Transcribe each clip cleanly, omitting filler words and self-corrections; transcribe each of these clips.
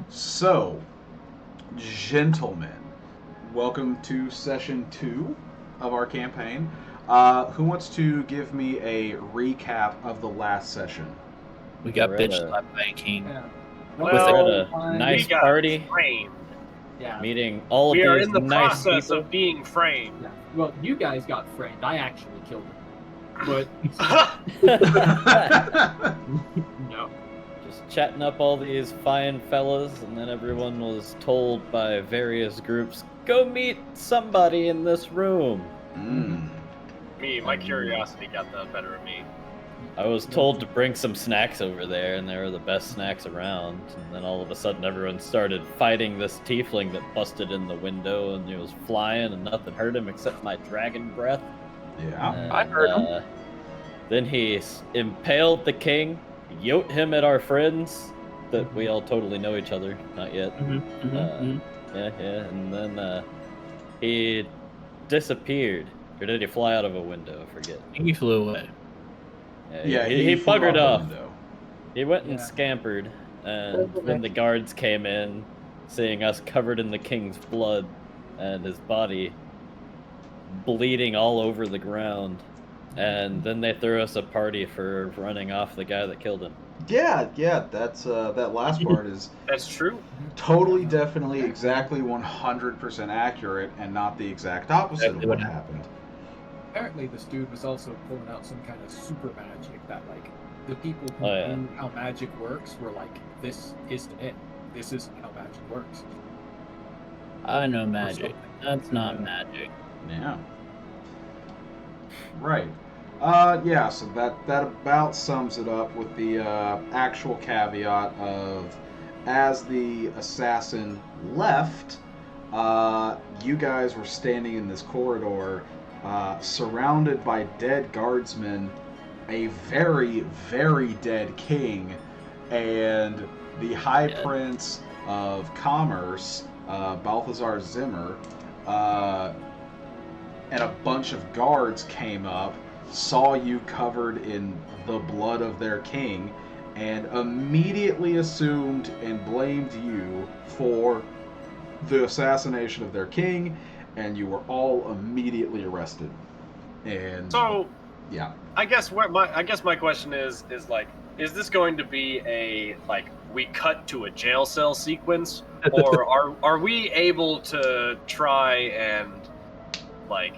So, gentlemen, welcome to session 2 of our campaign. Who wants to give me a recap of the last session? We got We're at bitch a- slapped by a king. Yeah. We're Well, at a nice we got party, framed. Yeah. meeting all of We are these in the nice process people. of being framed. Yeah. Well, you guys got framed. I actually killed him. But no. Just chatting up all these fine fellas, and then everyone was told by various groups, go meet somebody in this room. My curiosity got the better of me. I was told to bring some snacks over there, and they were the best snacks around. And then all of a sudden, everyone started fighting this tiefling that busted in the window, and he was flying, and nothing hurt him except my dragon breath. Yeah. And, I've heard him. Then he impaled the king, yoked him at our friends, that we all totally know each other, not yet. Yeah, and then he disappeared. Or did he fly out of a window? I forget. He flew away. Yeah, he flew buggered the off. window. He went and Yeah. scampered, and then the guards came in, seeing us covered in the king's blood, and his body bleeding all over the ground. And then they threw us a party for running off the guy that killed him. Yeah, that's that last part is That's true. totally, definitely, exactly 100% accurate, and not the exact opposite Exactly of what what happened. Apparently, this dude was also pulling out some kind of super magic that, like, the people who Oh, yeah. knew how magic works were like, this isn't it. This isn't how magic works. I know Or magic. something. That's not Yeah. magic. Yeah. Right. Yeah, so that about sums it up with the actual caveat of, as the assassin left, you guys were standing in this corridor, surrounded by dead guardsmen, a very, very dead king, and the High Yeah. Prince of Commerce, Balthizar Zimmer, and a bunch of guards came up, saw you covered in the blood of their king, and immediately assumed and blamed you for the assassination of their king, and you were all immediately arrested. And So, yeah. I guess my question is like, is this going to be a like we cut to a jail cell sequence, or are we able to try and like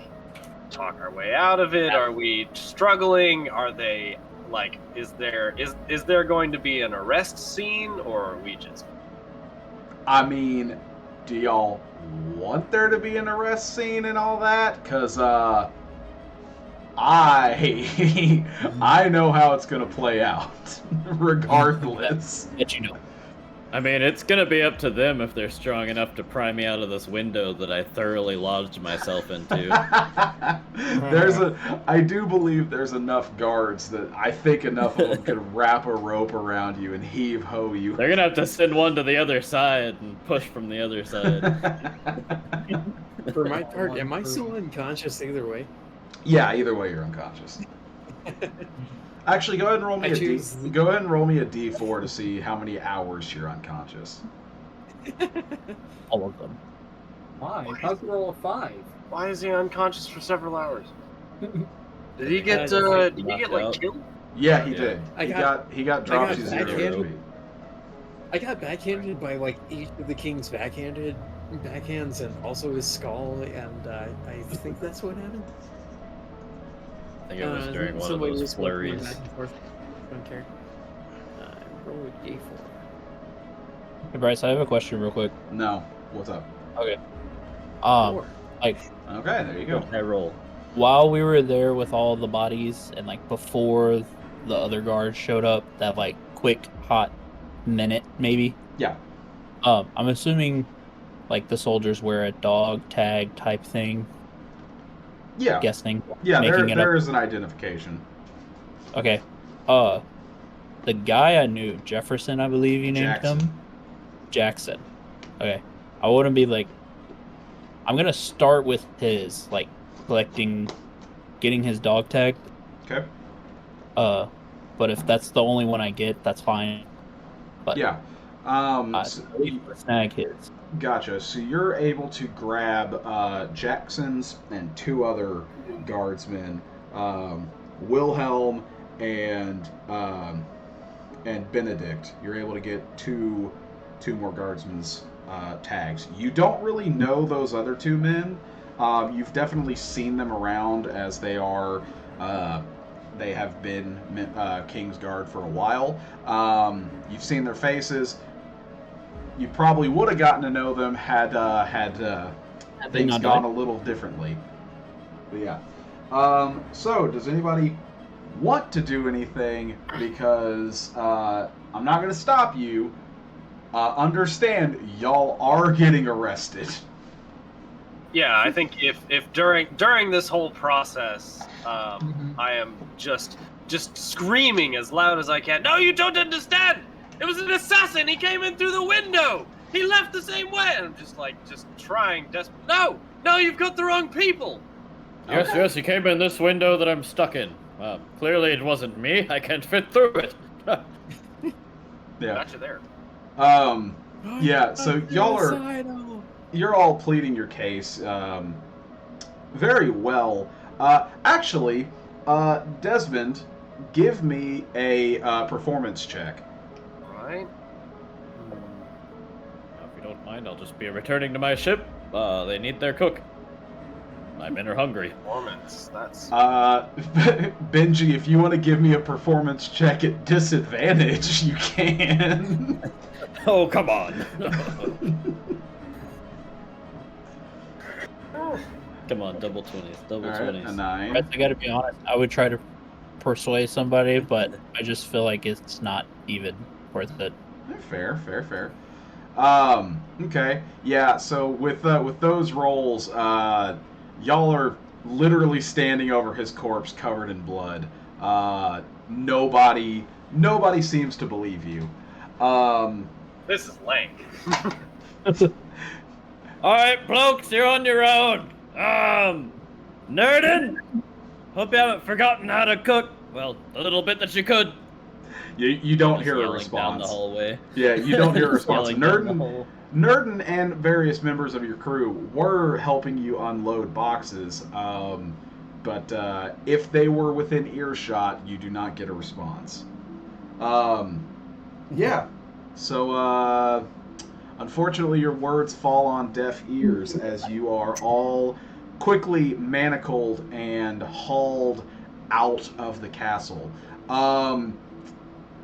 talk our way out of it? Are we struggling? Are they like, is there going to be an arrest scene, or are we just? I mean, do y'all want there to be an arrest scene and all that? Because, I know how it's going to play out, regardless. That you know. I mean, it's gonna be up to them if they're strong enough to pry me out of this window that I thoroughly lodged myself into. I do believe there's enough guards that I think enough of them could wrap a rope around you and heave-ho you. They're gonna have to send one to the other side and push from the other side. For my part, am I still unconscious either way? Yeah, either way you're unconscious. Actually, go ahead and roll me go ahead and roll me a D4 to see how many hours you're unconscious. All of them. Why? How's roll a 5? Why is he unconscious for several hours? Did he Yeah, get just, did he get like knocked out. killed? Yeah, he Yeah. did. I He got dropped to got 0 backhanded. HP. I got backhanded by like each of the king's backhands and also his skull, and I think that's what happened. I think it was during one of those flurries. Back and forth. Don't care. Roll a D4. Hey Bryce, I have a question real quick. No. What's up? Okay. Four. Like Okay, there you go. I roll. while we were there with all the bodies and like before the other guards showed up, that like quick hot minute maybe. Yeah. I'm assuming like the soldiers wear a dog tag type thing. Yeah. Guessing. Yeah, making it there up. is an identification. Okay. The guy I knew, Jefferson, I believe you named Jackson. him. Jackson. Okay. I wouldn't be like. I'm gonna start with his like getting his dog tag. Okay. But if that's the only one I get, that's fine. But Yeah. Snag his. Gotcha. So you're able to grab Jackson's and 2 other guardsmen, Wilhelm and Benedict. You're able to get two more guardsmen's tags. You don't really know those other 2 men. You've definitely seen them around as they are. They have been King's Guard for a while. You've seen their faces. You probably would have gotten to know them had things gone a little differently. But yeah. So, does anybody want to do anything? Because I'm not going to stop you. Understand, y'all are getting arrested. Yeah, I think if during this whole process, I am just screaming as loud as I can. No, you don't understand. It was an assassin. He came in through the window. He left the same way. And I'm just trying desperately. No, you've got the wrong people. Yes, he came in this window that I'm stuck in. Clearly it wasn't me. I can't fit through it. Yeah. Got you there. Yeah, so you're all pleading your case very well. Actually, Desmond, give me a performance check. Right. If you don't mind, I'll just be returning to my ship. They need their cook. My men are hungry. Performance, that's... Benji, if you want to give me a performance check at disadvantage, you can. Oh, come on. Come on, double 20s, double 20s. A 9. I gotta be honest, I would try to persuade somebody, but I just feel like it's not even worth it. Fair. Okay. Yeah, so with those rolls, y'all are literally standing over his corpse covered in blood. Nobody seems to believe you. This is lame. Alright, blokes, you're on your own. Nerdin? Hope you haven't forgotten how to cook. Well, the little bit that you could. You don't hear a Down response. the hallway. Yeah, you don't hear a response. Yelling Nerdin and various members of your crew were helping you unload boxes, but if they were within earshot, you do not get a response. Yeah. So, unfortunately, your words fall on deaf ears as you are all quickly manacled and hauled out of the castle.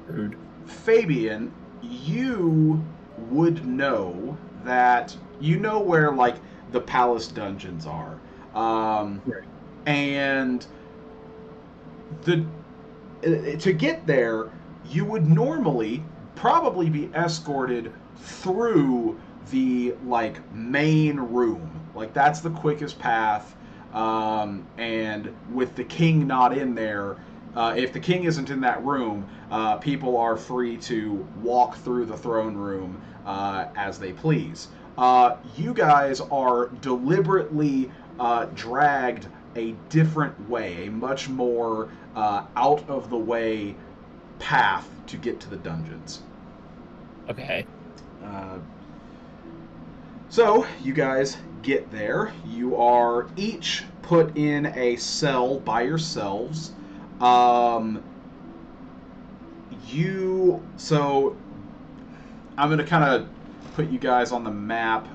Rude. Fabian, you would know that where like the palace dungeons are, Right. and to get there, you would normally probably be escorted through the like main room. Like that's the quickest path. And with the king not in there, if the king isn't in that room, people are free to walk through the throne room as they please. You guys are deliberately dragged a different way, a much more out of the way path to get to the dungeons. Okay. So you guys get there. You are each put in a cell by yourselves. So I'm going to kind of put you guys on the map.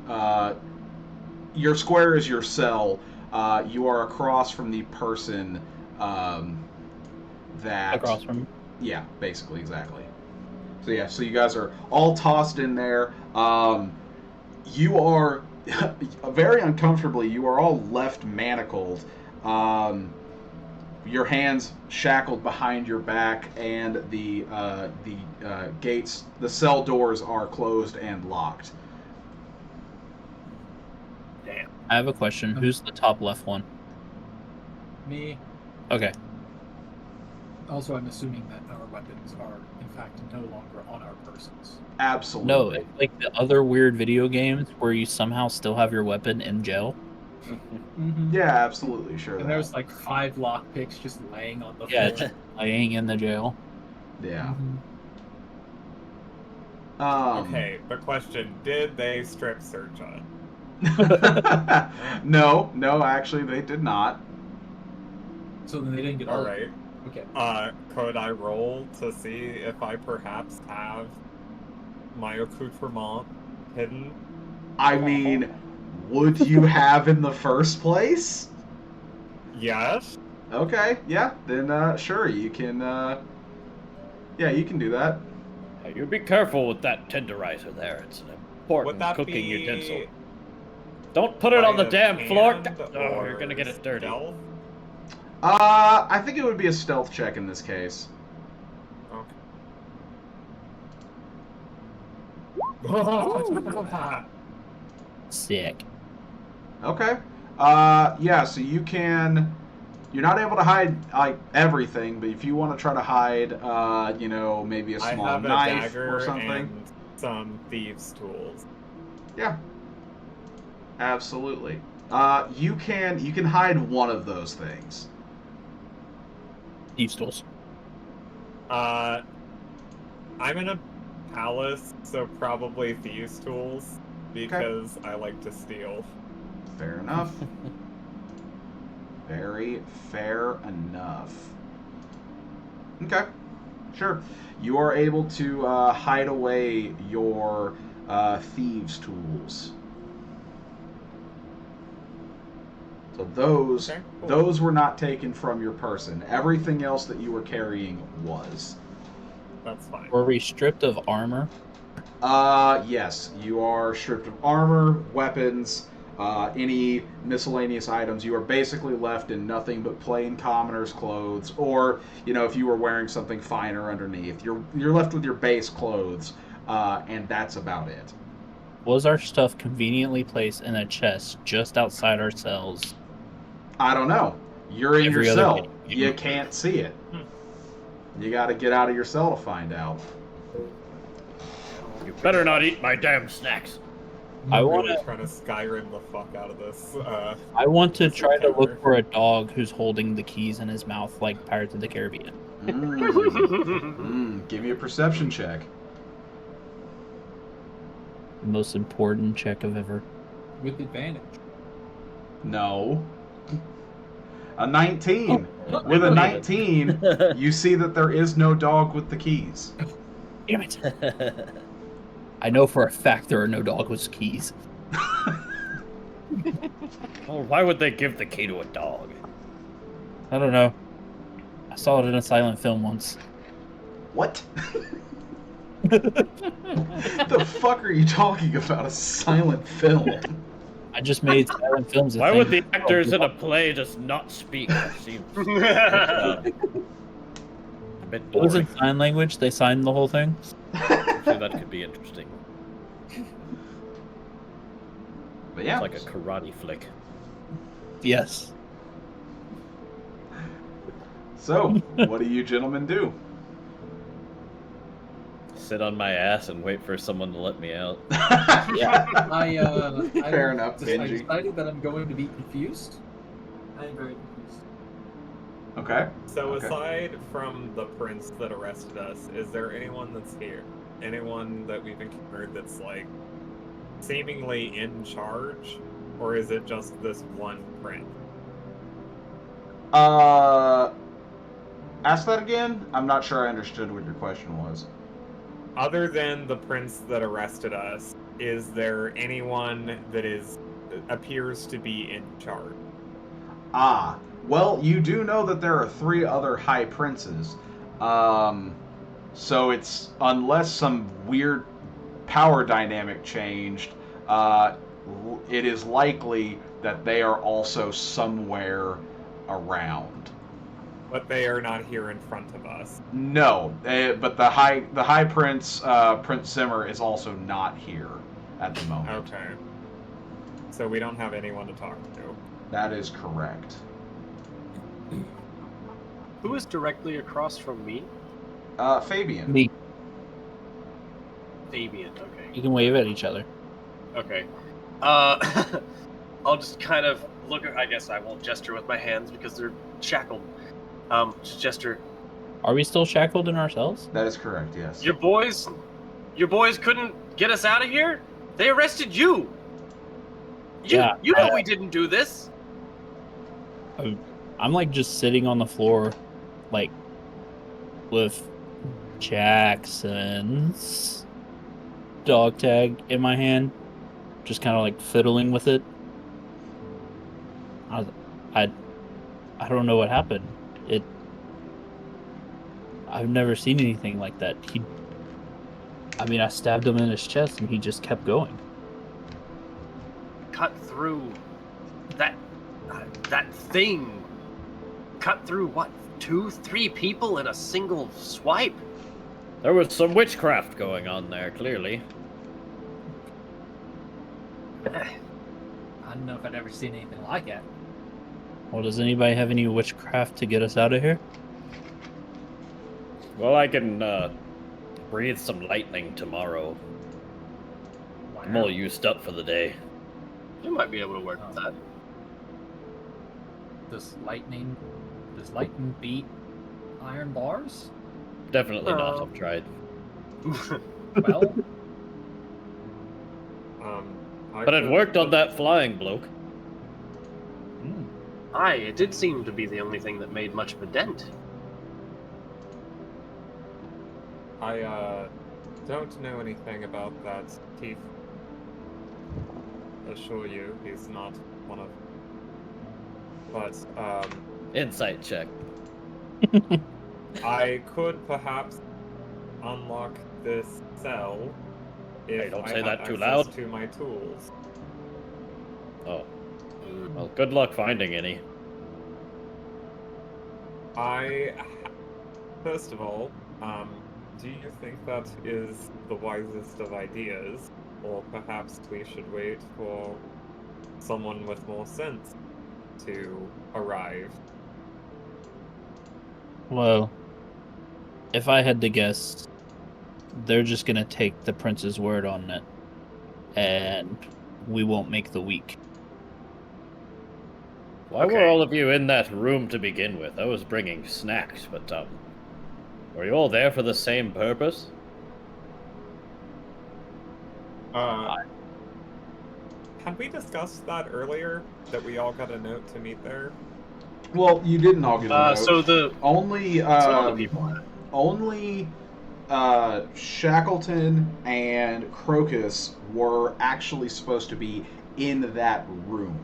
Your square is your cell. You are across from the person that... Across from... Yeah, basically, exactly. So yeah, so you guys are all tossed in there. You are very uncomfortably. You are all left manacled. Your hands shackled behind your back, and the gates, the cell doors are closed and locked. Damn. I have a question. Who's the top left one? Me. Okay. Also, I'm assuming that our weapons are, in fact, no longer on our persons. Absolutely. No, it's like the other weird video games where you somehow still have your weapon in jail. Mm-hmm. Yeah, absolutely, sure. And there's like 5 lockpicks just laying on the Yeah, floor. just laying in the jail. Yeah. Okay, the question, did they strip search us? No, actually they did not. So then they didn't get All right. Okay. Could I roll to see if I perhaps have my accoutrement hidden? I mean, would you have in the first place? Yes. Okay, yeah, then sure, you can you can do that. Hey, you be careful with that tenderizer there. It's an Would important that cooking be utensil. Don't put it on the sleight of damn floor. hand Oh, you're gonna get it dirty. stealth? I think it would be a stealth check in this case. Okay. Sick. Okay. Yeah, so you can. You're not able to hide like everything, but if you want to try to hide, maybe a I small have a knife dagger or something. and some thieves' tools. Yeah. Absolutely. You can hide one of those things. Thieves' tools. I'm in a palace, so probably thieves' tools because I like to steal. Fair enough. Very fair enough. Okay, sure. You are able to hide away your thieves' tools. So those Okay, cool. those were not taken from your person. Everything else that you were carrying was. That's fine. Were we stripped of armor? Yes, you are stripped of armor, weapons, any miscellaneous items. You are basically left in nothing but plain commoner's clothes, or if you were wearing something finer underneath, you're left with your base clothes, and that's about it. Was our stuff conveniently placed in a chest just outside our cells? I don't know. You're in your Every other cell. game. You can't see it. You got to get out of your cell to find out. You better not eat my damn snacks. I I'm want really to. trying to Skyrim the fuck out of this. I want to this try to encounter. look for a dog who's holding the keys in his mouth like Pirates of the Caribbean. Give me a perception check. The most important check I've ever. With advantage. No. A 19. With a 19, you see that there is no dog with the keys. Damn it! I know for a fact there are no dog with keys. Well, why would they give the key to a dog? I don't know. I saw it in a silent film once. What? The fuck are you talking about? A silent film? I just made silent films. Why would the actors in a play just not speak? That seems a bit It was in boring. sign language. They signed the whole thing. Actually, that could be interesting. But yeah. It's like a karate flick. Yes. So, what do you gentlemen do? Sit on my ass and wait for someone to let me out. Yeah. Fair enough, I Benji. decided that I'm going to be confused. I am very confused. Okay. So Okay. aside from the prince that arrested us, is there anyone that's here? Anyone that we've encountered that's like seemingly in charge? Or is it just this one prince? Ask that again? I'm not sure I understood what your question was. Other than the prince that arrested us, is there anyone that appears to be in charge? Ah, well, you do know that there are 3 other High Princes. So it's, unless some weird power dynamic changed, it is likely that they are also somewhere around. But they are not here in front of us. No, but the High Prince, Prince Zimmer, is also not here at the moment. Okay. So we don't have anyone to talk to. That is correct. Who is directly across from me? Fabian. Me. Fabian, okay. You can wave at each other. Okay. I'll just kind of look at, I guess I won't gesture with my hands because they're shackled. Just gesture. Are we still shackled in ourselves? That is correct, yes. Your boys, your boys couldn't get us out of here? They arrested you. Yeah, You know we didn't do this. I'm like just sitting on the floor, like with Jackson's dog tag in my hand, just kind of like fiddling with it. I don't know what happened. I've never seen anything like that. I stabbed him in his chest and he just kept going. Cut through that thing. Cut through what? 2-3 people in a single swipe? There was some witchcraft going on there, clearly. I don't know if I'd ever seen anything like it. Well, does anybody have any witchcraft to get us out of here? Well, I can breathe some lightning tomorrow. I'm all used up for the day. You might be able to work with that. Does lightning beat iron bars? Definitely not. I've tried. Well, But it worked on that flying bloke. Aye, it did seem to be the only thing that made much of a dent. I don't know anything about that thief. Assure you, he's not one of. But Insight check. I could perhaps unlock this cell if Hey, don't I say had that too access loud. to my tools. Oh. Well, good luck finding any. First of all, do you think that is the wisest of ideas, or perhaps we should wait for someone with more sense to arrive? Well, if I had to guess, they're just gonna take the prince's word on it, and we won't make the week. Why were all of you in that room to begin with? I was bringing snacks, but were you all there for the same purpose? Had we discussed that earlier? That we all got a note to meet there? Well, you didn't all get a note. So the only some other people had. only Shackleton and Crocus were actually supposed to be in that room.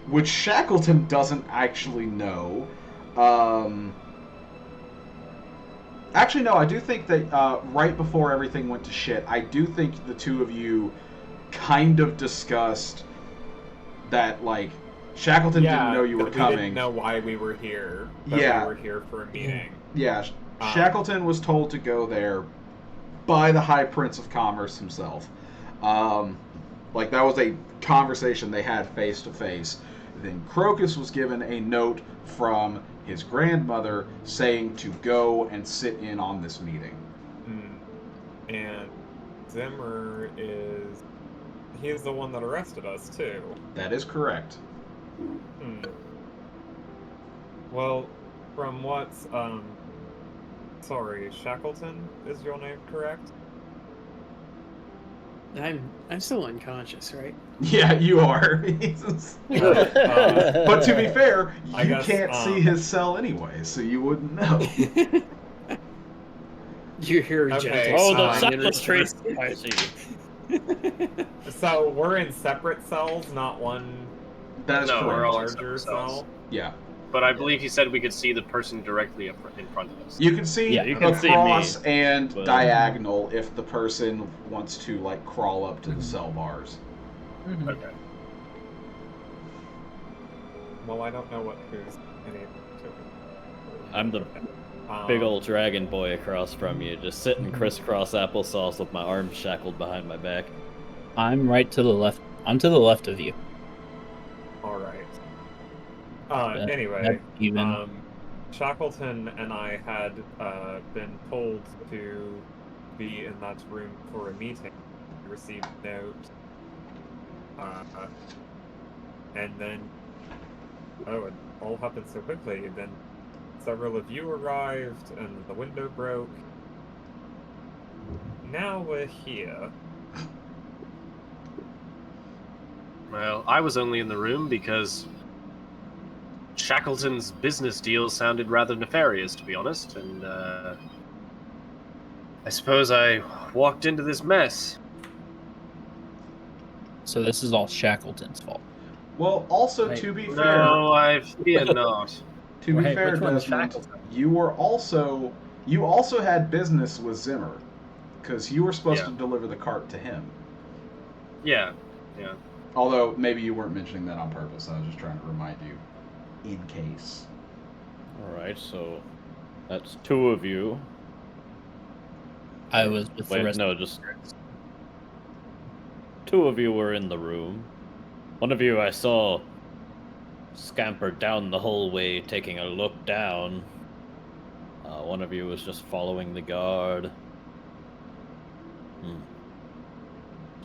Which Shackleton doesn't actually know. Actually, no, I do think that right before everything went to shit, I do think the two of you kind of discussed that, like, Shackleton didn't know you were coming. We didn't know why we were here. But Yeah. we were here for a meeting. Yeah, Shackleton was told to go there by the High Prince of Commerce himself. Like, that was a conversation they had face to face. Then Crocus was given a note from his grandmother saying to go and sit in on this meeting. And Zimmer he's the one that arrested us, too. That is correct. Well, from what's, sorry, Shackleton is your name, correct? I'm still unconscious, right? Yeah, you are. But to be fair, I you guess, can't see his cell anyway, so you wouldn't know. You hear a Okay, gentle the sighing in Shackleton response. tree. I see. So we're in separate cells, not one That is No, we're correct. all in larger separate cells. cell? Yeah. But I believe he said we could see the person directly in front of us. You can see Yeah, you can see me, across and but- diagonal if the person wants to, like, crawl up to the cell bars. Okay. Well, I don't know who's any to. I'm the big old dragon boy across from you, just sitting crisscross applesauce with my arms shackled behind my back. I'm right to the left. I'm to the left of you. Alright. That- Anyway, that's even. Shackleton and I had been told to be in that room for a meeting. We received a note. And then, it all happened so quickly. Then several of you arrived, and the window broke. now we're here. Well, I was only in the room because Shackleton's business deal sounded rather nefarious, to be honest, and I suppose I walked into this mess. So this is all Shackleton's fault. Well, also, Wait, to be fair, No, I fear not. to be Wait, fair, which one is Desmond, Shackleton? you also had business with Zimmer, because you were supposed Yeah. to deliver the cart to him. Yeah. Although maybe you weren't mentioning that on purpose. I was just trying to remind you, in case. Alright, so that's two of you. I was with the Wait, rest. no, just two of you were in the room. One of you I saw scamper down the hallway, taking a look down. One of you was just following the guard.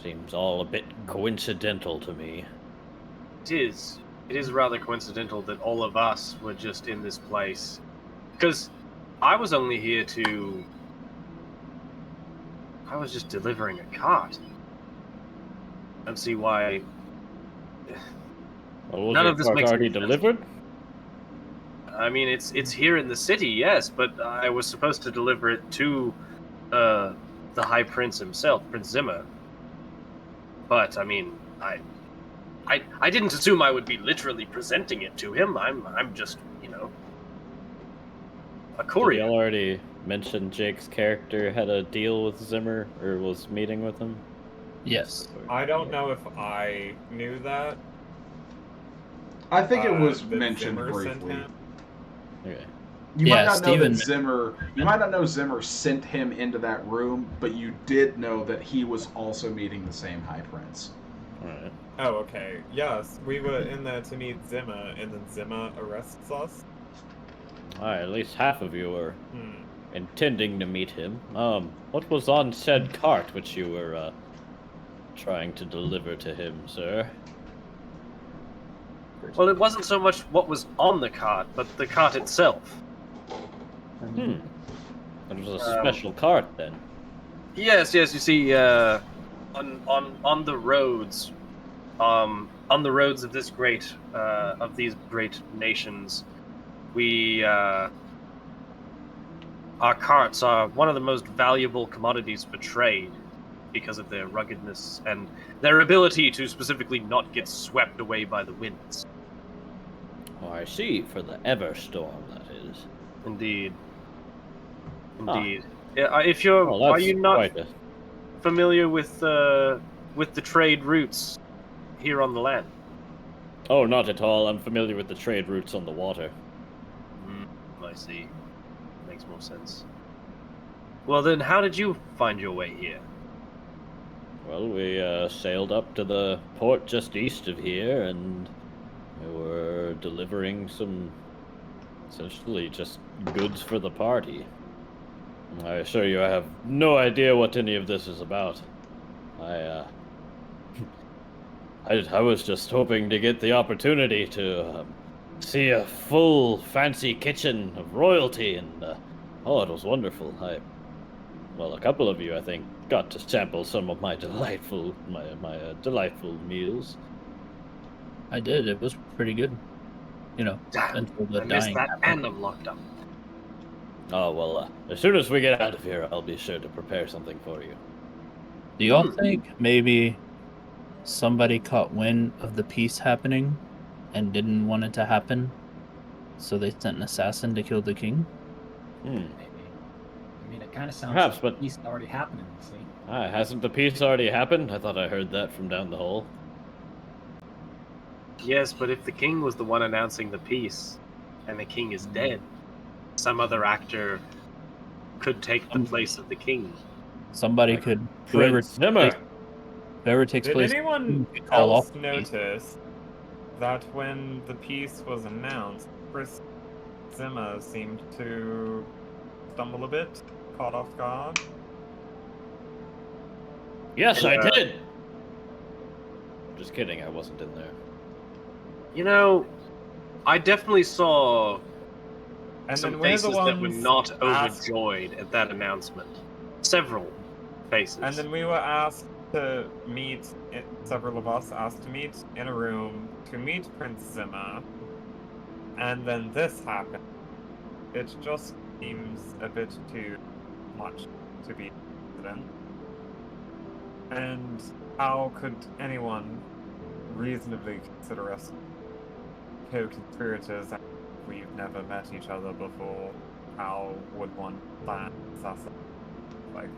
Seems all a bit coincidental to me. It is. It is rather coincidental that all of us were just in this place. Because I was only here to... I was just delivering a cart. I don't see why... Well, was None your of this cart makes already any sense. delivered? I mean, it's here in the city, yes, but I was supposed to deliver it to the High Prince himself, Prince Zimmer. But I mean, I didn't assume I would be literally presenting it to him. I'm just, a Did courier. y'all already mention Jake's character had a deal with Zimmer, or was meeting with him? Yes. I don't know if I knew that. I think it was that mentioned Zimmer sent briefly. him. Okay. You Yeah, might not know that Steven- You might not know Zimmer sent him into that room, but you did know that he was also meeting the same High Prince. Alright. Oh, okay. Yes, we were in there to meet Zimmer, and then Zimmer arrests us. Alright, at least half of you were intending to meet him. What was on said cart which you were, trying to deliver to him, sir? Well, it wasn't so much what was on the cart, but the cart itself. It was a special cart, then. Yes. You see, on the roads, on the roads of this of these great nations, our carts are one of the most valuable commodities for trade because of their ruggedness and their ability to specifically not get swept away by the winds. Oh, I see. For the Everstorm, that is. Indeed. Yeah, if you're, Well, are that's you not quite a... familiar with the trade routes here on the land? Oh, not at all. I'm familiar with the trade routes on the water. I see. Makes more sense. Well then, how did you find your way here? Well, we sailed up to the port just east of here, and we were delivering some, essentially, just goods for the party. I assure you I have no idea what any of this is about. I was just hoping to get the opportunity to see a full, fancy kitchen of royalty, and it was wonderful. Well, a couple of you, I think, got to sample some of my delightful meals. I did. It was pretty good. Damn, Until the I missed dying that, happened. and I'm locked up. Oh, well, as soon as we get out of here, I'll be sure to prepare something for you. Do y'all think maybe somebody caught wind of the peace happening and didn't want it to happen, so they sent an assassin to kill the king? Maybe. I mean, it kind of sounds Perhaps, like but- peace already happening, see? Hasn't the peace already happened? I thought I heard that from down the hall. Yes, but if the king was the one announcing the peace, and the king is dead, some other actor could take the place of the king. Somebody Like could. Prince Zimmer! Whoever takes Did place. anyone could call else off the peace. notice that when the peace was announced, Chris Zimmer seemed to stumble a bit, caught off guard? Yes, I did! Just kidding, I wasn't in there. I definitely saw And some then we're the faces that were ones not asked- overjoyed at that announcement. Several. faces. And then we were asked to meet, several of us asked to meet in a room to meet Prince Zimmer. And then this happened. It just seems a bit too much to be accident. And how could anyone reasonably consider us co-conspirators if we've never met each other before? How would one plan assassin? Like,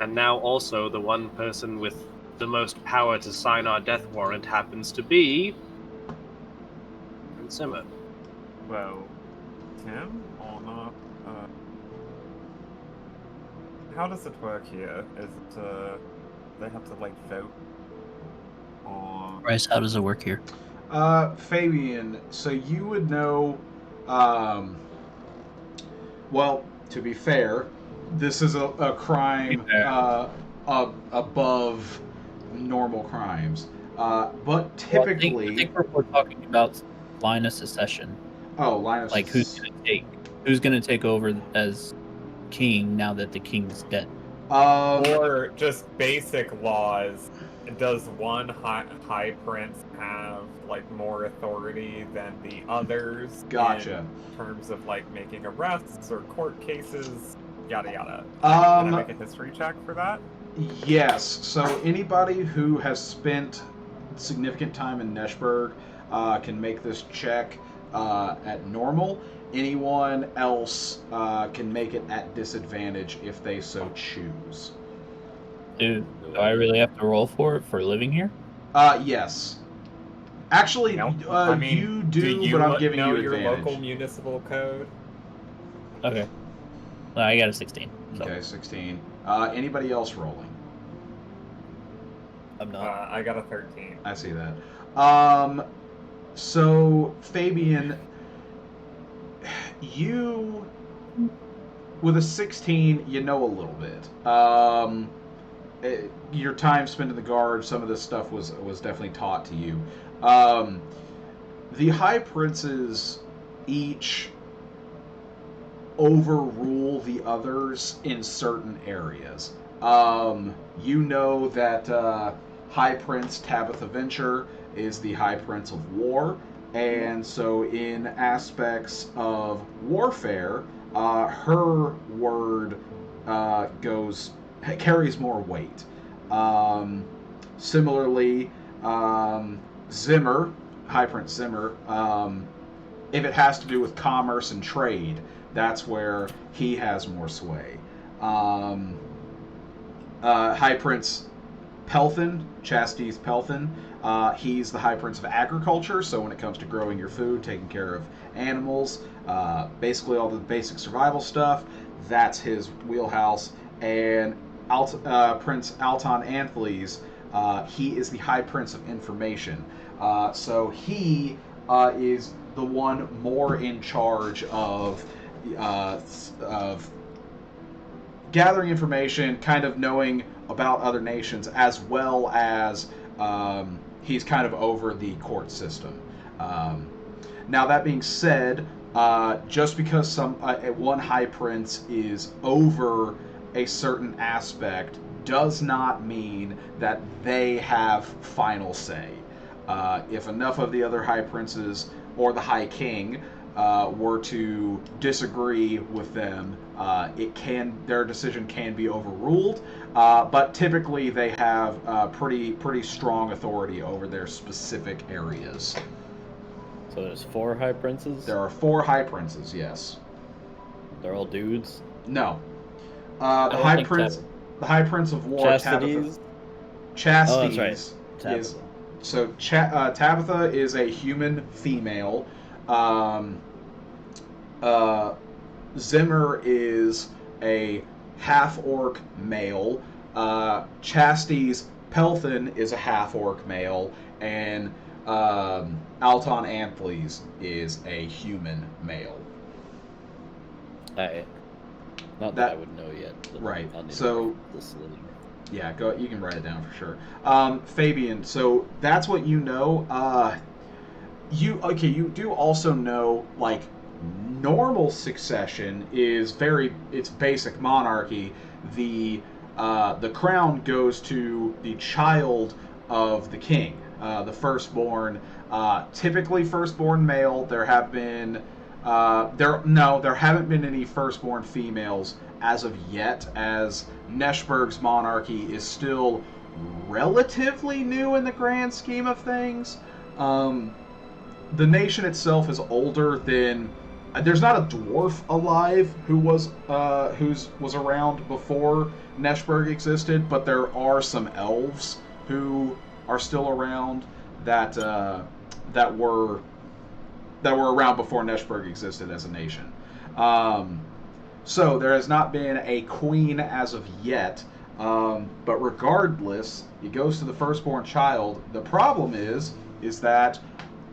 And now also the one person with the most power to sign our death warrant happens to be Prince Zimmer. well, Tim or not? How does it work here? Is it, they have to, like, vote? Or... Bryce, how does it work here? Fabian, so you would know, well, to be fair, this is a crime above normal crimes. But typically... Well, I think we're talking about line of secession. Oh, line of like who's gonna take over as king now that the king's dead? Or just basic laws. Does one high prince have like more authority than the others? Gotcha. In terms of like making arrests or court cases, yada yada. Can I make a history check for that? Yes. So anybody who has spent significant time in Neshburg can make this check at normal. Anyone else can make it at disadvantage if they so choose. Do I really have to roll for it for living here? Yes. Actually, I mean, you do, but I'm giving you your advantage. local municipal code. Okay. Well, I got a 16. So. Okay, 16. Anybody else rolling? I'm not. I got a 13. I see that. So, Fabian, you, with a 16, you know a little bit. Your time spent in the guard, some of this stuff was definitely taught to you. The High Princes each overrule the others in certain areas. You know that High Prince Tabitha Venture is the High Prince of War, and so in aspects of warfare, her word carries more weight. Similarly, Zimmer, High Prince Zimmer, if it has to do with commerce and trade, that's where he has more sway. High Prince Pelthin, Chastity's Pelthin, he's the High Prince of Agriculture, so when it comes to growing your food, taking care of animals, basically all the basic survival stuff, that's his wheelhouse. And Prince Alton Anthles, he is the High Prince of Information. So he is the one more in charge of gathering information, kind of knowing about other nations, as well as he's kind of over the court system. Now, that being said, just because one High Prince is over a certain aspect does not mean that they have final say. If enough of the other High Princes or the High King were to disagree with them, their decision can be overruled. But typically, they have pretty strong authority over their specific areas. So there's 4 High Princes? There are 4 High Princes, yes. They're all dudes? No. The High Prince of War, Chastity's? Chastity's. Oh, that's right. Is, so Tabitha is a human female. Zimmer is a half-orc male. Chastity's Pelthin is a half-orc male. And Alton Anthles is a human male. Not that I would know yet. Right. So, yeah, you can write it down for sure. Fabian, so that's what you know. You do also know, like, normal succession is it's basic monarchy. the crown goes to the child of the king, the firstborn. Typically firstborn male. There haven't been any firstborn females as of yet, as Neshburg's monarchy is still relatively new in the grand scheme of things. The nation itself is older than. There's not a dwarf alive who was around before Neshburg existed, but there are some elves who are still around that were around before Neshburg existed as a nation. So there has not been a queen as of yet, but regardless, it goes to the firstborn child. The problem is that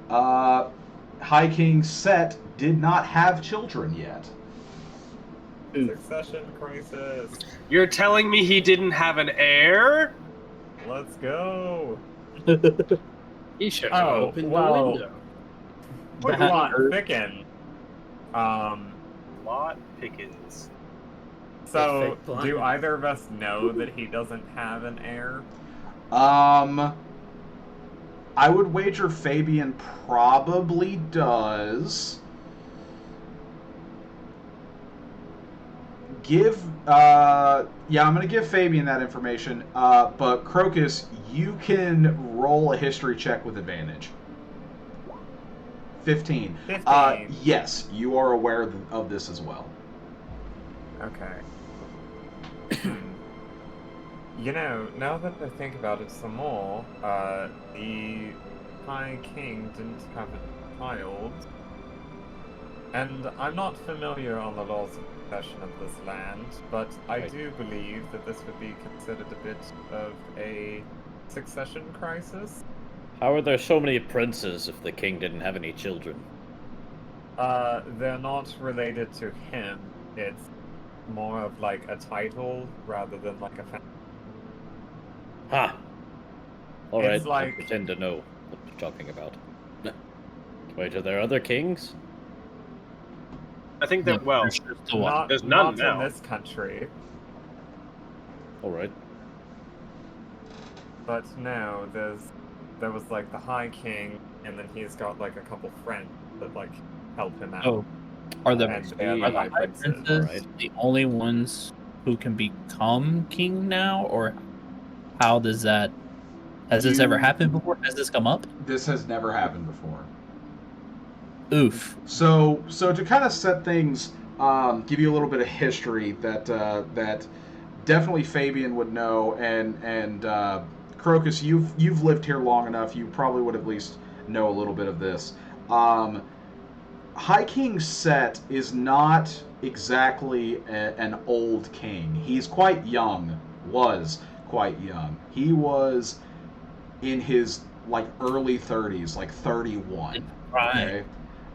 High King Set did not have children yet. Succession crisis. You're telling me he didn't have an heir? Let's go. He should have opened the window. Plot thicken. Plot Pickens. So, do either of us know that he doesn't have an heir? I would wager Fabian probably does. I'm going to give Fabian that information, but Crocus, you can roll a history check with advantage. 15. Yes, you are aware of this as well. Okay. You know, now that I think about it some more, the High King didn't have a child, and I'm not familiar on the laws of possession of this land, but I do believe that this would be considered a bit of a succession crisis. How are there so many princes if the king didn't have any children? They're not related to him. It's more of like a title rather than like a family. Ha! Alright, It's like- I pretend to know what you're talking about. Wait, are there other kings? I think that, well, there's none not now. in this country. Alright. But no, there was like the High King, and then he's got like a couple friends that like help him out. Oh, are the And they're the High Princes, princes right? the only ones who can become king now, or how does that? Has this ever happened before? Has this come up? This has never happened before. Oof. So to kind of set things, give you a little bit of history that definitely Fabian would know, and Crocus, you've lived here long enough. You probably would at least know a little bit of this. High King Set is not exactly an old king. He's quite young. Was quite young. He was in his like early 30s, like 31. Right.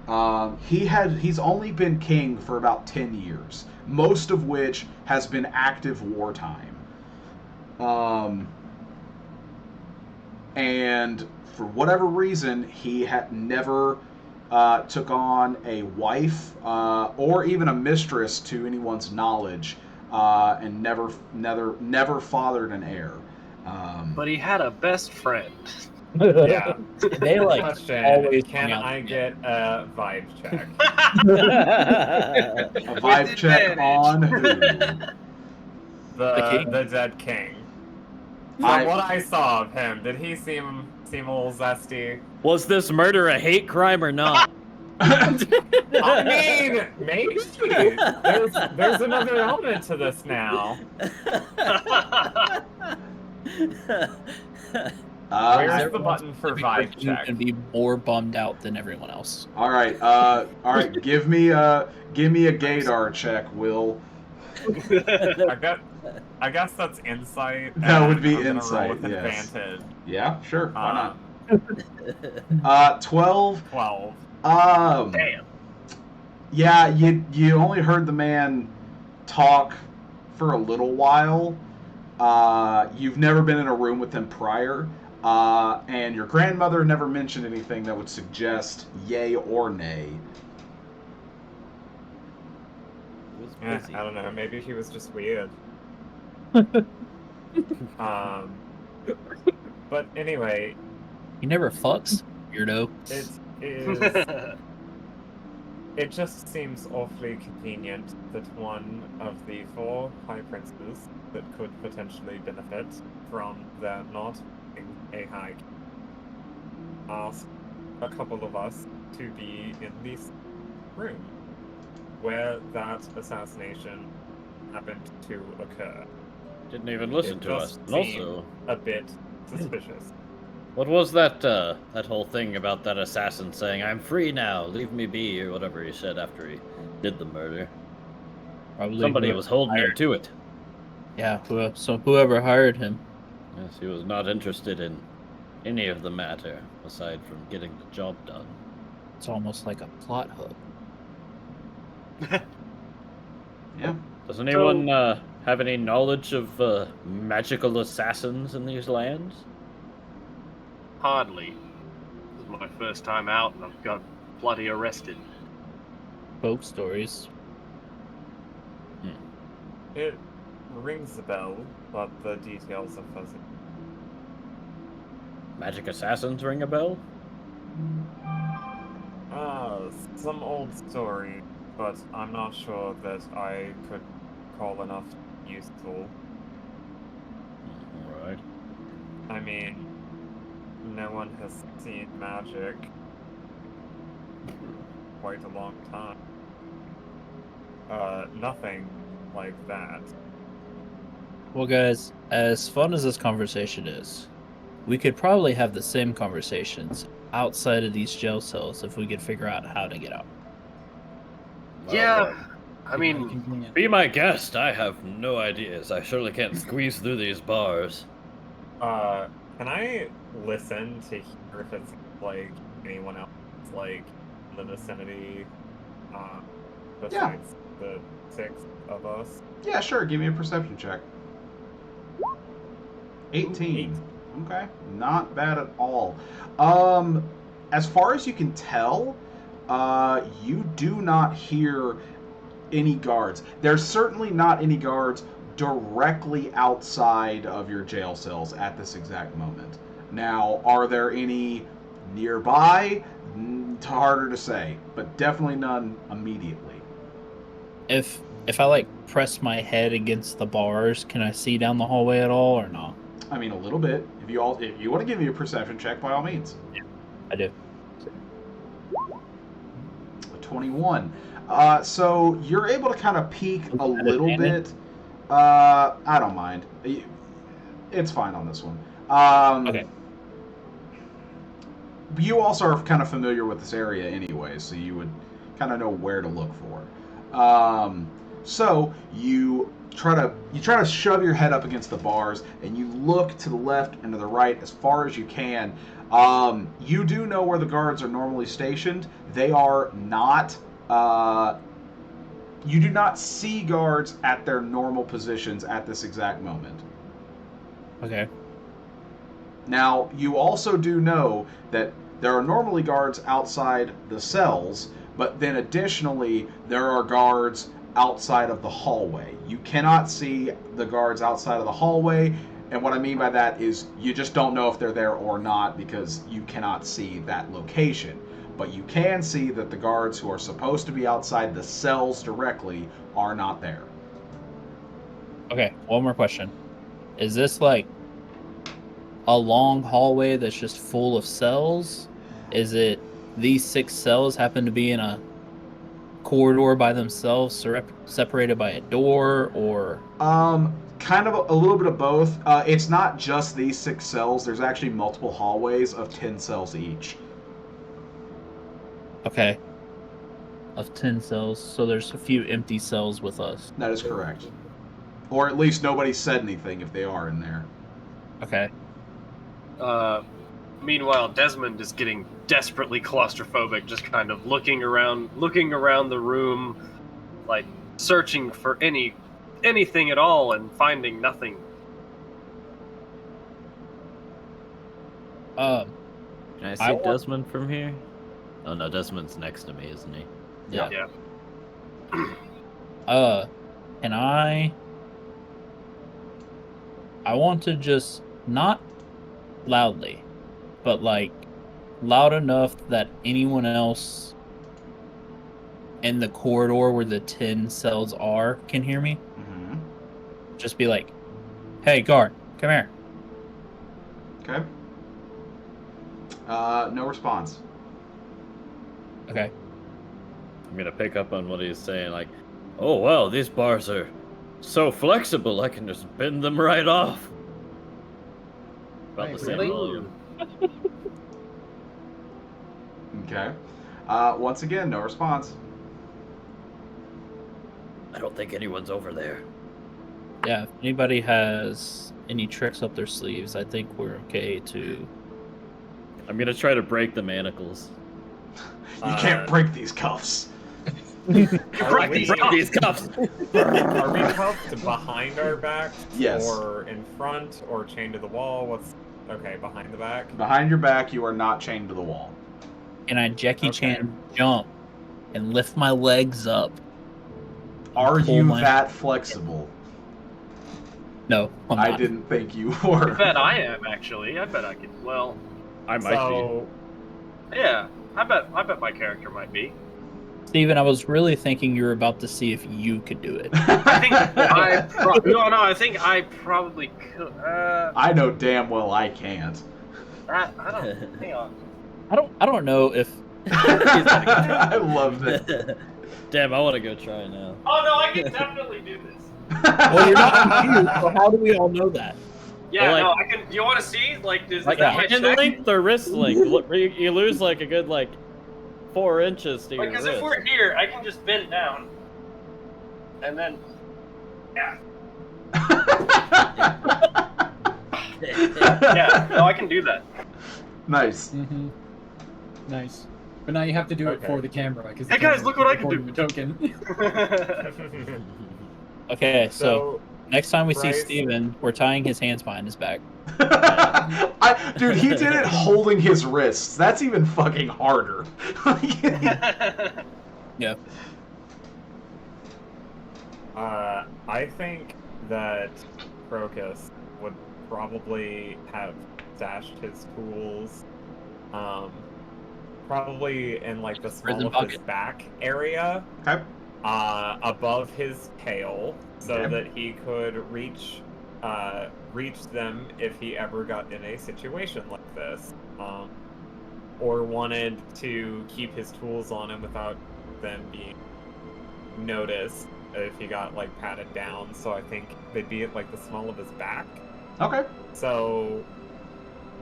Okay? He's only been king for about 10 years, most of which has been active wartime. And for whatever reason, he had never took on a wife or even a mistress to anyone's knowledge, and never fathered an heir. But he had a best friend. Yeah. They like Question: always Can hang out I get a vibe check? A vibe check on who? The dead king. From what I saw of him, did he seem a little zesty? Was this murder a hate crime or not? I mean, maybe. There's another element to this now. Where's the button for vibe check? And be more bummed out than everyone else. All right. Give me a gaydar check, Will. I guess that's insight. That would be I'm gonna roll insight, with yes. advantage. Yeah, sure. Why not? 12. 12. Damn. Yeah, you only heard the man talk for a little while. You've never been in a room with him prior, and your grandmother never mentioned anything that would suggest yay or nay. I don't know. Maybe he was just weird. But anyway, He never fucks, weirdo. it is. It just seems awfully convenient that one of the 4 High Princes that could potentially benefit from their not being a High King asked a couple of us to be in this room where that assassination happened to occur. Didn't even listen It to does us. And seem also, a bit suspicious. what was that that whole thing about that assassin saying, "I'm free now, leave me be," or whatever he said after he did the murder? Probably Somebody whoever was holding him hired- to it. Yeah, whoever hired him. Yes, he was not interested in any of the matter, aside from getting the job done. It's almost like a plot hook. Yeah. Does anyone have any knowledge of magical assassins in these lands? Hardly. This is my first time out, and I've got bloody arrested. Folk stories. It rings a bell, but the details are fuzzy. Magic assassins ring a bell? Some old story, but I'm not sure that I could call enough useful. Alright. I mean, no one has seen magic quite a long time. Nothing like that. Well, guys, as fun as this conversation is, we could probably have the same conversations outside of these jail cells if we could figure out how to get out. Yeah, I mean, Be my guest. I have no ideas. I surely can't squeeze through these bars. Can I listen to hear if it's like anyone else like in the vicinity? Besides the 6 of us. Yeah, sure. Give me a perception check. 18. Okay, not bad at all. As far as you can tell, you do not hear any guards. There's certainly not any guards directly outside of your jail cells at this exact moment. Now, are there any nearby? Harder to say, but definitely none immediately. If I like press my head against the bars, can I see down the hallway at all or not? I mean, a little bit. If you want to give me a perception check, by all means. Yeah, I do. A 21. So you're able to kind of peek a little bit. I don't mind. It's fine on this one. Okay. You also are kind of familiar with this area anyway, so you would kind of know where to look for. So you try to shove your head up against the bars, and you look to the left and to the right as far as you can. You do know where the guards are normally stationed. They are not. You do not see guards at their normal positions at this exact moment. Okay. Now, you also do know that there are normally guards outside the cells, but then additionally, there are guards outside of the hallway. You cannot see the guards outside of the hallway, and what I mean by that is you just don't know if they're there or not because you cannot see that location. But you can see that the guards who are supposed to be outside the cells directly are not there. Okay, one more question. Is this like a long hallway that's just full of cells? Is it these 6 cells happen to be in a corridor by themselves, separated by a door, or? Kind of a little bit of both. It's not just these 6 cells. There's actually multiple hallways of 10 cells each. Okay. Of 10 cells, so there's a few empty cells with us. That is correct. Or at least nobody said anything if they are in there. Okay. Meanwhile, Desmond is getting desperately claustrophobic, just kind of looking around the room, like searching for anything at all and finding nothing. Can I see Desmond from here? Oh no, Desmond's next to me, isn't he? Yeah. Yeah. Can I I want to just not loudly, but like loud enough that anyone else in the corridor where the 10 cells are can hear me. Mm-hmm. Just be like, "Hey, guard, come here." Okay. No response. Okay. I'm gonna pick up on what he's saying, like, oh wow, these bars are so flexible, I can just bend them right off. About Wait, the same really? volume. Okay. Once again, no response. I don't think anyone's over there. Yeah, if anybody has any tricks up their sleeves, I think we're okay to... I'm gonna try to break the manacles. You can't break these cuffs. Are we, Break these cuffs! are we cuffed behind our back? Yes. Or in front, or chained to the wall? What's... Okay, behind the back? Behind your back, you are not chained to the wall. And I Jackie Chan jump and lift my legs up. Are Pull you my- that flexible? No, I'm I not. didn't think you I were. bet I am, actually. I bet I could. Well, I might So, yeah. I bet my character might be. Steven, I was really thinking you were about to see if you could do it. I think I think I probably could. I know damn well I can't. I don't. Hang on. I don't know if... I love be. that. Damn, I want to go try now. Oh no, I can definitely do this. Well, you're not confused, so how do we all know that? Yeah, Well, no, like- I can. Do you want to see? Like, is Like that my hand check? length or wrist length? Look, you lose like a good 4 inches to your Because wrist. if we're here, I can just bend down, and then. Yeah. Yeah. No, I can do that. Nice. Mm-hmm. Nice. But now you have to do it Okay. for the camera. Cause the Hey, guys, camera's look what I can recording the token. Okay, so so next time we see Bryce- Steven, we're tying his hands behind his back. Dude, he did it holding his wrists. That's even fucking harder. Yeah. I think that Crocus would probably have stashed his tools, probably in the Prison small of his pocket. back area, Okay. above his tail, so Okay. that he could reach them if he ever got in a situation like this, or wanted to keep his tools on him without them being noticed if he got patted down. So I think they'd be at the small of his back. Okay. So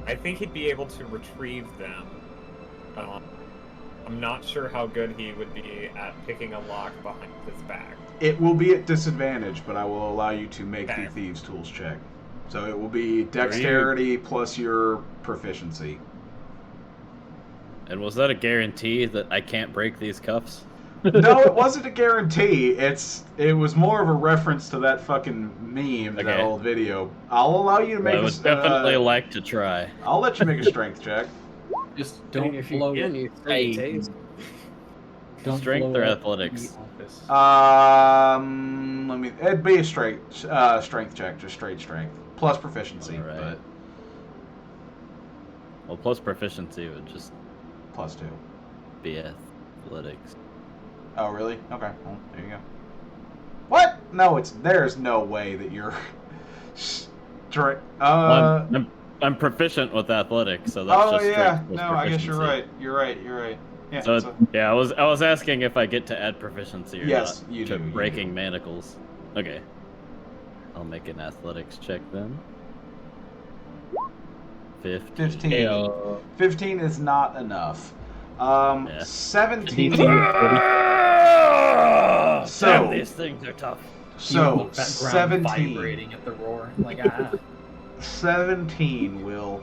I think he'd be able to retrieve them. I'm not sure how good he would be at picking a lock behind his back. It will be at disadvantage, but I will allow you to make Okay. the Thieves' Tools check. So it will be dexterity plus your proficiency. And was that a guarantee that I can't break these cuffs? No, it wasn't a guarantee. It was more of a reference to that fucking meme, that Okay. old video. I'll allow you to make I would definitely like to try. I'll let you make a strength check. Just I mean, don't if you blow can, it. you Hey. taste. Don't Strength blow or up athletics? the office. It'd be a straight strength check, just straight strength plus proficiency, Alright. but Well, plus proficiency would just plus 2. be athletics. Oh, really? Okay. Well, there you go. What? No, there's no way that you're straight. Well, I'm proficient with athletics, so that's Oh just yeah. strength plus No, I guess you're proficiency. right. You're right. Yeah. So so- yeah, I was asking if I get to add proficiency or Yes, not you to do, you breaking do. manacles. Okay, I'll make an athletics check then. 15. Yeah. 15 is not enough. Yeah. 17. Damn, So, these things are tough. so That ground 17. vibrating at the roar. Like, 17 will.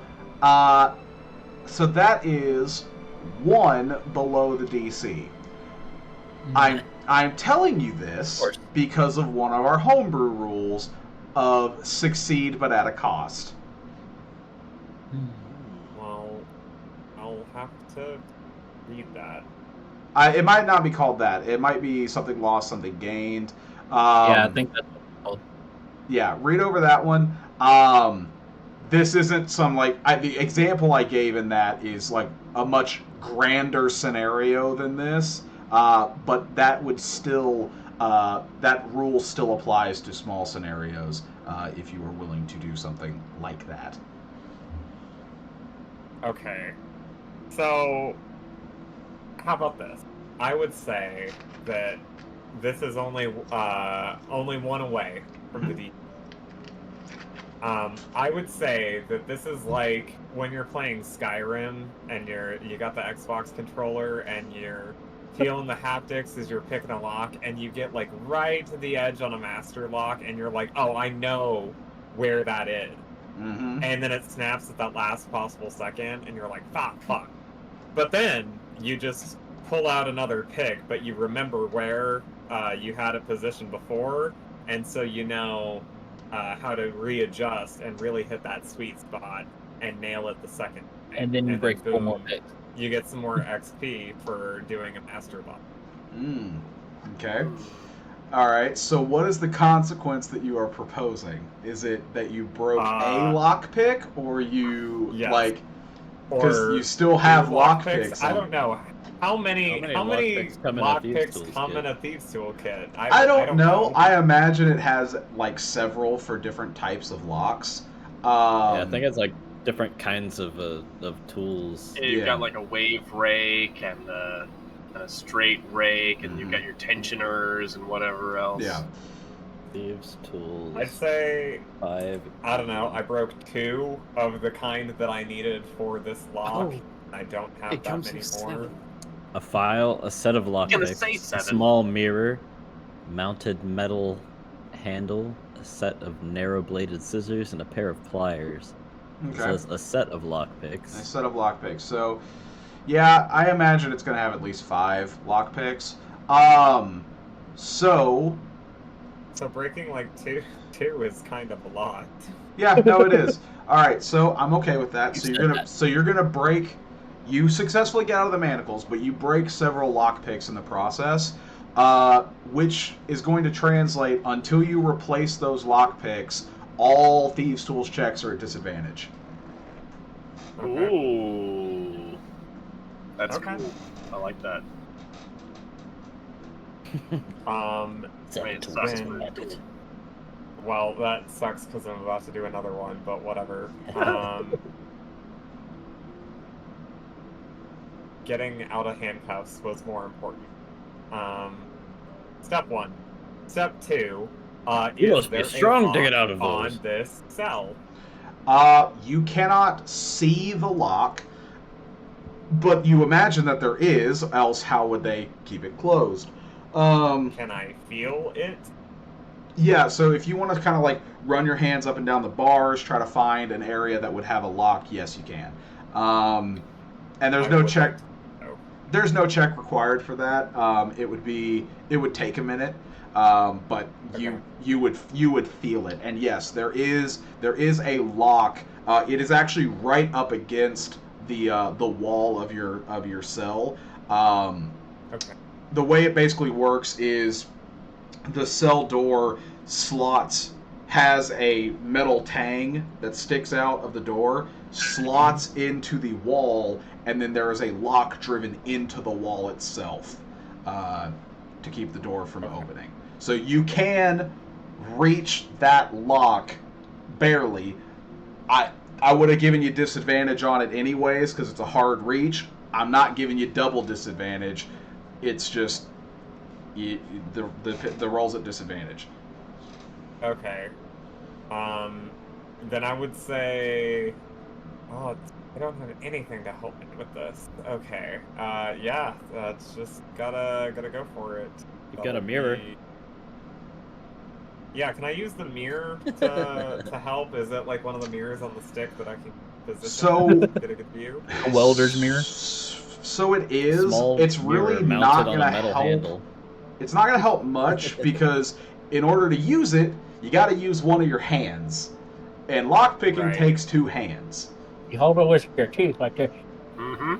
So that is 1 below the DC. I'm telling you this course. because of one of our homebrew rules of succeed but at a cost. Well, I'll have to read that. It might not be called that. It might be something lost, something gained. Yeah, I think that's what it's called. Yeah, read over that one. This isn't some the example I gave in that is like a much grander scenario than this, but that would still that rule still applies to small scenarios if you were willing to do something like that. Okay. So, how about this? I would say that this is only one away from the deep. I would say that this is like when you're playing Skyrim and you got the Xbox controller and you're feeling the haptics as you're picking a lock and you get like right to the edge on a master lock and you're like, oh, I know where that is. Mm-hmm. And then it snaps at that last possible second, and you're like, fuck. But then you just pull out another pick, but you remember where you had it positioned before, and so you know how to readjust and really hit that sweet spot and nail it the second. And then you break 4 more picks. You get some more XP for doing a master lock. Okay. All right, so what is the consequence that you are proposing? Is it that you broke a lockpick, or you because you still have lockpicks? I don't know. How many lockpicks come in a thieves toolkit? I don't know. I imagine it has like several for different types of locks. I think it's like different kinds of tools. Yeah, you've got like a wave rake and a straight rake, and you've got your tensioners and whatever else. Yeah. Thieves tools. I'd say 5. I don't know. I broke 2 of the kind that I needed for this lock. Oh, I don't have that many more. A file, a set of lockpicks, a small mirror, mounted metal handle, a set of narrow-bladed scissors, and a pair of pliers. Okay. It says a set of lockpicks. A set of lockpicks. So, yeah, I imagine it's going to have at least 5 lockpicks. So breaking like two is kind of a lot. Yeah, no, it is. All right, so I'm okay with that. So you're gonna break. You successfully get out of the manacles, but you break several lockpicks in the process, which is going to translate until you replace those lockpicks. All thieves' tools checks are at disadvantage. Okay. Ooh, that's cool. I like that. Well, that sucks because I'm about to do another one, but whatever. Getting out of handcuffs was more important. Step 1. Step 2. You must be strong to get out of those. On this cell. You cannot see the lock, but you imagine that there is, else how would they keep it closed? Can I feel it? Yeah, so if you want to kind of like run your hands up and down the bars, try to find an area that would have a lock, yes, you can. And there's no check. There's no check required for that. It would take a minute, but okay. you would feel it. And yes, there is a lock. It is actually right up against the wall of your cell. Okay. The way it basically works is the cell door has a metal tang that sticks out of the door, slots into the wall, and then there is a lock driven into the wall itself to keep the door from opening. So you can reach that lock barely. I would have given you disadvantage on it anyways because it's a hard reach. I'm not giving you double disadvantage. It's just the roll's at disadvantage. Okay. Then I would say, I don't have anything to help me with this. Okay. Yeah, that's just gotta go for it. You've got a mirror. Yeah, can I use the mirror to help? Is it like one of the mirrors on the stick that I can position to get a good view? A welder's mirror? So it is. It's really not going to help. Handle. It's not going to help much because in order to use it, you got to use one of your hands, and lockpicking takes 2 hands. You hold it with your teeth like this. Mm-hmm.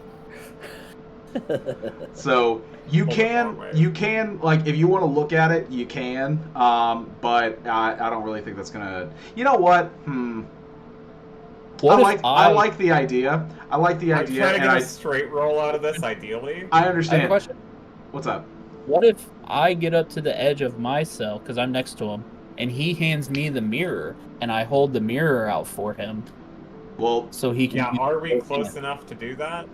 So you can like if you want to look at it, you can. But I don't really think that's gonna. You know what? I like the idea. I like the idea. I'm trying to get a straight roll out of this, ideally. I understand. I have a question. What's up? What if I get up to the edge of my cell, because I'm next to him, and he hands me the mirror, and I hold the mirror out for him? Well, so he can. Yeah, are we close enough to do that?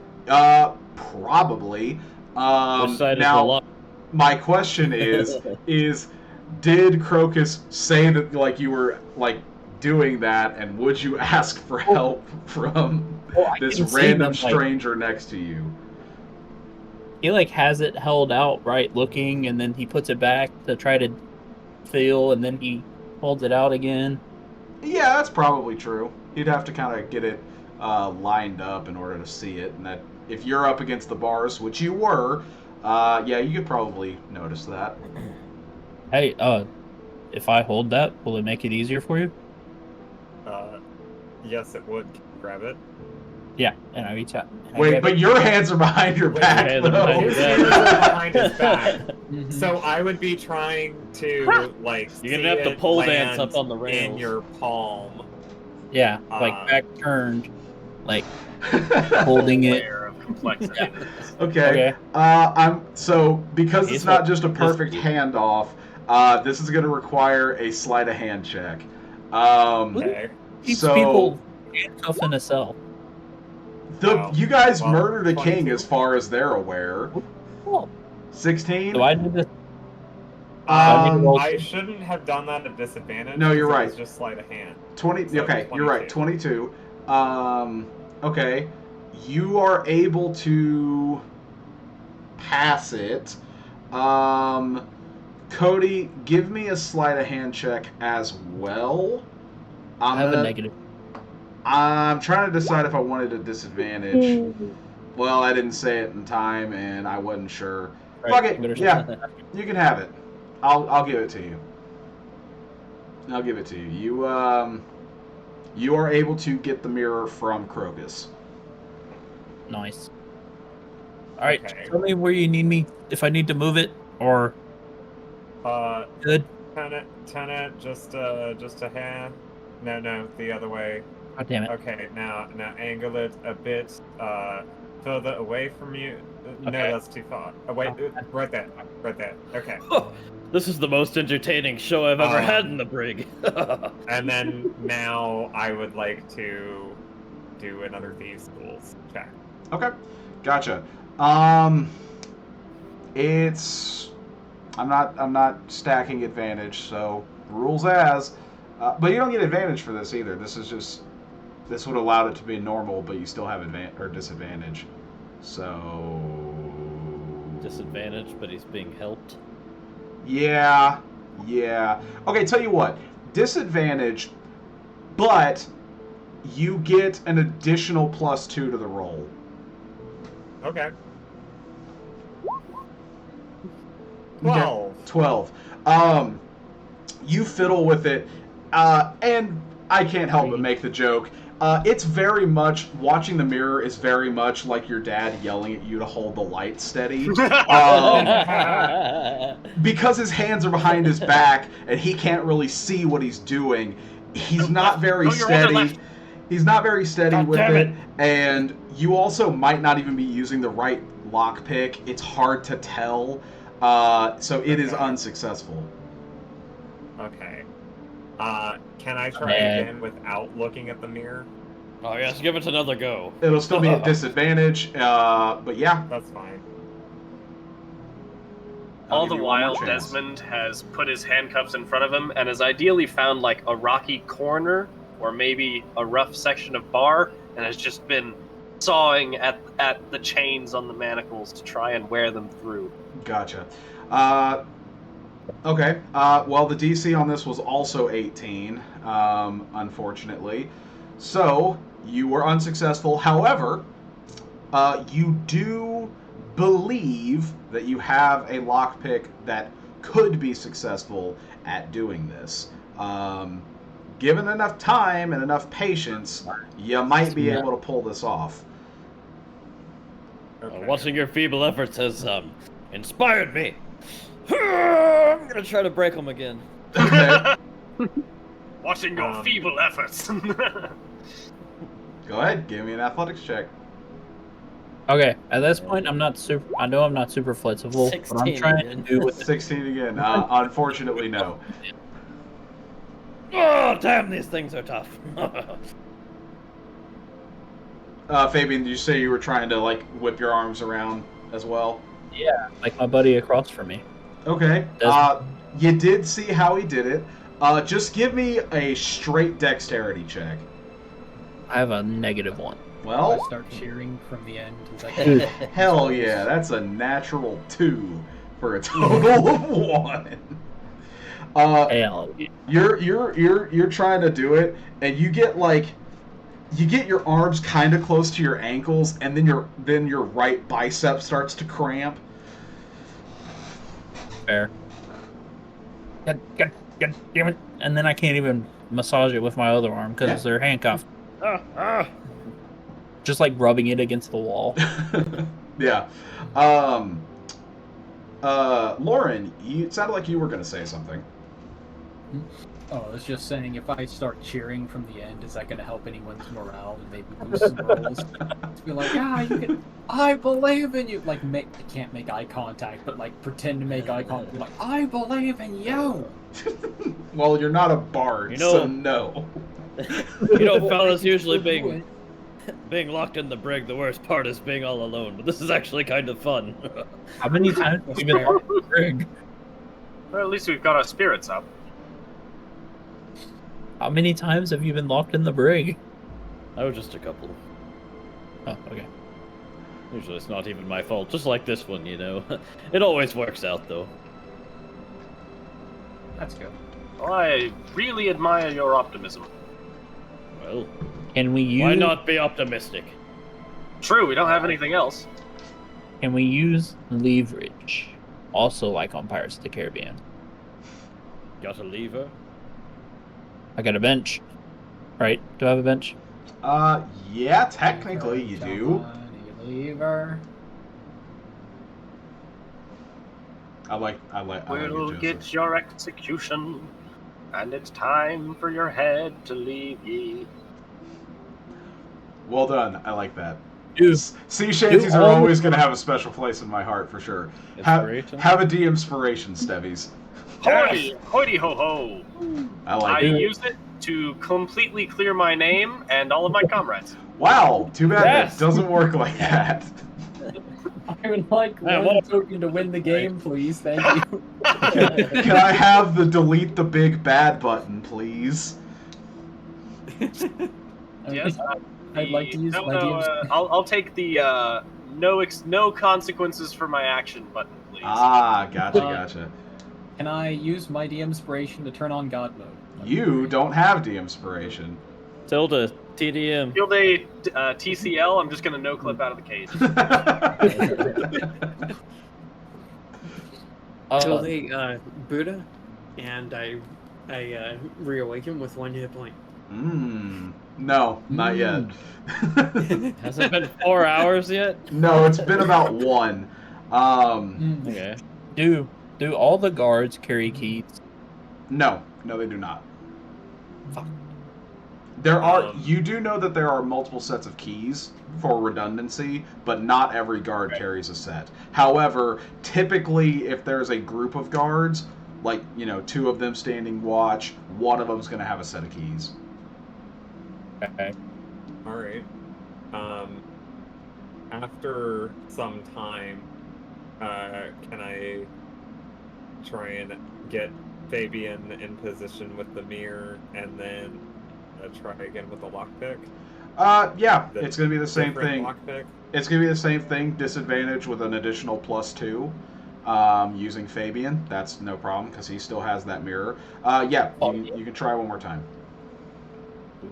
Probably. Which side Now, my question is did Crocus say that like you were like doing that, and would you ask for help from this random stranger next to you? He like has it held out, right, looking, and then he puts it back to try to feel, and then he holds it out again. Yeah, that's probably true. You'd have to kind of get it lined up in order to see it, and that if you're up against the bars, which you were, yeah, you could probably notice that. Hey, if I hold that, will it make it easier for you? Yes, it would. Grab it. Yeah, and I reach out. Wait, but your hands are behind your back, though. His hands are behind his back. So I would be trying to, like, you're gonna have to pole dance up on the rails. In your palm. Yeah, like back turned, like holding it. Of complexity. Okay. So because it's not just a perfect handoff, this is going to require a sleight of hand check. Okay. Keeps people handcuffed in a cell. You guys murdered a king, as far as they're aware. 16. Do I need to? I shouldn't have done that at disadvantage. No, you're right. It was just sleight of hand. 20. So okay, 22. You're right. 22. Okay, you are able to pass it. Cody, give me a sleight of hand check as well. I have a negative. I'm trying to decide if I wanted a disadvantage. Well, I didn't say it in time, and I wasn't sure. Fuck it. Yeah, you can have it. I'll give it to you. I'll give it to you. You are able to get the mirror from Crocus. Nice. All right, tell me where you need me, if I need to move it, or... Good. Turn it just a hair. No, the other way. God damn it. Okay, now angle it a bit further away from you. Okay. No, that's too far. Oh, wait, right there. Okay. This is the most entertaining show I've ever had in the brig. And then now I would like to do another Thieves' Tools check. Okay, gotcha. I'm not stacking advantage, so rules as. But you don't get advantage for this either. This would allow it to be normal, but you still have disadvantage. So disadvantage, but he's being helped. Yeah. Okay, tell you what. Disadvantage, but you get an additional +2 to the roll. Okay. 12. 12. You fiddle with it, and I can't help but make the joke. It's very much, watching the mirror is very much like your dad yelling at you to hold the light steady. Because his hands are behind his back and he can't really see what he's doing, he's not very steady. He's not very steady with it, and you also might not even be using the right lockpick. It's hard to tell, so it is unsuccessful. Okay. Can I try again without looking at the mirror? Oh yes, give it another go. It'll still be at disadvantage, but yeah. That's fine. All the while, Desmond has put his handcuffs in front of him and has ideally found like a rocky corner or maybe a rough section of bar and has just been sawing at the chains on the manacles to try and wear them through. Gotcha. Okay. Well, the DC on this was also 18, unfortunately. So, you were unsuccessful. However, you do believe that you have a lockpick that could be successful at doing this. Given enough time and enough patience, you might be able to pull this off. Okay. Watching your feeble efforts has inspired me. I'm gonna try to break them again. Okay. Watching your feeble efforts. Go ahead, give me an athletics check. Okay, at this point, I'm not super. I know I'm not super flexible, but I'm 16 trying again. to do with 16 again. Unfortunately, no. Oh, damn, these things are tough. Fabian, did you say you were trying to like whip your arms around as well? Yeah, like my buddy across from me. Okay. Desmond. You did see how he did it. Just give me a straight dexterity check. I have a -1. I Well, start cheering from the end. As I hell yeah, that's a natural 2 for a total of 1. Hell. You're trying to do it, and you get your arms kind of close to your ankles, and then your right bicep starts to cramp. Fair. God damn it! And then I can't even massage it with my other arm because they're handcuffed. Just like rubbing it against the wall. Yeah. Lorin, it sounded like you were going to say something. Oh, I was just saying, if I start cheering from the end, is that going to help anyone's morale and maybe boost some rolls? To be like, you can, I believe in you. Like, I can't make eye contact, but like pretend to make eye contact. Be like, I believe in you. Well, you're not a bard, so no. Fellas, usually being locked in the brig, the worst part is being all alone. But this is actually kind of fun. How many times have you been locked in the brig? Well, at least we've got our spirits up. How many times have you been locked in the brig? Oh, just a couple. Oh, okay. Usually it's not even my fault, just like this one, It always works out, though. That's good. Well, I really admire your optimism. Well, Can we use? why not be optimistic? True, we don't have anything else. Can we use leverage? Also, like on Pirates of the Caribbean. Got a lever? I got a bench. Right? Do I have a bench? Yeah, technically you do. Lever. I like We'll it, get your execution, and it's time for your head to leave ye. Well done. I like that. Dude, Sea shanties are always going to have a special place in my heart for sure. Have a de-inspiration, Stevies. Hoity ho ho! I use it to completely clear my name and all of my comrades. Wow, too bad it doesn't work like that. I would like one token to win the game, please. Thank you. Can I have the delete the big bad button, please? Yes. I'd like to use my DM's. I'll take the no consequences for my action button, please. Gotcha. Can I use my de-inspiration to turn on God mode? You don't have de-inspiration. Tilde, TDM. Field a TCL, I'm just going to no-clip out of the cage. Tilde, Buddha, and I reawaken with 1 hit point. No, not yet. Has it been 4 hours yet? No, it's been about 1. Okay. Do all the guards carry keys? No, they do not. Fuck. There are. You do know that there are multiple sets of keys for redundancy, but not every guard carries a set. However, typically, if there's a group of guards, like 2 of them standing watch, one of them's going to have a set of keys. Okay. All right. After some time, can I try and get Fabian in position with the mirror and then try again with the lockpick? Yeah, it's going to be the same thing. Lockpick? It's going to be the same thing, disadvantage with an additional +2 using Fabian. That's no problem because he still has that mirror. You can try one more time.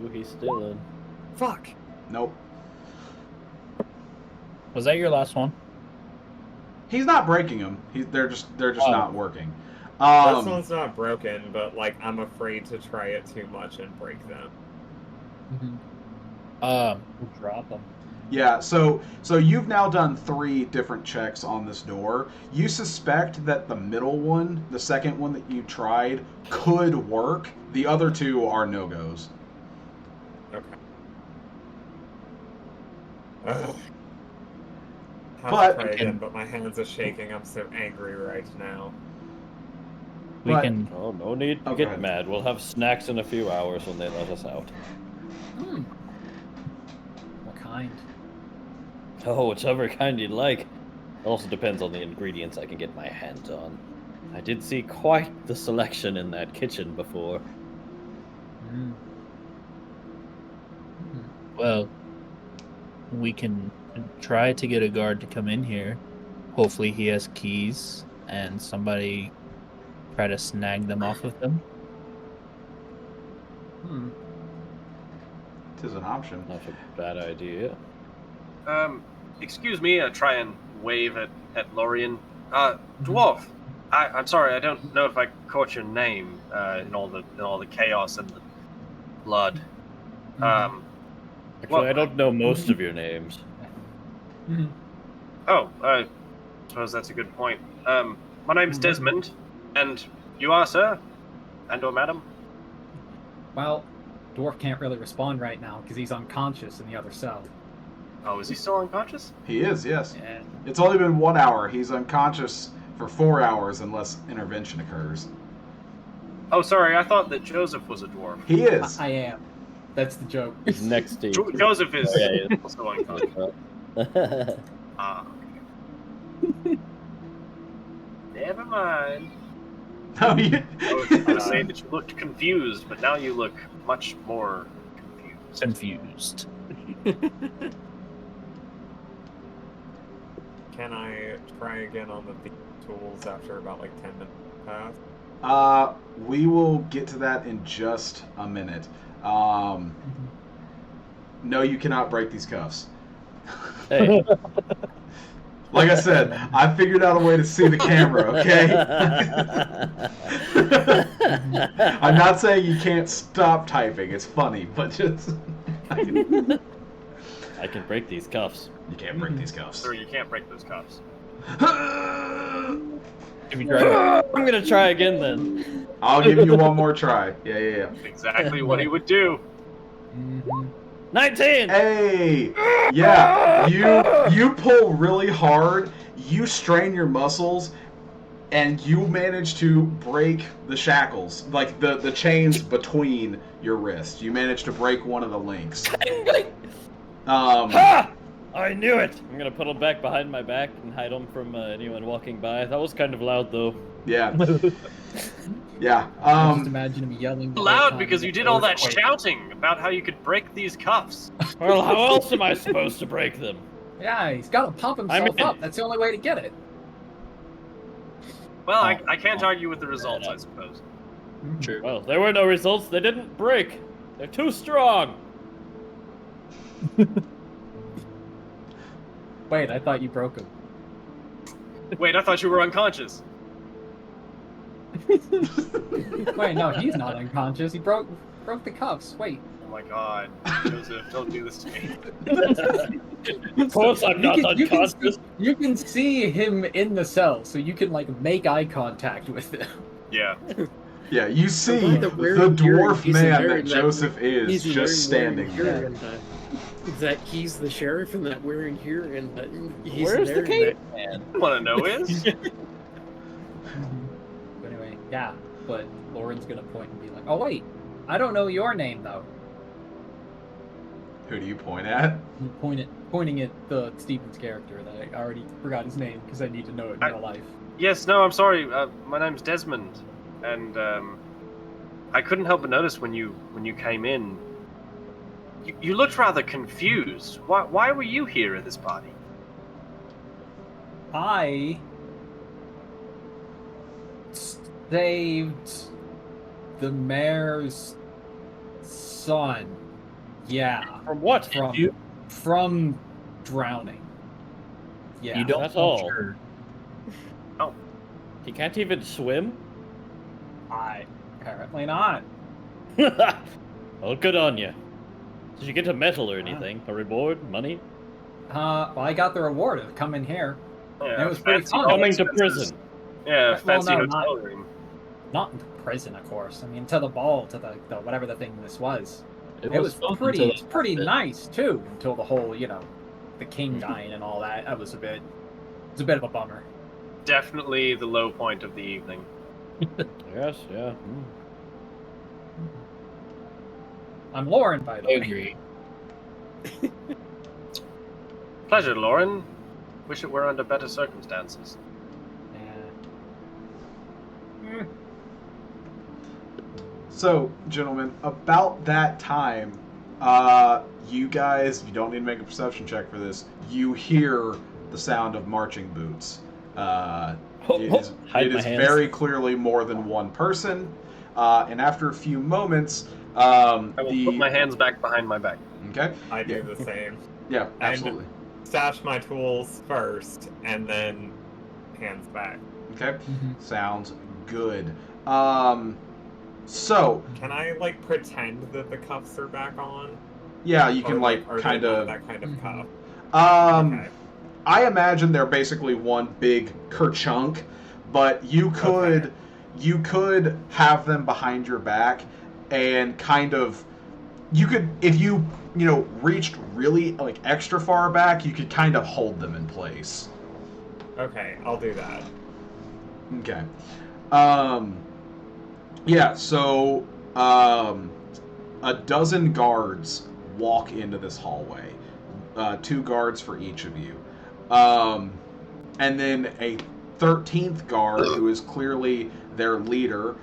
Ooh, he's still in. Fuck. Nope. Was that your last one? He's not breaking them. They're just not working. This one's not broken, but I'm afraid to try it too much and break them. We'll drop them. Yeah, so you've now done 3 different checks on this door. You suspect that the middle one, the second one that you tried, could work. The other 2 are no-goes. Okay. Ugh. But- Try again, but my hands are shaking. I'm so angry right now. We But- can. Oh, no need to Oh, go get ahead. mad. We'll have snacks in a few hours when they let us out. What kind? Oh, whichever kind you'd like. It also depends on the ingredients I can get my hands on. I did see quite the selection in that kitchen before. Well, we can try to get a guard to come in here. Hopefully he has keys and somebody try to snag them off of them. It is an option. Not a bad idea. Excuse me, I try and wave at Lorin. Dwarf, I'm sorry, I don't know if I caught your name in all the chaos and the blood. Actually, I don't know most of your names. Oh, I suppose that's a good point. My name's Desmond, and you are, sir? And/or madam? Well, Dwarf can't really respond right now because he's unconscious in the other cell. Oh, is he still unconscious? He is, yes. Yeah. It's only been 1 hour. He's unconscious for 4 hours unless intervention occurs. Oh, sorry, I thought that Joseph was a dwarf. He is. I am. That's the joke. He's next to you. Joseph is Oh, yeah, also unconscious. yeah. Ah, okay. Never mind. No, you... I was going to say that you looked confused, but now you look much more confused. Can I try again on the tools after about like 10 minutes pass? We will get to that in just a minute. No, you cannot break these cuffs. Hey, Like I said, I figured out a way to see the camera, okay? I'm not saying you can't stop typing. It's funny, but just... I can break these cuffs. You can't break these cuffs. Sir, you can't break those cuffs. I'm gonna try again then. I'll give you one more try. Yeah. Exactly what he would do. 19! Hey! Yeah, you pull really hard, you strain your muscles, and you manage to break the shackles, like the chains between your wrists. You manage to break one of the links. Ha! I knew it! I'm gonna put them back behind my back and hide them from anyone walking by. That was kind of loud though. Yeah. Yeah. Just imagine him yelling. the whole Loud time because in you the did all that earthquake. shouting about how you could break these cuffs. Well, how else am I supposed to break them? Yeah, he's got to pump himself up. That's the only way to get it. Well, I can't argue with the results, I suppose. Sure. Well, there were no results. They didn't break. They're too strong. Wait, I thought you broke him. Wait, I thought you were unconscious. Wait, no, he's not unconscious. He broke the cuffs. Wait. Oh my god, Joseph, don't do this to me. Of course I'm not unconscious. You can see him in the cell, so you can like make eye contact with him. Yeah. Yeah, you see glad the that wearing gear dwarf isn't man wearing that that- Joseph is He's just wearing standing here there. and, that he's the sheriff and that we're in here and that he's Where's there the and cave man? Want to know is? But anyway, yeah. But Lorin's gonna point and be like, "Oh wait, I don't know your name though." Who do you point at? Pointing at the Stevens character that I already forgot his name because I need to know it in real life. Yes, no, I'm sorry. My name's Desmond, and I couldn't help but notice when you came in, you looked rather confused. Why were you here at this party? I saved the mayor's son. Yeah, From what? from drowning. Yeah, You don't That's know all. sure. He can't even swim? apparently not. Well, good on you. Did you get a medal or anything? A reward? Money? Well, I got the reward of coming here. Yeah, It was pretty fancy fun. Coming to expenses. prison. Yeah, Well, fancy no, hotel room. Not into prison, of course. I mean, to the ball, to the whatever the thing this was. It was fun pretty. until It's pretty the- nice too, until the whole, the king dying and all that. That was a bit. It's a bit of a bummer. Definitely the low point of the evening. Yes, yeah. I'm Lorin, by the I way. agree. Pleasure, Lorin. Wish it were under better circumstances. Yeah. So, gentlemen, about that time, you guys, you don't need to make a perception check for this. You hear the sound of marching boots. It is very clearly more than one person. And after a few moments, I will put my hands back behind my back. Okay. I do the same. Yeah, absolutely. Stash my tools first, and then hands back. Okay. Sounds good. So Can I pretend that the cuffs are back on? yeah, you can Or are kind they not of. that kind of cuff. Okay. Okay. I imagine they're basically one big kerchunk, but you could have them behind your back and kind of if you reached really extra far back, you could kind of hold them in place. Okay, I'll do that. Okay. Yeah, so a dozen guards walk into this hallway. 2 guards for each of you. And then a 13th guard who is clearly their leader.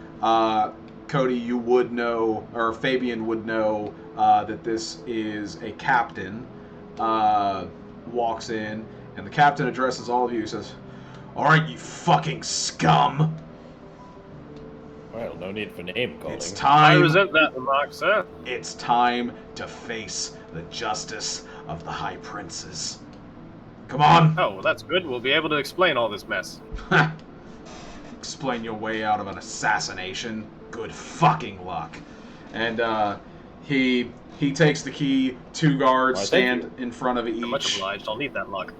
Cody, you would know, or Fabian would know, that this is a captain. Walks in, and the captain addresses all of you. Says, "All right, you fucking scum. Well, no need for name calling. It's I time. resent that remark, sir. It's time to face the justice of the High Princes. Come on." Oh, well, that's good. We'll be able to explain all this mess. Explain your way out of an assassination. Good fucking luck. And he takes the key. 2 guards Why, thank stand in front of I'm much each. obliged. I'll need that luck.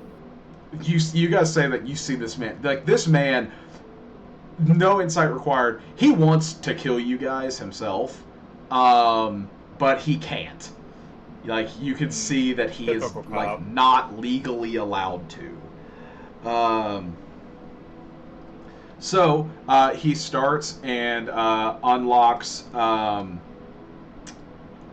You guys say that you see this man. This man, no insight required. He wants to kill you guys himself, but he can't. You can see that he is Typical cop. not legally allowed to. So he starts and unlocks.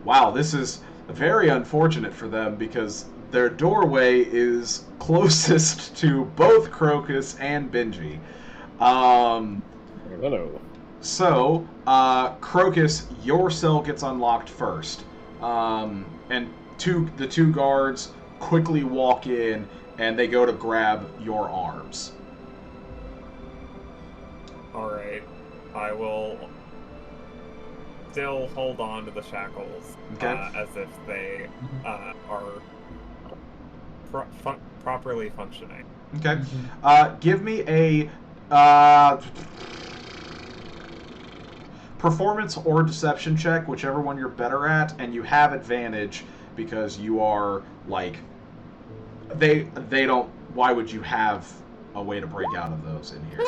Wow, this is very unfortunate for them because their doorway is closest to both Crocus and Benji. Hello. So, Crocus, your cell gets unlocked first. And the 2 guards quickly walk in and they go to grab your arms. Alright. I will still hold on to the shackles. Okay. As if they are properly functioning. Okay. Give me a performance or deception check, whichever one you're better at, and you have advantage because you are they don't. Why would you have a way to break out of those in here?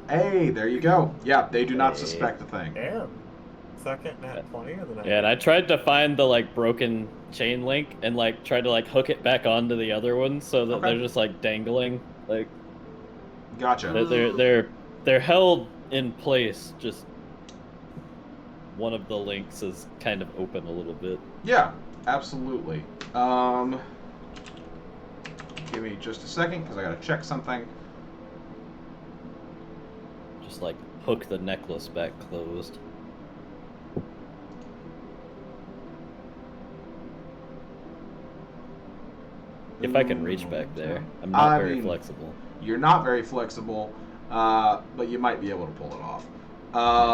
Hey, there you go. Yeah, they do not suspect a thing. Damn. Second nat 20 of the night. Yeah, and I tried to find the broken chain link and tried to hook it back onto the other one so that Okay. they're just dangling. Gotcha. They're held in place. Just one of the links is kind of open a little bit. Yeah, absolutely. Give me just a second because I gotta check something. Just hook the necklace back closed. If I can reach back there. I'm not very flexible. You're not very flexible, but you might be able to pull it off.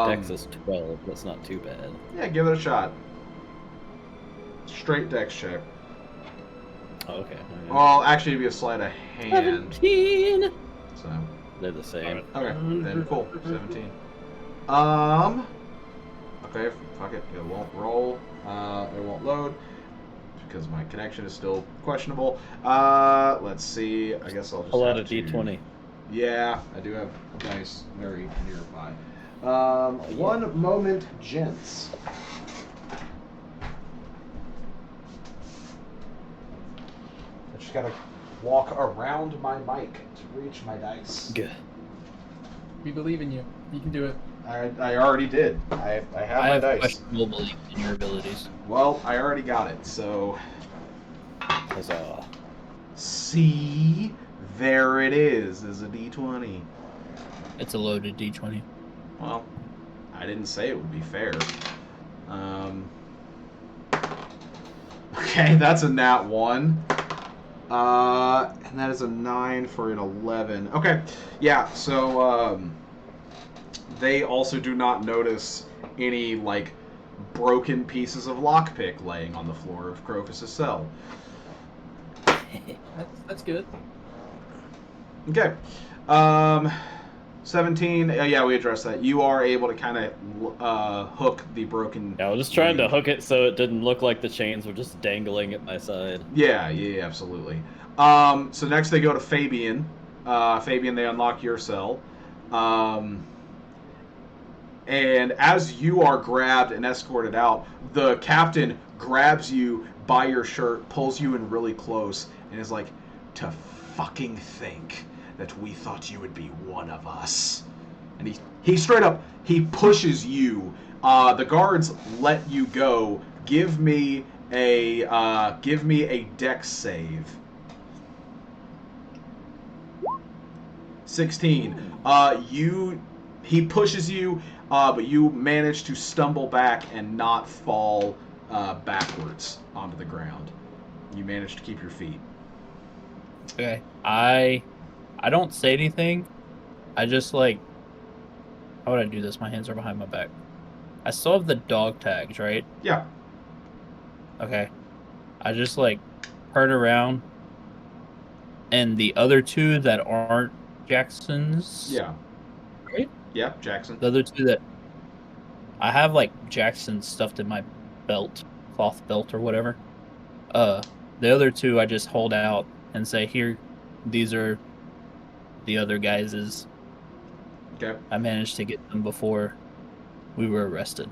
Dex is 12. That's not too bad. Yeah, give it a shot. Straight dex check. Oh, okay. Well, actually, it'd be a sleight of hand. 17. So, They're the same. okay, then cool. 17. Okay, fuck it. It won't roll. It won't load. because my connection is still questionable. Let's see. I guess I'll just Pull out a have to... D20. Yeah, I do have dice very nearby. One moment, gents. I just gotta walk around my mic to reach my dice. Good. We believe in you. You can do it. I already did. I have my dice. Questionable belief in your abilities. Well, I already got it, so... Huzzah. See? There it is a D20. It's a loaded D20. Well, I didn't say it would be fair. Okay, that's a nat 1. And that is a 9 for an 11. Okay, yeah, so, they also do not notice any, like, broken pieces of lockpick laying on the floor of Crocus's cell. That's good. Okay. 17, yeah, we addressed that. You are able to kind of hook the broken... Yeah, I was just trying to hook it so it didn't look like the chains were just dangling at my side. Yeah, absolutely. So next they go to Fabian. Fabian, they unlock your cell. And as you are grabbed and escorted out, the captain grabs you by your shirt, pulls you in really close, and is like, "To fucking think that we thought you would be one of us." And he straight up, he pushes you. The guards let you go. Give me a dex save. 16. He pushes you, but you manage to stumble back and not fall backwards onto the ground. You manage to keep your feet. Okay. I don't say anything. I just like... How would I do this? My hands are behind my back. I still have the dog tags, right? Yeah. Okay. I just like turn around, and the other two that aren't Jackson's... Yeah. Right? Yeah, Jackson. The other two that... I have like Jackson stuffed in my belt, cloth belt or whatever. The other two I just hold out and say, "Here, these are the other guys's." Okay. I managed to get them before we were arrested.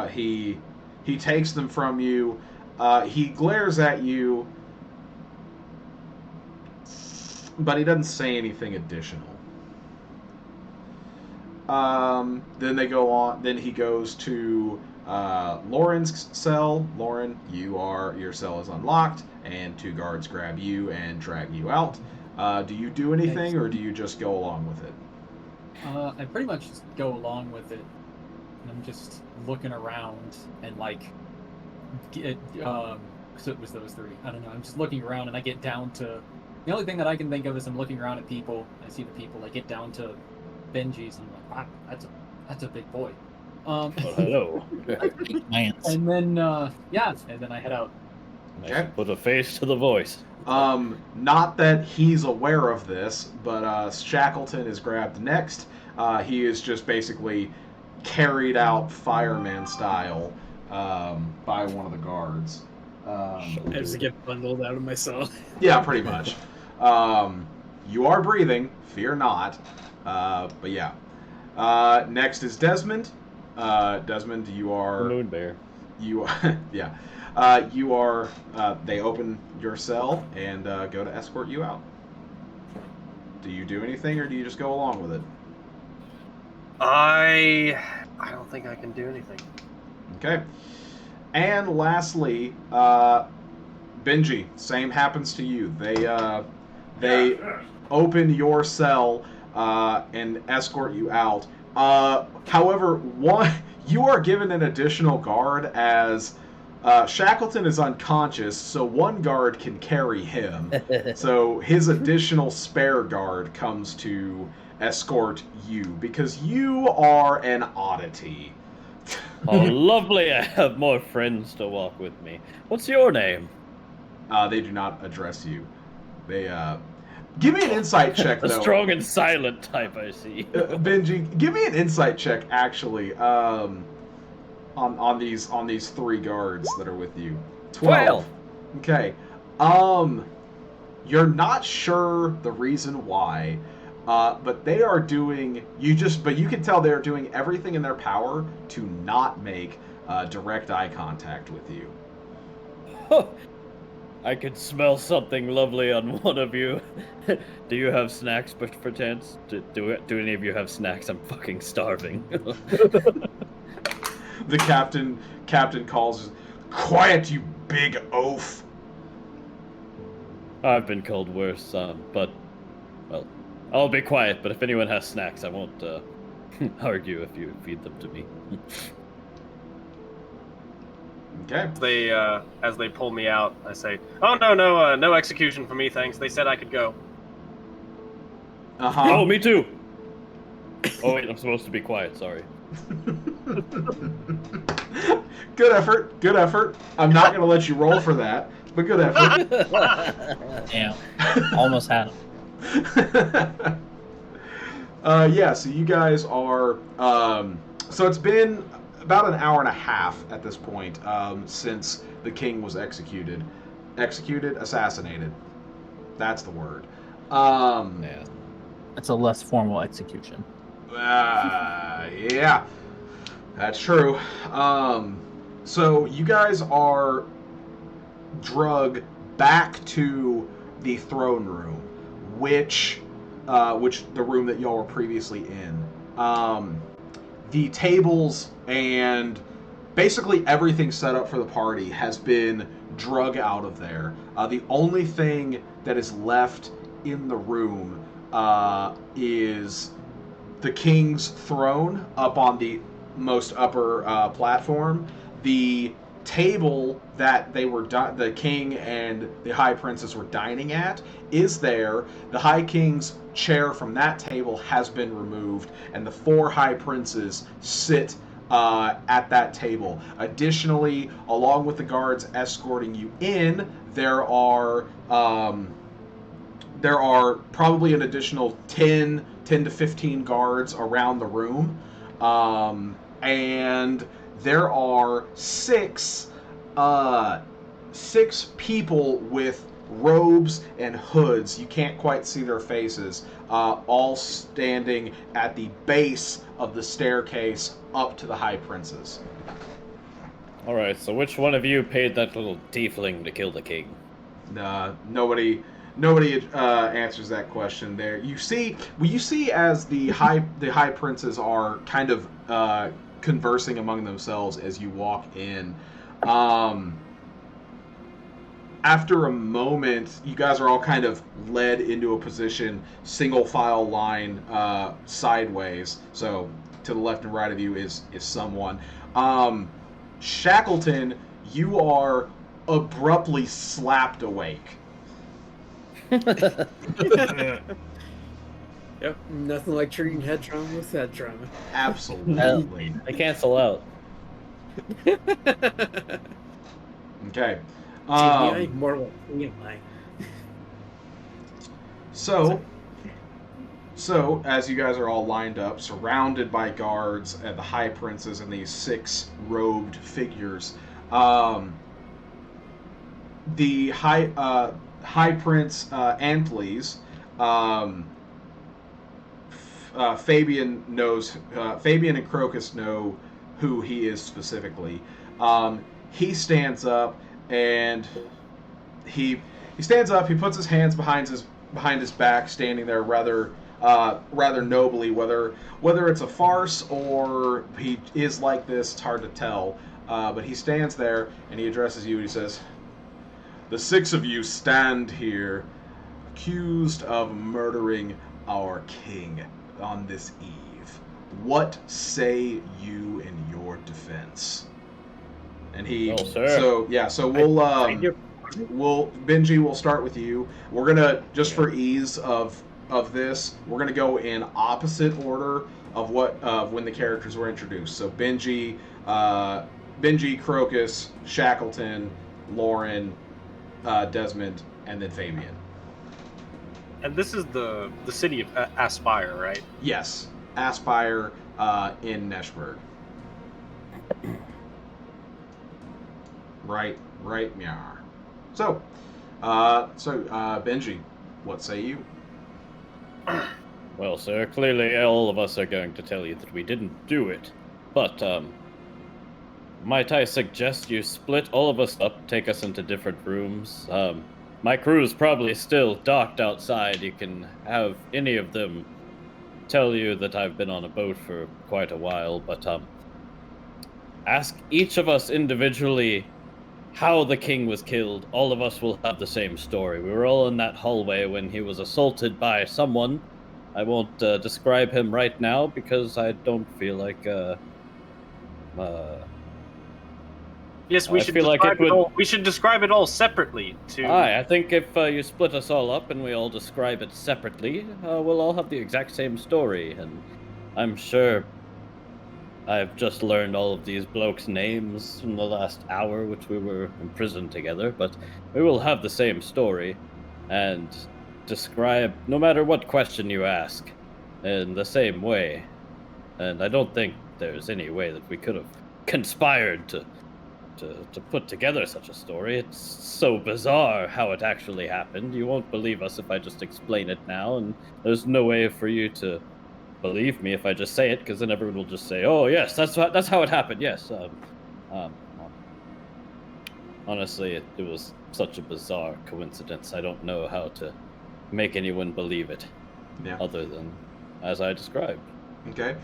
He takes them from you. He glares at you, but he doesn't say anything additional. Then they go on. Then he goes to Lorin's cell. Lorin, your cell is unlocked, and two guards grab you and drag you out. Do you do anything, or do you just go along with it? I pretty much just go along with it. I'm just looking around and like get so it was those three. I don't know. I'm just looking around and I get down to the only thing that I can think of is I'm looking around at people. I see the people. I get down to Benji's and I'm like, wow, that's a big boy. Well, hello. And then and then I head out. Okay. Put a face to the voice. Not that he's aware of this, but Shackleton is grabbed next. He is just basically carried out fireman style by one of the guards. I just get bundled out of my cell. Yeah, pretty much. You are breathing, fear not. But yeah. Next is Desmond. Desmond, you are... Moon bear. You are... yeah. You are... they open your cell and go to escort you out. Do you do anything, or do you just go along with it? I don't think I can do anything. Okay. And lastly, Benji, same happens to you. They open your cell and escort you out. However, you are given an additional guard as Shackleton is unconscious, so one guard can carry him. So his additional spare guard comes to escort you because you are an oddity. Oh, lovely. I have more friends to walk with me. What's your name? They do not address you. They give me an insight check, A though. strong and silent type, I see. Benji, give me an insight check, actually. on these 3 guards that are with you? 12. Okay. You're not sure the reason why, but they are doing. But you can tell they are doing everything in their power to not make direct eye contact with you. I could smell something lovely on one of you. Do you have snacks, perchance? Do any of you have snacks? I'm fucking starving. The captain calls, "Quiet, you big oaf!" I've been called worse, but well, I'll be quiet. But if anyone has snacks, I won't argue if you feed them to me. Okay. As they pull me out, I say, "Oh no execution for me, thanks. They said I could go." Uh-huh. Oh, me too. Oh wait, I'm supposed to be quiet. Sorry. Good effort. I'm not going to let you roll for that, but good effort. Damn. Almost had him. Yeah, so you guys are... so it's been about an hour and a half at this point since the king was executed. Assassinated. That's the word. Yeah. It's a less formal execution. Yeah, that's true. So you guys are drugged back to the throne room, which the room that y'all were previously in. The tables and basically everything set up for the party has been drug out of there. The only thing that is left in the room is the king's throne up on the most upper platform. The table that the king and the high princess were dining at is there. The high king's chair from that table has been removed, and the 4 high princes sit at that table. Additionally, along with the guards escorting you in, there are probably an additional 10 to 15 guards around the room, and there are 6 people with robes and hoods. You can't quite see their faces, all standing at the base of the staircase up to the high princes. All right. So which one of you paid that little tiefling to kill the king? Nobody answers that question there. You see as the high princes are kind of conversing among themselves as you walk in. After a moment, you guys are all kind of led into a position, single file line, sideways. So to the left and right of you is someone. Shackleton, you are abruptly slapped awake. Yep, nothing like treating head trauma with head trauma. Absolutely. They cancel out. Okay. TBI, more like TMI. So as you guys are all lined up, surrounded by guards and the high princes and these 6 robed figures, the high prince Antles, Fabian and Crocus know who he is specifically. He stands up and he puts his hands behind his back, standing there rather nobly. Whether it's a farce or he is like this, it's hard to tell. But he stands there and he addresses you and he says, "The 6 of you stand here, accused of murdering our king on this eve. What say you in your defense?" And he, well, sir. So Benji, we'll start with you. We're gonna, just for ease of this, we're gonna go in opposite order of when the characters were introduced. So Benji, Crocus, Shackleton, Lorin, Desmond, and then Fabian. And this is the city of Aspire, right? Yes, Aspire in Neshburg. Right, meow. So, Benji, what say you? Well, sir, clearly all of us are going to tell you that we didn't do it. But, might I suggest you split all of us up, take us into different rooms? My crew's probably still docked outside. You can have any of them tell you that I've been on a boat for quite a while, but, ask each of us individually how the king was killed. All of us will have the same story. We were all in that hallway when he was assaulted by someone. I won't describe him right now because I don't feel like yes, we I should feel like describe it would- all. We should describe it all separately. I think if you split us all up and we all describe it separately, we'll all have the exact same story. And I'm sure I've just learned all of these blokes' names in the last hour, which we were imprisoned together, but we will have the same story and describe no matter what question you ask in the same way. And I don't think there's any way that we could have conspired to put together such a story. It's so bizarre how it actually happened. You won't believe us if I just explain it now, and there's no way for you to believe me if I just say it, because then everyone will just say, "Oh yes, that's how it happened." Yes. Honestly, it was such a bizarre coincidence. I don't know how to make anyone believe it, other than as I described. Okay.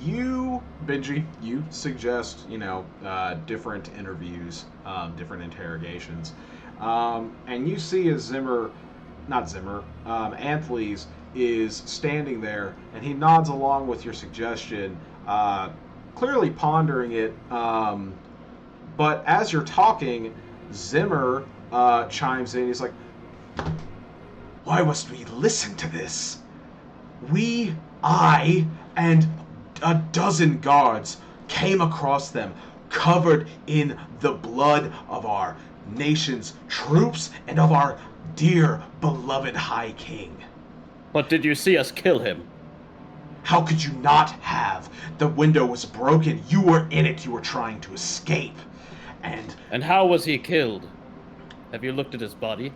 You, Benji, you suggest, different interviews, different interrogations. And you see as Anthles is standing there, and he nods along with your suggestion, clearly pondering it. But as you're talking, Zimmer chimes in. He's like, "Why must we listen to this? I, and a dozen guards came across them, covered in the blood of our nation's troops and of our dear, beloved High King." But did you see us kill him? How could you not have? The window was broken. You were in it. You were trying to escape. And how was he killed? Have you looked at his body?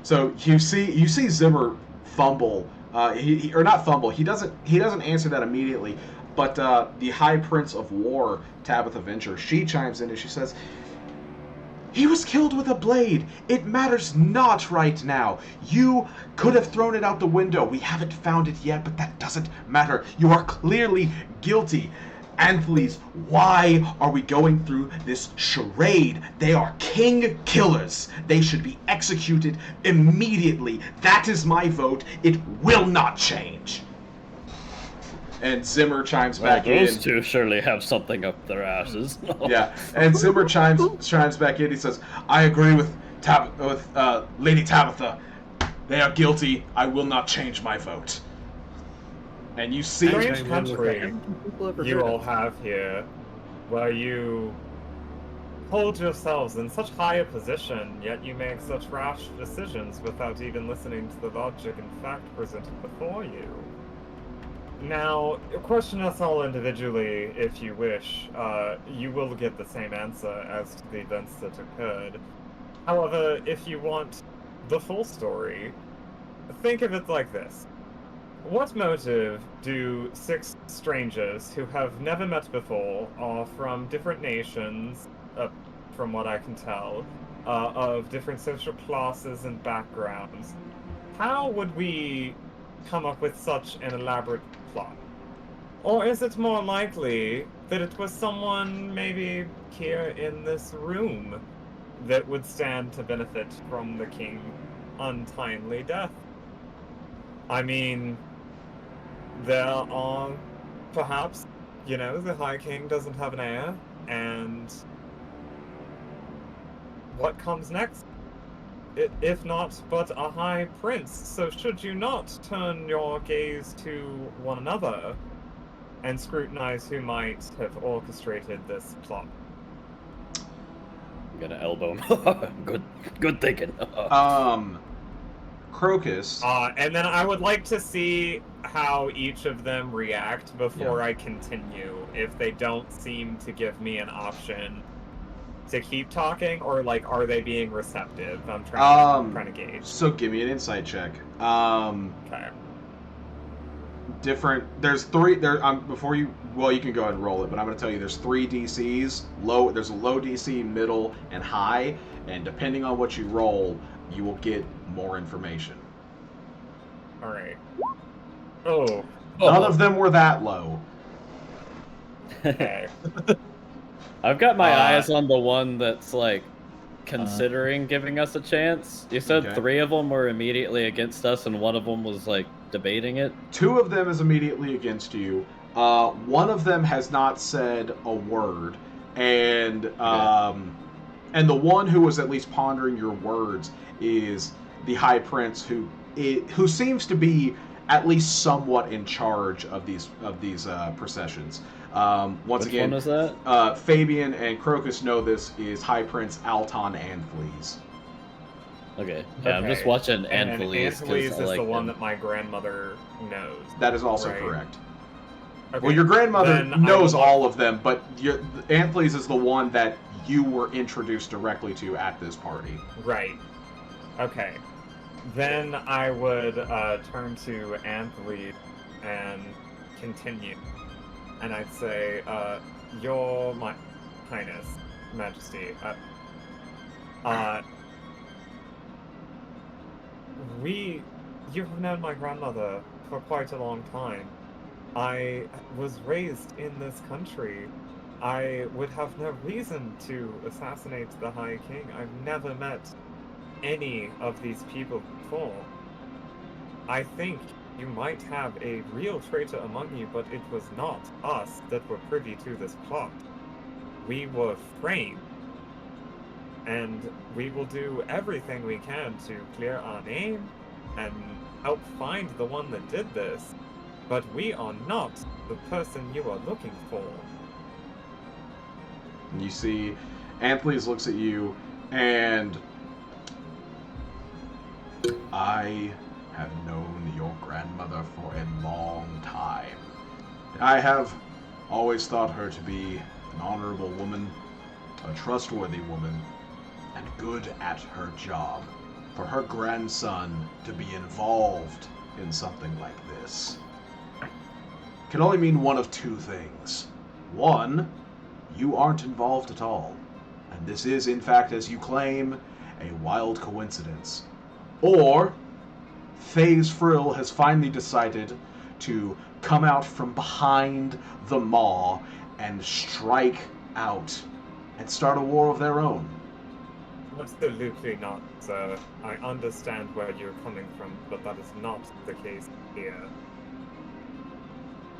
So you see Zimmer fumble. Or not fumble. He doesn't answer that immediately. But the High Prince of War, Tabitha Venture, she chimes in and she says, "He was killed with a blade. It matters not right now. You could have thrown it out the window. We haven't found it yet, but that doesn't matter. You are clearly guilty. Anthles, why are we going through this charade? They are king killers. They should be executed immediately. That is my vote. It will not change." And Zimmer chimes back in. Those two surely have something up their asses. Yeah, and Zimmer chimes back in. He says, "I agree with Lady Tabitha. They are guilty. I will not change my vote." And you see, strange country you all have here, where you hold yourselves in such high a position, yet you make such rash decisions without even listening to the logic and fact presented before you. Now, question us all individually if you wish. You will get the same answer as to the events that occurred. However, if you want the full story, think of it like this. What motive do 6 strangers who have never met before, are from different nations, from what I can tell, of different social classes and backgrounds, how would we come up with such an elaborate plot? Or is it more likely that it was someone maybe here in this room that would stand to benefit from the king's untimely death? I mean, there are perhaps, the High King doesn't have an heir, and what comes next? If not but a High Prince. So should you not turn your gaze to one another and scrutinize who might have orchestrated this plot? I'm gonna elbow him. Good thinking. Crocus. And then I would like to see how each of them react before I continue. If they don't seem to give me an option to keep talking, or like, are they being receptive? I'm trying to gauge. So give me an insight check. Okay. There's three there. Before you, well, you can go ahead and roll it, but I'm going to tell you there's 3 DCs. There's a low DC, middle, and high, and depending on what you roll, you will get more information. All right. Oh. None of them were that low. Okay. I've got my eyes on the one that's like considering giving us a chance. You said 3 of them were immediately against us, and one of them was like debating it. 2 of them is immediately against you. One of them has not said a word, and the one who was at least pondering your words is the High Prince, who seems to be at least somewhat in charge of these processions. Which one is that? Fabian and Crocus know this is High Prince Alton Anthles. Okay. Yeah, I'm just watching Anthles. Anthles is the one that my grandmother knows. That is also right? correct. Okay. Well, your grandmother knows all of them, but Anthles is the one that you were introduced directly to at this party. Right. Okay. Then I would turn to Anthles and continue. And I'd say, Your Highness, Majesty, you have known my grandmother for quite a long time. I was raised in this country. I would have no reason to assassinate the High King. I've never met any of these people before. I think you might have a real traitor among you, but it was not us that were privy to this plot. We were framed, and we will do everything we can to clear our name and help find the one that did this, but we are not the person you are looking for. And you see, Anthles looks at you, and I have known your grandmother for a long time. I have always thought her to be an honorable woman, a trustworthy woman, and good at her job. For her grandson to be involved in something like this can only mean one of 2 things. One, you aren't involved at all, and this is, in fact, as you claim, a wild coincidence. Or FaZe Frill has finally decided to come out from behind the maw and strike out and start a war of their own. Absolutely not, sir. I understand where you're coming from, but that is not the case here.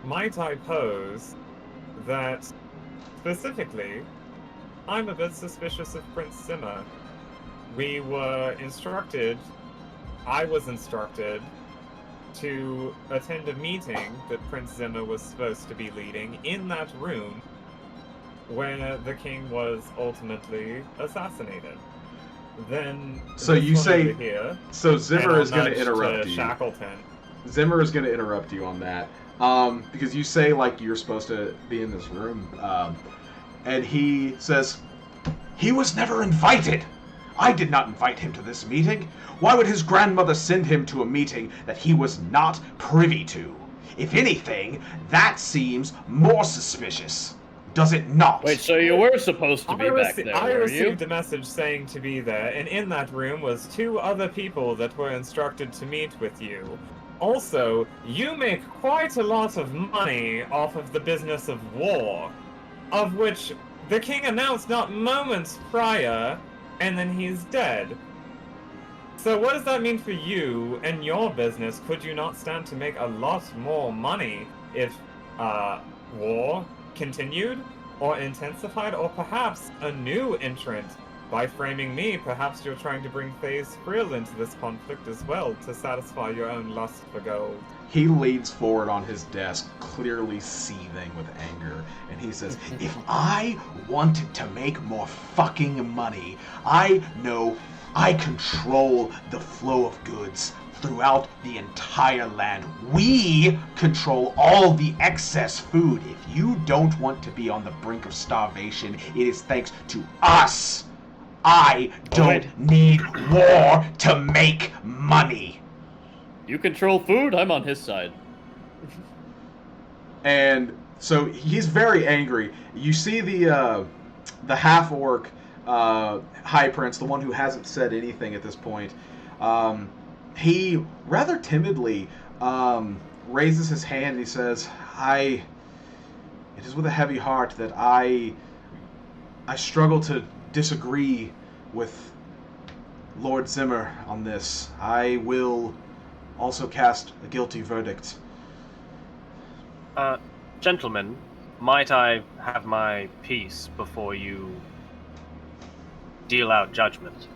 Might I pose that, specifically, I'm a bit suspicious of Prince Zimmer. I was instructed to attend a meeting that Prince Zimmer was supposed to be leading in that room where the king was ultimately assaminated. Then, so you say here, so Zimmer is going to interrupt you. Shackleton. Zimmer is going to interrupt you on that because you say like you're supposed to be in this room, and he says he was never invited. I did not invite him to this meeting. Why would his grandmother send him to a meeting that he was not privy to? If anything, that seems more suspicious. Does it not? Wait, so you were supposed to be back there, I were received you? a message saying to be there, and in that room was 2 other people that were instructed to meet with you. Also, you make quite a lot of money off of the business of war, of which the king announced not moments prior, and then he's dead. So what does that mean for you and your business? Could you not stand to make a lot more money if war continued or intensified, or perhaps a new entrant? By framing me, perhaps you're trying to bring FaZe Frill into this conflict as well to satisfy your own lust for gold. He leans forward on his desk, clearly seething with anger, and he says, if I wanted to make more fucking money, I know I control the flow of goods throughout the entire land. We control all the excess food. If you don't want to be on the brink of starvation, it is thanks to us. I don't need war to make money. You control food, I'm on his side. And so he's very angry. You see the half-orc High Prince, the one who hasn't said anything at this point. He rather timidly raises his hand and he says, it is with a heavy heart that I struggle to disagree with Lord Zimmer on this. I will also cast a guilty verdict. Gentlemen, might I have my piece before you deal out judgment?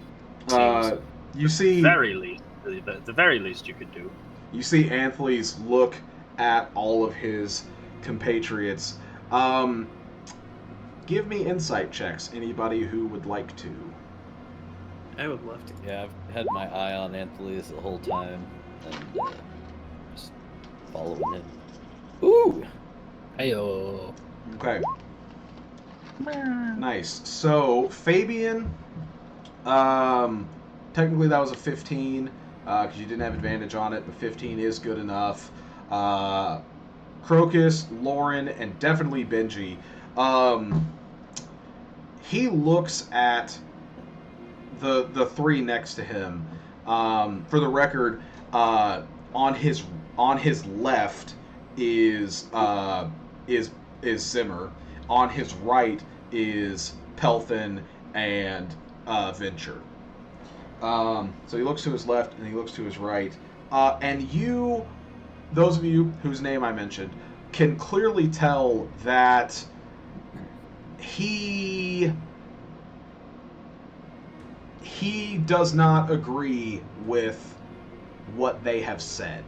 You see... The very least you could do. You see Anthony's look at all of his compatriots. Give me insight checks, anybody who would like to. I would love to. Yeah, I've had my eye on Anthony's the whole time, and just following him. Ooh! Heyo. Okay. Nice. So, Fabian, technically that was a 15, because you didn't have advantage on it, but 15 is good enough. Crocus, Lorin, and definitely Benji. He looks at the three next to him. For the record, on his left is Zimmer. On his right is Pelthin and Venture. So he looks to his left and he looks to his right. And you, those of you whose name I mentioned, can clearly tell that he does not agree with what they have said.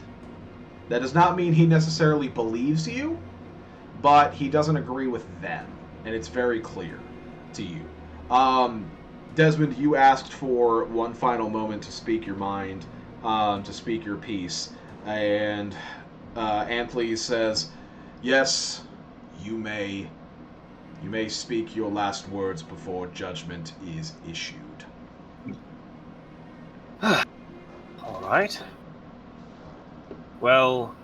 That does not mean he necessarily believes you, but he doesn't agree with them, and it's very clear to you. Desmond, you asked for one final moment to speak your mind, to speak your piece, and Anthony says, "Yes, you may speak your last words before judgment is issued." All right. Well,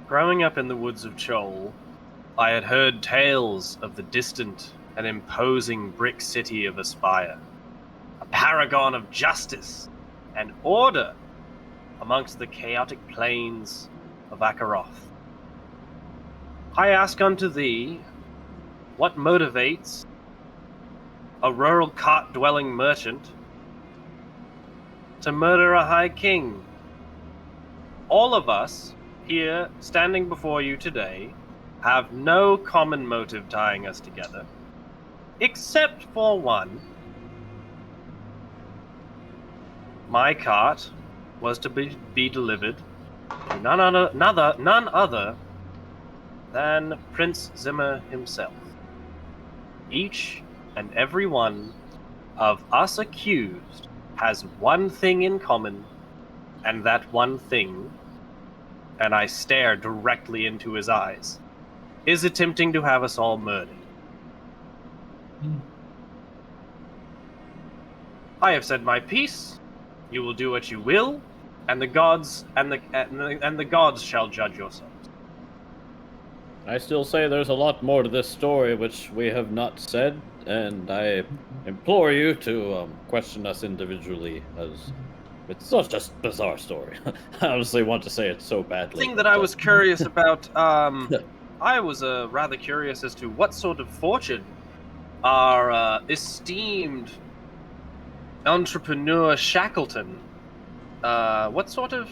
growing up in the woods of Chol, I had heard tales of the distant and imposing brick city of Aspire, a paragon of justice and order amongst the chaotic plains of Akaroth. I ask unto thee, what motivates a rural cart-dwelling merchant to murder a high king? All of us here standing before you today have no common motive tying us together, except for one. My cart was to be delivered to none other than Prince Zimmer himself. Each and every one of us accused has one thing in common, and that one thing, and I stare directly into his eyes, is attempting to have us all murdered. I have said my piece. You will do what you will, and the gods and the gods shall judge yourselves. I still say there's a lot more to this story which we have not said, and I implore you to question us individually, as it's such a bizarre story. I honestly want to say it so badly. The thing that I was curious about, I was rather curious as to what sort of fortune our esteemed entrepreneur Shackleton, what sort of...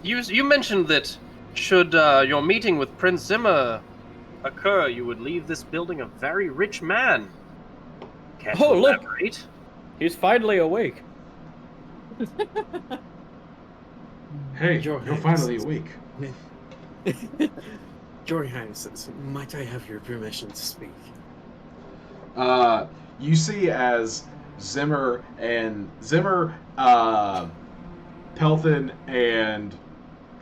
You mentioned that should your meeting with Prince Zimmer occur, you would leave this building a very rich man. Can't you elaborate? Look! He's finally awake. Hey, you're finally awake. Your Highness, might I have your permission to speak? You see as Zimmer, Pelton and...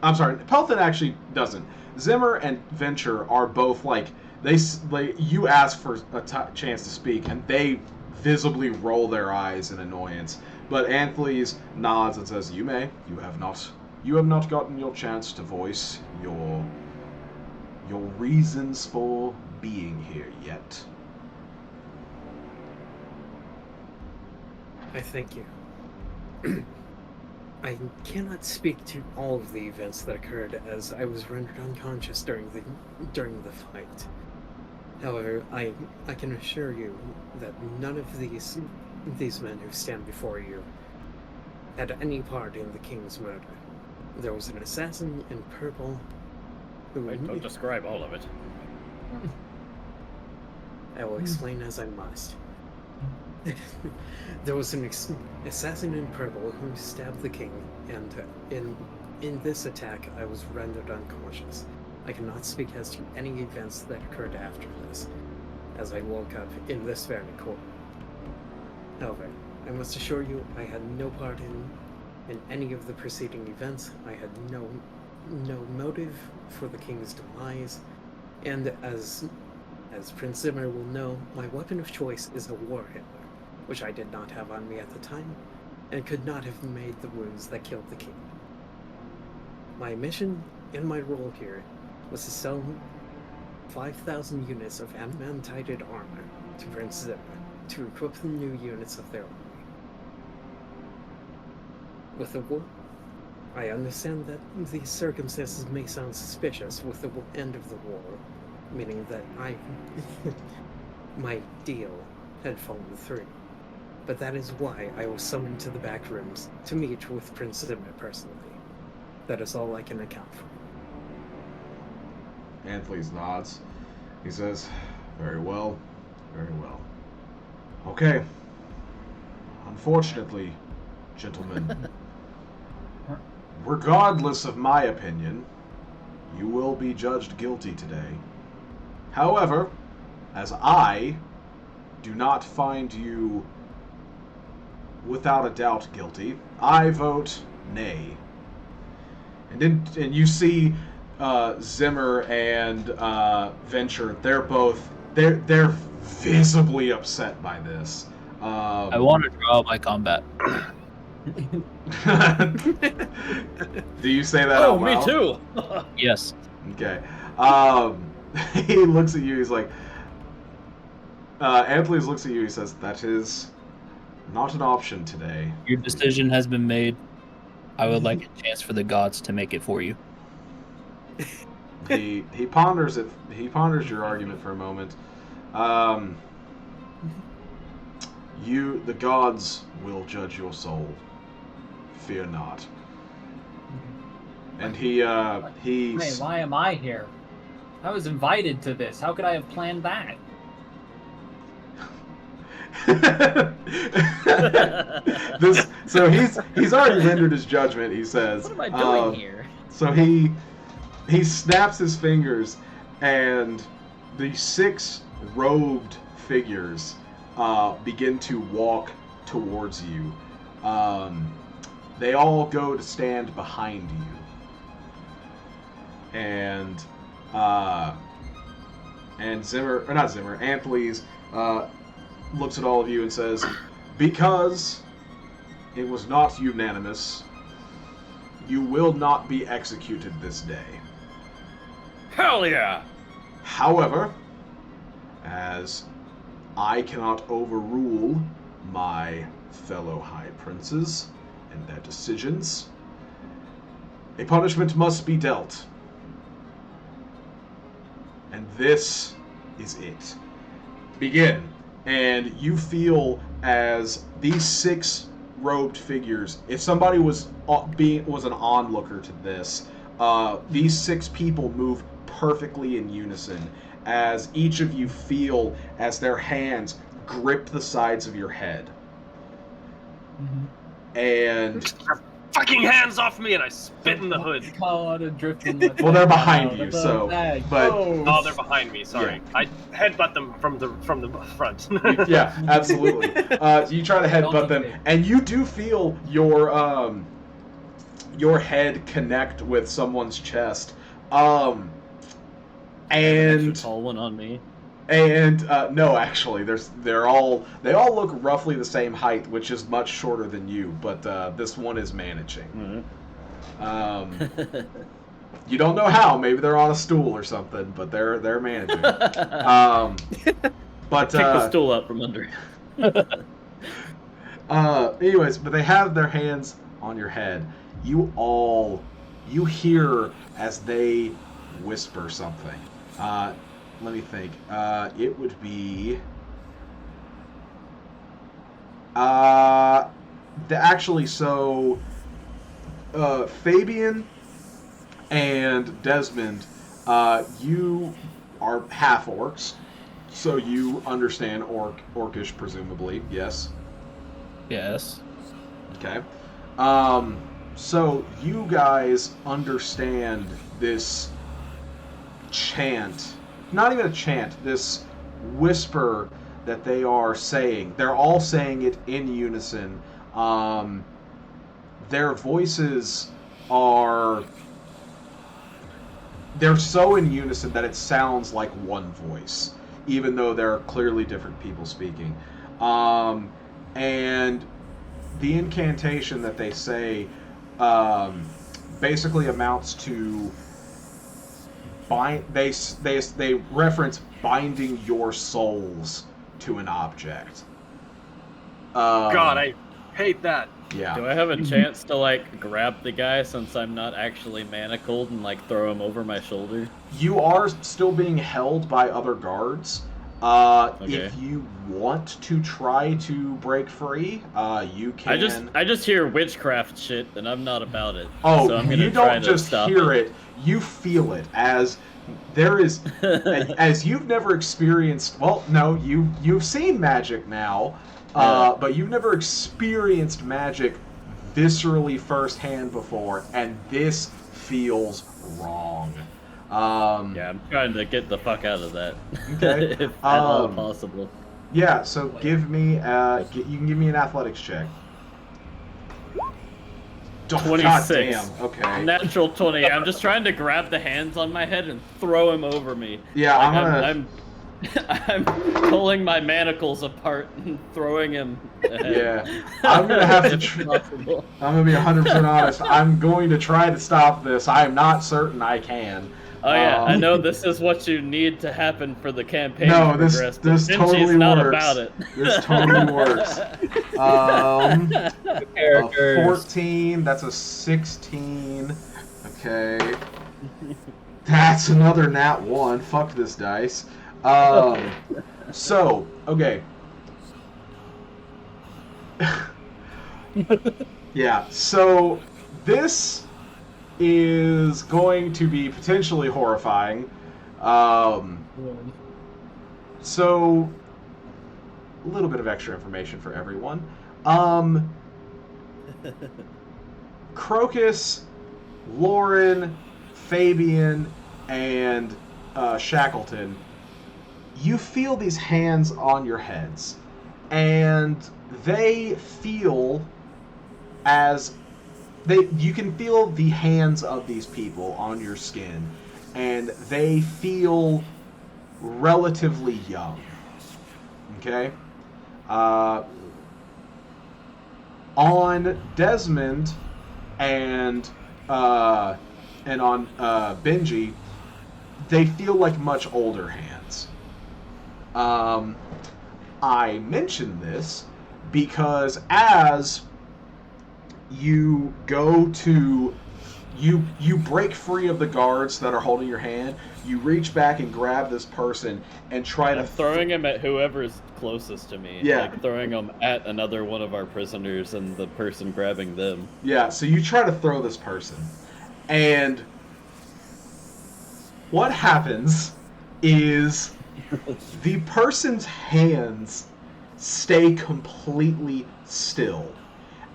I'm sorry, Pelton actually doesn't. Zimmer and Venture are both like... you ask for a chance to speak, and they visibly roll their eyes in annoyance. But Anthles nods and says, "You may. You have not gotten your chance to voice your reasons for being here yet." I thank you. I cannot speak to all of the events that occurred, as I was rendered unconscious during the fight. However, I can assure you that none of these men who stand before you had any part in the king's murder. There was an assassin in purple who... Wait, don't describe all of it. I will explain as I must. There was an assassin in purple who stabbed the king, and in this attack I was rendered unconscious. I cannot speak as to any events that occurred after this, as I woke up in this very court. However, I must assure you I had no part in any of the preceding events. I had no motive for the king's demise, and as Prince Zimmer will know, my weapon of choice is a warhammer, which I did not have on me at the time, and could not have made the wounds that killed the king. My mission and my role here was to sell 5,000 units of adamantite armor to Prince Zimmer to equip the new units of their army. With the war, I understand that these circumstances may sound suspicious with the end of the war, meaning that my deal had fallen through. But that is why I was summoned to the back rooms to meet with Prince Zimmer personally. That is all I can account for. Anthles nods. He says, "Very well, very well. Okay. Unfortunately, gentlemen, regardless of my opinion, you will be judged guilty today. However, as I do not find you without a doubt guilty, I vote nay." And you see Zimmer and Venture, they're visibly upset by this. I want to draw my combat. Do you say that? Oh, me too. Yes. Okay. He looks at you. He's like, Anthony looks at you. He says, "That is not an option today. Your decision has been made. I would like a chance for the gods to make it for you." He ponders it. He ponders your argument for a moment. The gods will judge your soul. Fear not. And he. Hey, why am I here? I was invited to this. How could I have planned that? So he's already rendered his judgment. He says, "What am I doing here?" So he snaps his fingers, and the 6 robed figures begin to walk towards you. They all go to stand behind you, and Anthles looks at all of you and says, "Because it was not unanimous, you will not be executed this day. Hell yeah! However, as I cannot overrule my fellow High Princes and their decisions, a punishment must be dealt. And this is it. Begin." And you feel as these 6 robed figures, if somebody was an onlooker to this, these 6 people move perfectly in unison as each of you feel as their hands grip the sides of your head. Mm-hmm. And fucking hands off me, and I spit in the hood. God, drifting. Well, they're behind you, so. But oh, they're behind me. Sorry, yeah. I headbutt them from the front. Yeah, absolutely. You try to headbutt them, and you do feel your your head connect with someone's chest. An And extra tall one on me. And no, actually, they all look roughly the same height, which is much shorter than you. But this one is managing. Mm-hmm. You don't know how. Maybe they're on a stool or something, but they're managing. But Pick the stool up from under. anyways, but they have their hands on your head. You hear as they whisper something. Let me think. It would be... Fabian and Desmond, you are half-orcs, so you understand Orcish, presumably, yes? Yes. Okay. So you guys understand this chant, not even a chant, this whisper that they are saying. They're all saying it in unison. Their voices they're so in unison that it sounds like one voice, even though they're clearly different people speaking. And the incantation that they say basically amounts to they reference binding your souls to an object. God, I hate that. Yeah. Do I have a chance to like grab the guy since I'm not actually manacled and like throw him over my shoulder? You are still being held by other guards. Okay. If you want to try to break free, you can. I just hear witchcraft shit and I'm not about it. Oh, so I'm gonna you try don't to just stop hear it; you feel it as there is, as you've never experienced. Well, no, you've seen magic now, but you've never experienced magic viscerally firsthand before, and this feels wrong. Yeah, I'm trying to get the fuck out of that. Okay. If at all possible. Yeah, so give me you can give me an athletics check. 26. God damn. Okay. Natural 20. I'm just trying to grab the hands on my head and throw him over me. Yeah, like I'm pulling my manacles apart and throwing him ahead. Yeah. I'm gonna have to. I'm gonna be 100% honest. I'm going to try to stop this. I am not certain I can. Oh yeah, I know this is what you need to happen for the campaign. No, to this progress, but this Benji's totally not works. about it. This totally works. A 14. That's a 16. Okay. That's another nat 1. Fuck this dice. So okay. Yeah. So this is going to be potentially horrifying. So, a little bit of extra information for everyone. Crocus, Lorin, Fabian, and Shackleton, you feel these hands on your heads, and they feel as you can feel the hands of these people on your skin, and they feel relatively young. Okay? On Desmond and on Benji, they feel like much older hands. I mention this because as you go to you break free of the guards that are holding your hand, you reach back and grab this person and try to throwing him at whoever's closest to me. Yeah. Like throwing him at another one of our prisoners and the person grabbing them. Yeah, so you try to throw this person. And what happens is the person's hands stay completely still.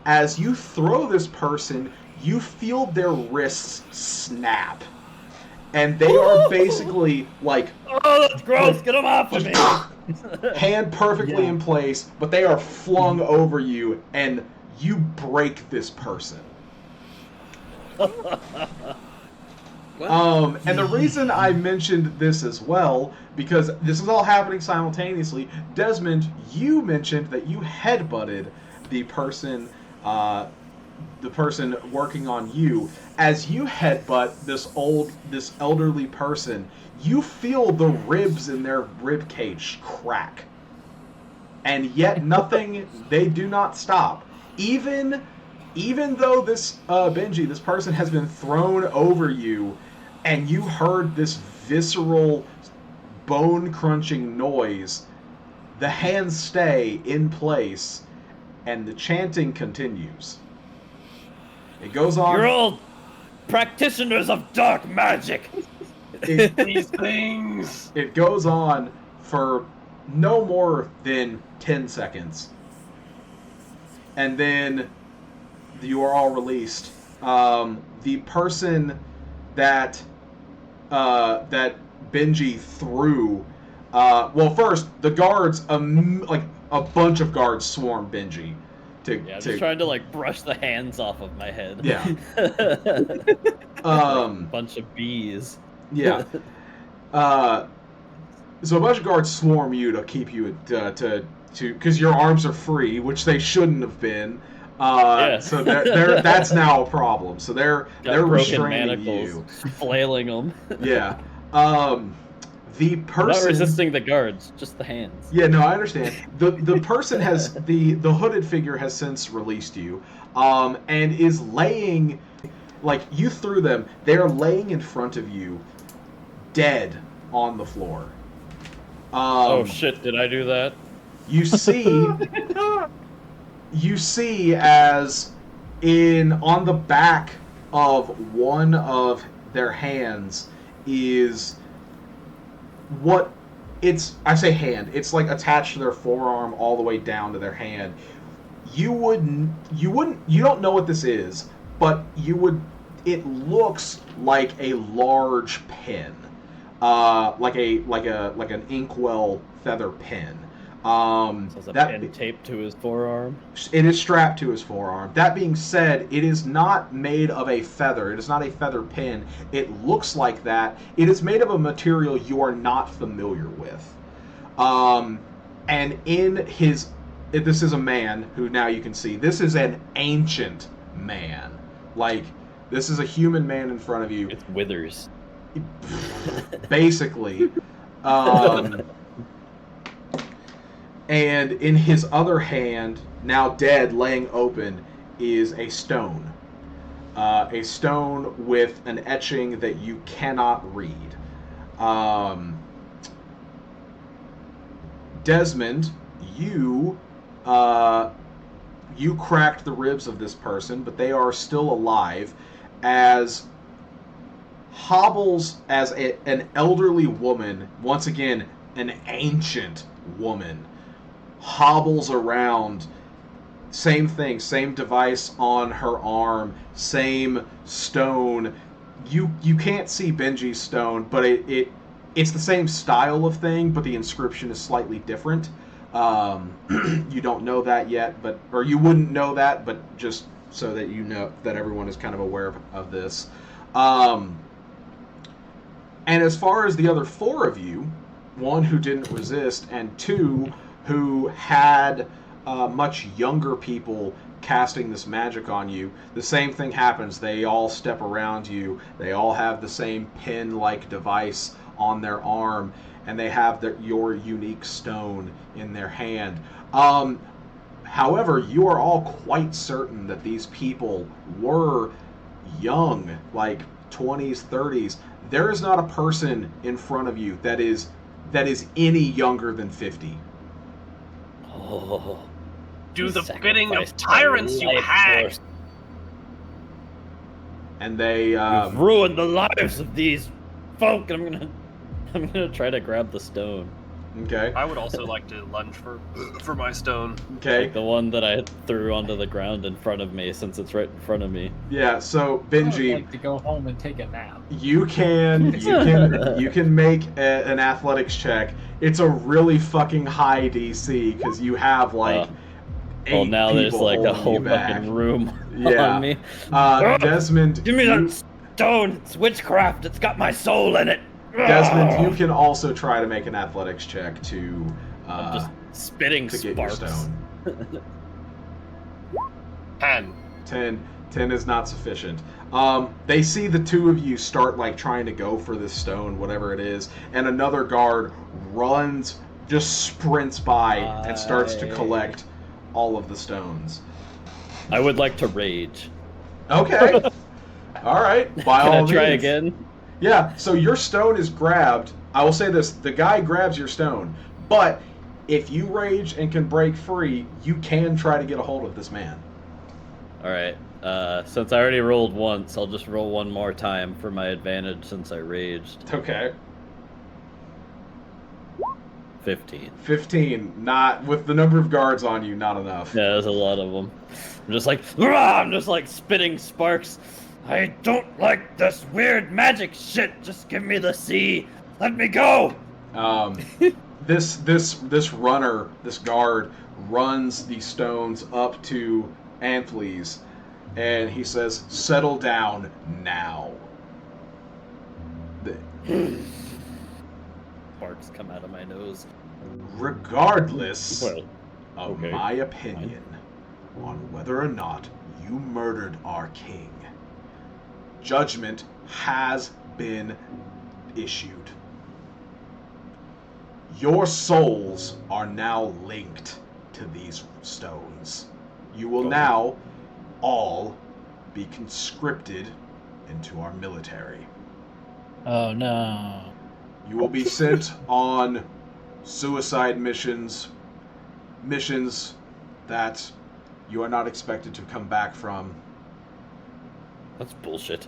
As you throw this person, you feel their wrists snap. And they are basically like... Oh, that's gross! Get them off of me! Hand perfectly in place, but they are flung over you, and you break this person. And the reason I mentioned this as well, because this is all happening simultaneously, Desmond, you mentioned that you headbutted the person working on you. As you headbutt this elderly person, you feel the ribs in their rib cage crack. And yet nothing, they do not stop. Even though this, Benji, this person has been thrown over you, and you heard this visceral, bone-crunching noise, the hands stay in place, and the chanting continues. It goes on. You're all practitioners of dark magic! These things! It goes on for no more than 10 seconds. And then you are all released. The person that Benji threw. Well, first the guards, like a bunch of guards, swarm Benji. Just trying to like brush the hands off of my head. Yeah. Bunch of bees. Yeah. So a bunch of guards swarm you to keep you to because your arms are free, which they shouldn't have been. So that's now a problem. So they're restraining you, flailing them. Yeah. The person not resisting the guards, just the hands. Yeah, no, I understand. The person has the hooded figure has since released you, and is laying, like you threw them. They are laying in front of you, dead on the floor. Oh shit! Did I do that? You see. You see as on the back of one of their hands is I say hand, it's like attached to their forearm all the way down to their hand. You don't know what this is, but it looks like a large pen. Like an inkwell feather pen. So is a pen taped to his forearm? It is strapped to his forearm. That being said, it is not made of a feather. It is not a feather pen. It looks like that. It is made of a material you are not familiar with. And this is a man who now you can see. This is an ancient man. Like, this is a human man in front of you. It's withers. Basically. And in his other hand, now dead, laying open, is a stone. A stone with an etching that you cannot read. Desmond, you cracked the ribs of this person, but they are still alive, as hobbles as an elderly woman, once again, an ancient woman, hobbles around. Same thing, same device on her arm, same stone. You can't see Benji's stone, but it's the same style of thing, but the inscription is slightly different. You don't know that yet, or you wouldn't know that, but just so that you know that everyone is kind of aware of this. And as far as the other four of you, one who didn't resist, and two who had much younger people casting this magic on you, the same thing happens. They all step around you. They all have the same pin-like device on their arm, and they have your unique stone in their hand. However, you are all quite certain that these people were young, like 20s, 30s. There is not a person in front of you that is any younger than 50. Oh. Do the bidding of tyrants, you hag! And they You've ruined the lives of these folk. I'm gonna try to grab the stone. Okay. I would also like to lunge for my stone. Okay. Like the one that I threw onto the ground in front of me, since it's right in front of me. Yeah. So I would Benji, like to go home and take a nap. you can make an athletics check. It's a really fucking high DC because you have like Well, now there's people like a holding whole you back. fucking room Yeah. on me. Desmond, Give me that stone. It's witchcraft. It's got my soul in it. Desmond, you can also try to make an athletics check to I'm just spitting to get your sparks. stone. 10. 10 is not sufficient. They see the two of you start like trying to go for this stone, whatever it is, and another guard runs, just sprints by and starts to collect all of the stones. I would like to rage. Okay. All right. By Can all I try means. again? Yeah. So your stone is grabbed. I will say this: the guy grabs your stone, but if you rage and can break free, you can try to get a hold of this man. All right. Since I already rolled once, I'll just roll one more time for my advantage since I raged. Okay. 15. 15. Not with the number of guards on you. Not enough. Yeah, there's a lot of them. I'm just like, "Rah!" I'm just like spitting sparks. I don't like this weird magic shit. Just give me the sea. Let me go. This runner, this guard, runs the stones up to Anthles, and he says, "Settle down now." Sparks come out of my nose. Regardless Well, of okay. my opinion on whether or not you murdered our king, judgment has been issued. Your souls are now linked to these stones. You will now all be conscripted into our military. Oh no. You will be sent on suicide missions that you are not expected to come back from. That's bullshit.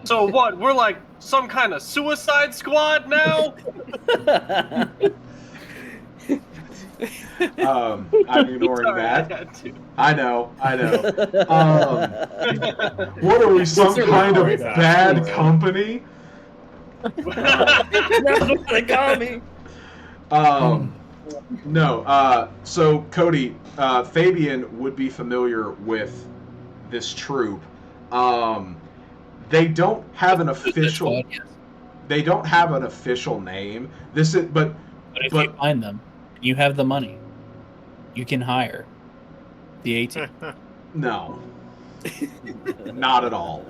So what? We're like some kind of suicide squad now? I'm ignoring Sorry, that. I had to. I know. What are we, some kind of voice bad actor? company? That's what they call me. No. So Cody, Fabian would be familiar with this troop. They don't have an official. They don't have an official name. This is, but if you find them, you have the money. You can hire the 18. no, not at all.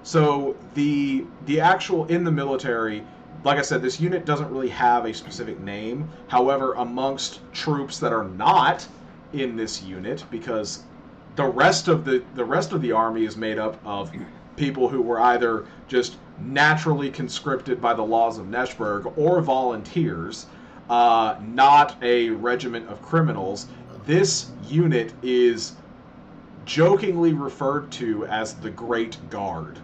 So the actual in the military, like I said, this unit doesn't really have a specific name. However, amongst troops that are not in this unit, because the rest of the army is made up of people who were either just naturally conscripted by the laws of Neshburg or volunteers, not a regiment of criminals. This unit is jokingly referred to as the Great Guard.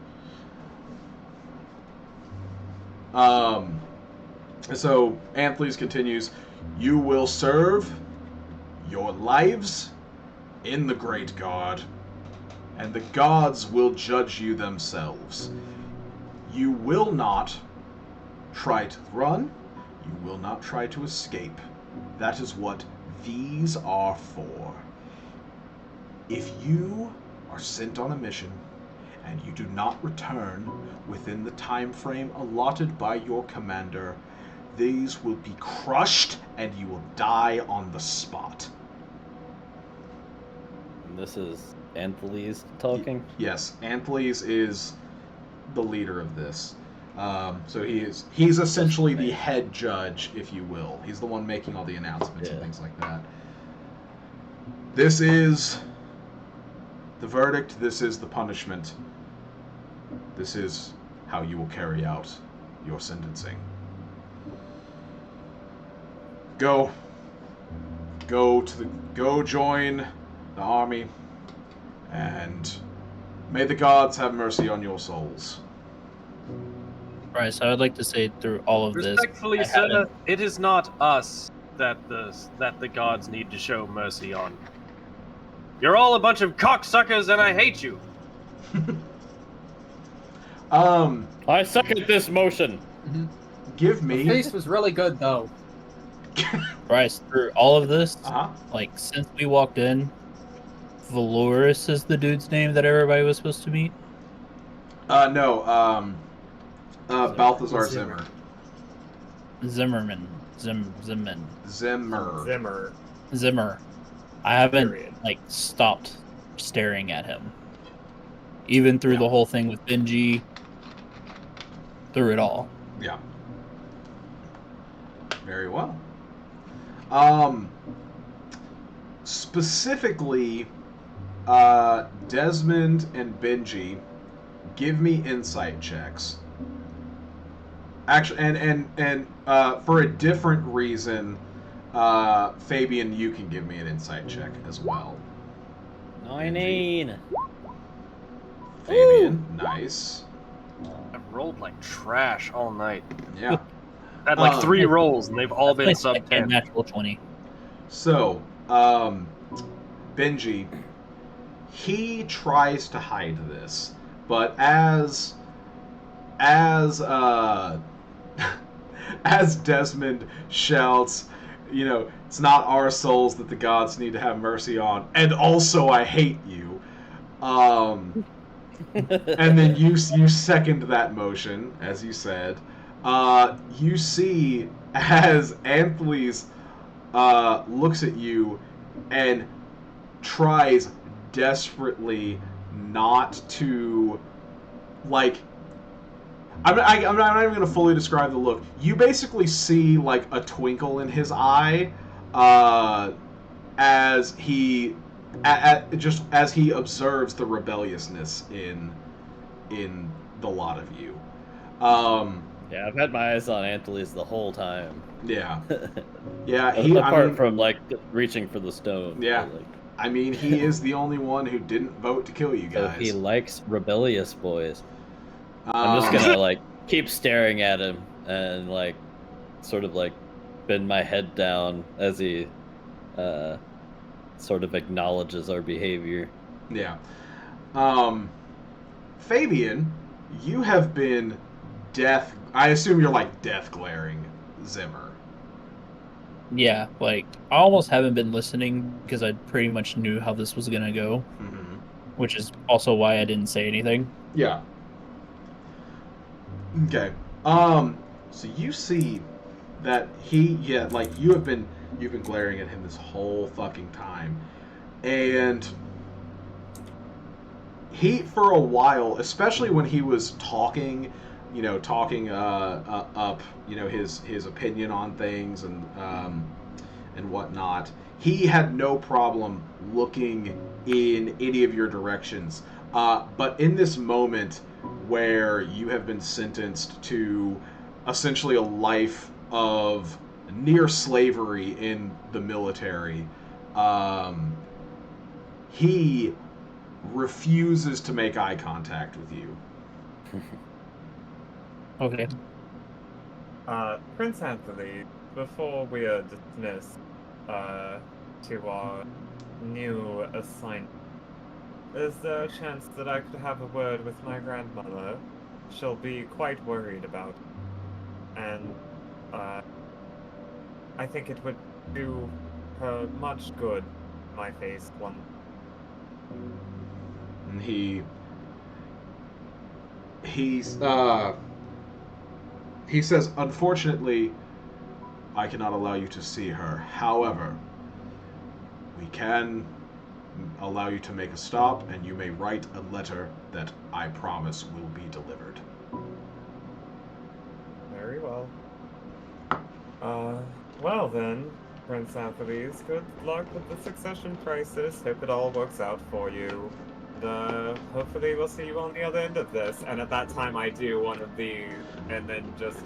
So Anthles continues, "You will serve your lives in the Great Guard, and the gods will judge you themselves. You will not try to run. You will not try to escape. That is what these are for. If you are sent on a mission and you do not return within the time frame allotted by your commander, these will be crushed and you will die on the spot." And this is Anthles talking? Yes, Anthles is the leader of this. So he's essentially the head judge, if you will. He's the one making all the announcements and things like that. This is the verdict. This is the punishment. This is how you will carry out your sentencing. Go join the army, and may the gods have mercy on your souls. Right, so I'd like to say through all of this, Respectfully, sir, it is not us that the gods need to show mercy on. You're all a bunch of cocksuckers, and I hate you. I second this motion. Give The me face was really good, though. Bryce, through all of this, Uh-huh. like, since we walked in, Valoris is the dude's name that everybody was supposed to meet? No, Balthizar Zimmer. Zimmerman. Zimmer. I haven't, like, stopped staring at him. Even through the whole thing with Benji. Through it all. Yeah. Very well. Specifically, Desmond and Benji, give me insight checks. Actually, and for a different reason, Fabian, you can give me an insight check as well. 19. Fabian, nice. I've rolled like trash all night. Yeah. I had like 3 rolls, and they've all been sub 10. Natural 20. So, Benji, he tries to hide this, but as Desmond shouts, you know, it's not our souls that the gods need to have mercy on, and also I hate you. And then you second that motion, as you said. You see as Anthony's looks at you and tries desperately not to, like, I'm not even going to fully describe the look. You basically see, like, a twinkle in his eye as he just as he observes the rebelliousness in the lot of you. Yeah, I've had my eyes on Antilles the whole time. Yeah. Yeah. Apart from, like, reaching for the stone. Yeah. Like, I mean, he is the only one who didn't vote to kill you so guys. he likes rebellious boys. I'm just gonna, like, keep staring at him and, like, sort of, like, bend my head down as he sort of acknowledges our behavior. Yeah. Fabian, you have been I assume you're, like, death glaring Zimmer. Yeah, like, I almost haven't been listening because I pretty much knew how this was gonna go. Mm-hmm. Which is also why I didn't say anything. Yeah. Okay. So you see that you've been glaring at him this whole fucking time. And he, for a while, especially when he was talking up, his opinion on things and whatnot, he had no problem looking in any of your directions. But in this moment where you have been sentenced to essentially a life of near slavery in the military, he refuses to make eye contact with you. Okay. Prince Anthony, before we are dismissed to our new assignment, is there a chance that I could have a word with my grandmother? She'll be quite worried about it. And I think it would do her much good, my face one. And he says, unfortunately, I cannot allow you to see her. However, we can allow you to make a stop, and you may write a letter that I promise will be delivered. Very well. Well then, Prince Anthony's, good luck with the succession crisis. Hope it all works out for you. Hopefully we'll see you on the other end of this. And at that time I do one of these, and then just...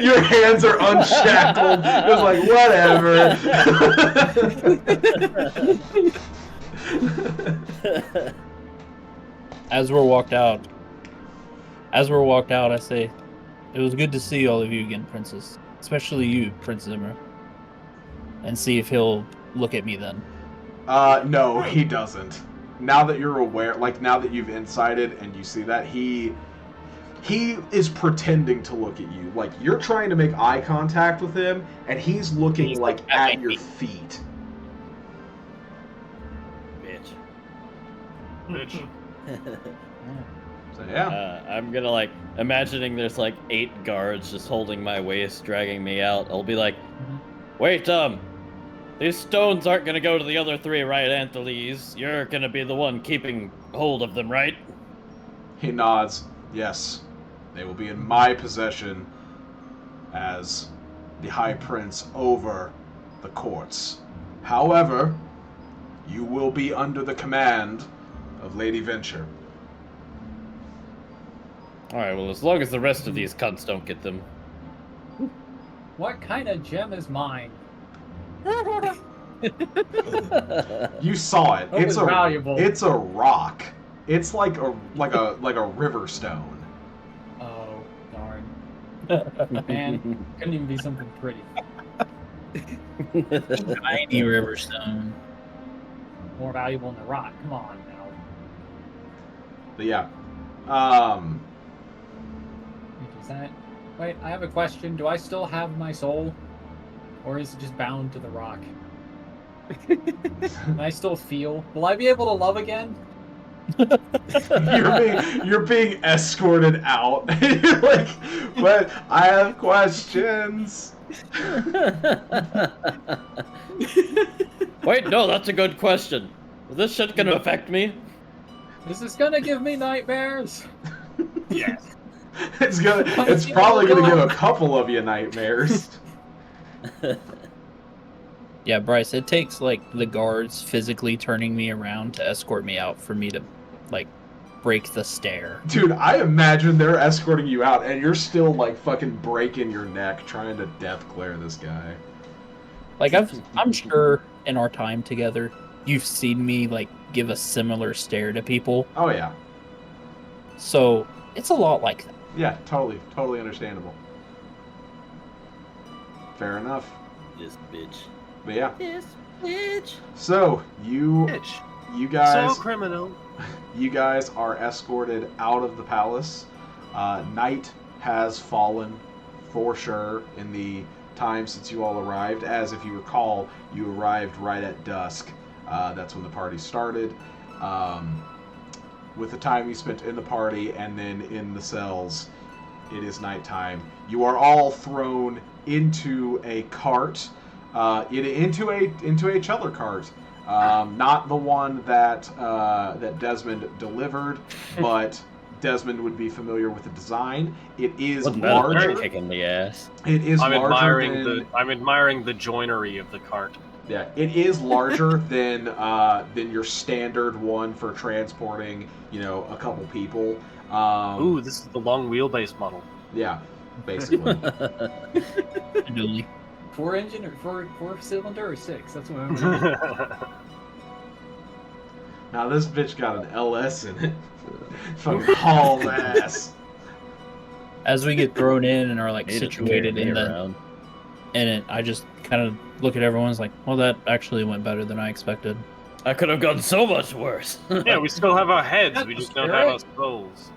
your hands are unshackled. Just like, whatever. As we're walked out, I say, it was good to see all of you again, Princess. Especially you, Prince Zimmer. And see if he'll look at me then. No, he doesn't. Now that you're aware, like, now that you've incited and you see that, he He is pretending to look at you. Like, you're trying to make eye contact with him, and he's looking, He's like, like, at at my your feet. Bitch. Bitch. So, yeah. I'm gonna, like, imagining there's, like, 8 guards just holding my waist, dragging me out. I'll be like, wait, these stones aren't gonna go to the other 3, right, Anthony's? You're gonna be the one keeping hold of them, right? He nods. Yes. They will be in my possession as the High Prince over the courts. However, you will be under the command of Lady Venture. Alright, well, as long as the rest of these cunts don't get them. What kind of gem is mine? You saw it. That was valuable. It's a rock. It's like a river stone. Oh, darn. Man, couldn't even be something pretty. Tiny riverstone. More valuable than the rock. Come on now. But yeah. Is that... Wait, I have a question. Do I still have my soul? Or is it just bound to the rock? Can I still feel? Will I be able to love again? You're being escorted out. You're like, but I have questions. Wait, no, that's a good question. Is this shit gonna affect me? Is this gonna give me nightmares? Yes. It's probably gonna give a couple of you nightmares. Yeah, Bryce, it takes, like, the guards physically turning me around to escort me out for me to, like, break the stare. Dude, I imagine they're escorting you out and you're still, like, fucking breaking your neck trying to death glare this guy. Like, I'm sure in our time together, you've seen me, like, give a similar stare to people. Oh, yeah. So, it's a lot like that. Yeah, totally understandable. Fair enough. This bitch. But yeah. This bitch. So, you guys... So criminal. You guys are escorted out of the palace. Night has fallen, for sure, in the time since you all arrived. As, if you recall, you arrived right at dusk. That's when the party started. With the time you spent in the party and then in the cells, it is nighttime. You are all thrown into a cart, into a cheddar cart. Not the one that Desmond delivered, but Desmond would be familiar with the design. It is larger. Kicking the ass. It is I'm larger I'm admiring the joinery of the cart. Yeah, it is larger than your standard one for transporting, a couple people. Ooh, this is the long wheelbase model. Yeah, basically. Really. 4 engine or 4 cylinder or 6? That's what I'm Now this bitch got an LS in it. Fucking haul ass. As we get thrown in and are, like, Made it situated carry in me the... around. And I just kind of look at everyone's like, well, that actually went better than I expected. I could have gone so much worse. Yeah, we still have our heads. We just don't have our souls.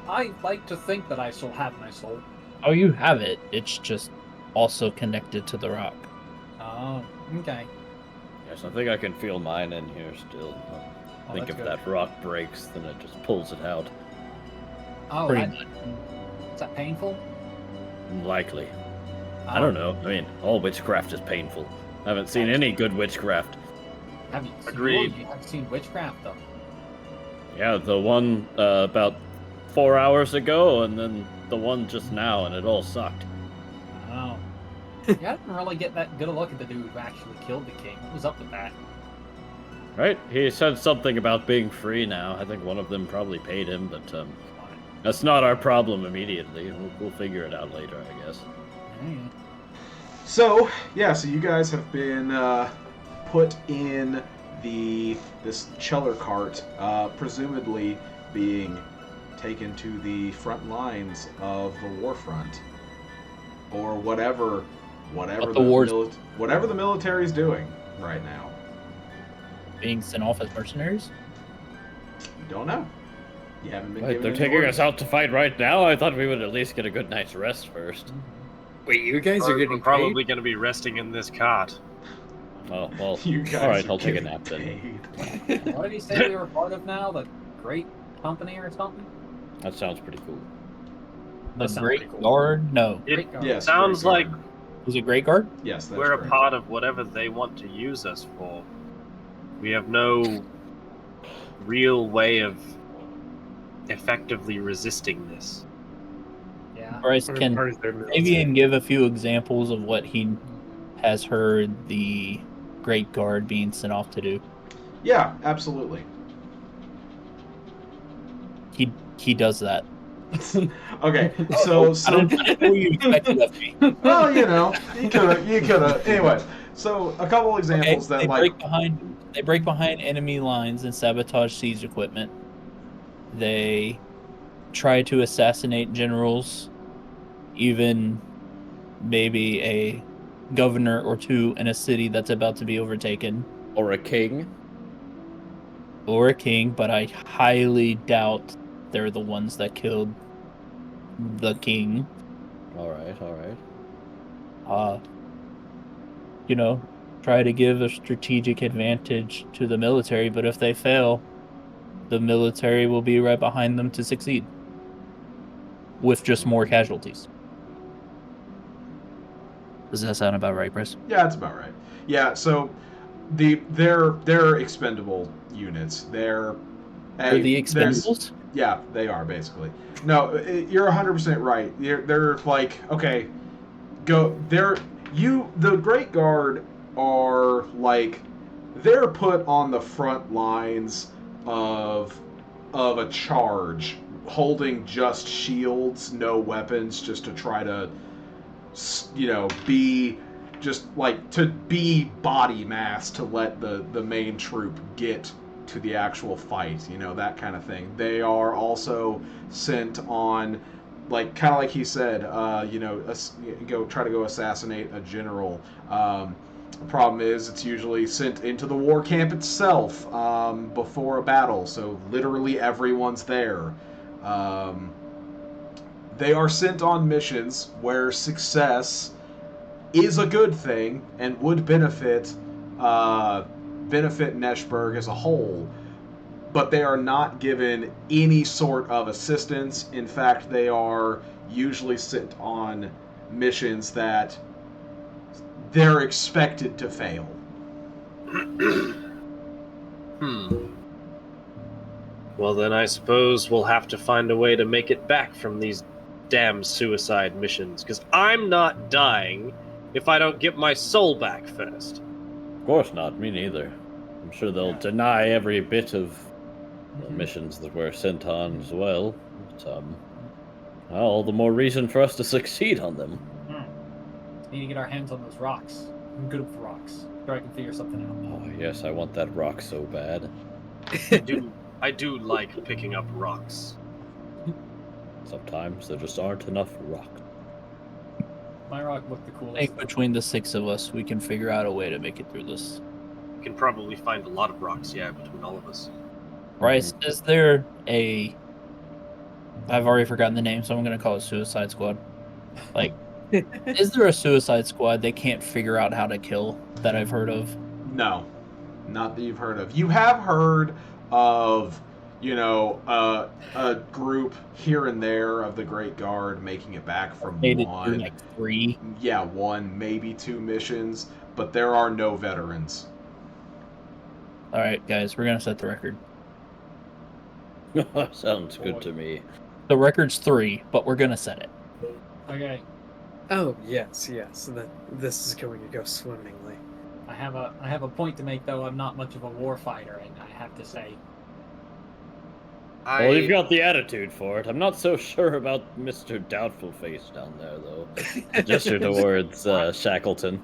I like to think that I still have my soul. Oh, you have it. It's just also connected to the rock. Oh, okay. Yes, I think I can feel mine in here still. I think if that rock breaks, then it just pulls it out. Oh, Pretty much. is that painful? Likely. I don't know. I mean, all witchcraft is painful. I haven't seen any good witchcraft. Have you? Agreed. You haven't seen witchcraft though. Yeah, the one about 4 hours ago, and then the one just now, and it all sucked. Oh. Yeah, I didn't really get that good a look at the dude who actually killed the king. What was up with that? Right? He said something about being free now. I think one of them probably paid him, but that's not our problem immediately. We'll figure it out later, I guess. So you guys have been put in this cheddar cart, presumably being taken to the front lines of the war front, or whatever the military's doing right now. Being sent off as mercenaries? Don't know. You haven't been Wait, given they're any taking orders. us out to fight right now? I thought we would at least get a good night's rest first. Wait, you guys are We're getting probably going to be resting in this cot. Oh, well, You guys alright, are I'll take a getting nap then. paid. What did he say we were part of now? The Great Company or something? That sounds pretty cool. The That sounds Great pretty cool. Guard? No. It Great Guard. Yes. sounds Great like Guard. Was it Great Guard? Yes, that's we're a correct. part of whatever they want to use us for. We have no real way of effectively resisting this. Yeah. Bryce, Or can part of their military. Fabian give a few examples of what he has heard the Great Guard being sent off to do? Yeah, absolutely. He does that. Okay, so I didn't know you expected of me. well, you know, you could have. Anyway, so a couple examples that they break behind enemy lines and sabotage siege equipment. They try to assassinate generals, even maybe a governor or two in a city that's about to be overtaken, Or a king. or a king, but I highly doubt they're the ones that killed the king. Alright. Try to give a strategic advantage to the military, but if they fail, the military will be right behind them to succeed. With just more casualties. Does that sound about right, Chris? Yeah, that's about right. Yeah, so they're expendable units. They're the Expendables? Yeah, they are basically. No, you're 100% right. They're like, okay, go there. The Great Guard are like, they're put on the front lines of a charge, holding just shields, no weapons, just to try to, be just like to be body mass to let the main troop get to the actual fight, that kind of thing. They are also sent on, like, kind of like he said, try to go assassinate a general. The problem is it's usually sent into the war camp itself before a battle, so literally everyone's there. They are sent on missions where success is a good thing and would benefit Neshburg as a whole, but they are not given any sort of assistance. In fact, they are usually sent on missions that they're expected to fail. Well, then I suppose we'll have to find a way to make it back from these damn suicide missions, because I'm not dying if I don't get my soul back first. Of course not, me neither. I'm sure they'll deny every bit of the missions that we're sent on as well. But, all the more reason for us to succeed on them. Need to get our hands on those rocks. I'm good with rocks. Sure I can figure something out. Oh yes, I want that rock so bad. I do like picking up rocks. Sometimes there just aren't enough rock. My rock looked the I coolest. think between the six of us, we can figure out a way to make it through this. We can probably find a lot of rocks, between all of us. Bryce, is there a... I've already forgotten the name, so I'm going to call it Suicide Squad. Like, is there a Suicide Squad they can't figure out how to kill that I've heard of? No, not that you've heard of. You have heard of, a group here and there of the Great Guard making it back from Made it one. through like 3. Yeah, 1, maybe 2 missions, but there are no veterans. Alright, guys, we're going to set the record. Sounds good to me. The record's 3, but we're going to set it. Okay, Oh yes. This is going to go swimmingly. I have a point to make though. I'm not much of a war fighter, and I have to say, Well, you've got the attitude for it. I'm not so sure about Mr. Doubtful Face down there, though. Gesture towards Shackleton.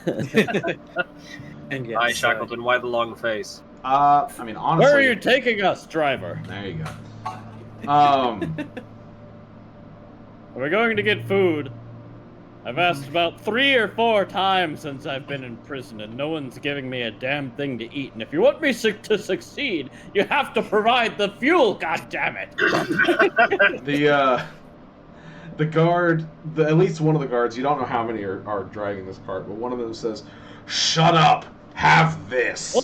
And yes, Hi, Shackleton. Why the long face? Honestly... Where are you taking us, driver? There you go. We're going to get food. I've asked about 3 or 4 times since I've been in prison, and no one's giving me a damn thing to eat. And if you want me to succeed, you have to provide the fuel. God damn it! The guard, at least one of the guards, you don't know how many are driving this cart, but one of them says, "Shut up! Have this!"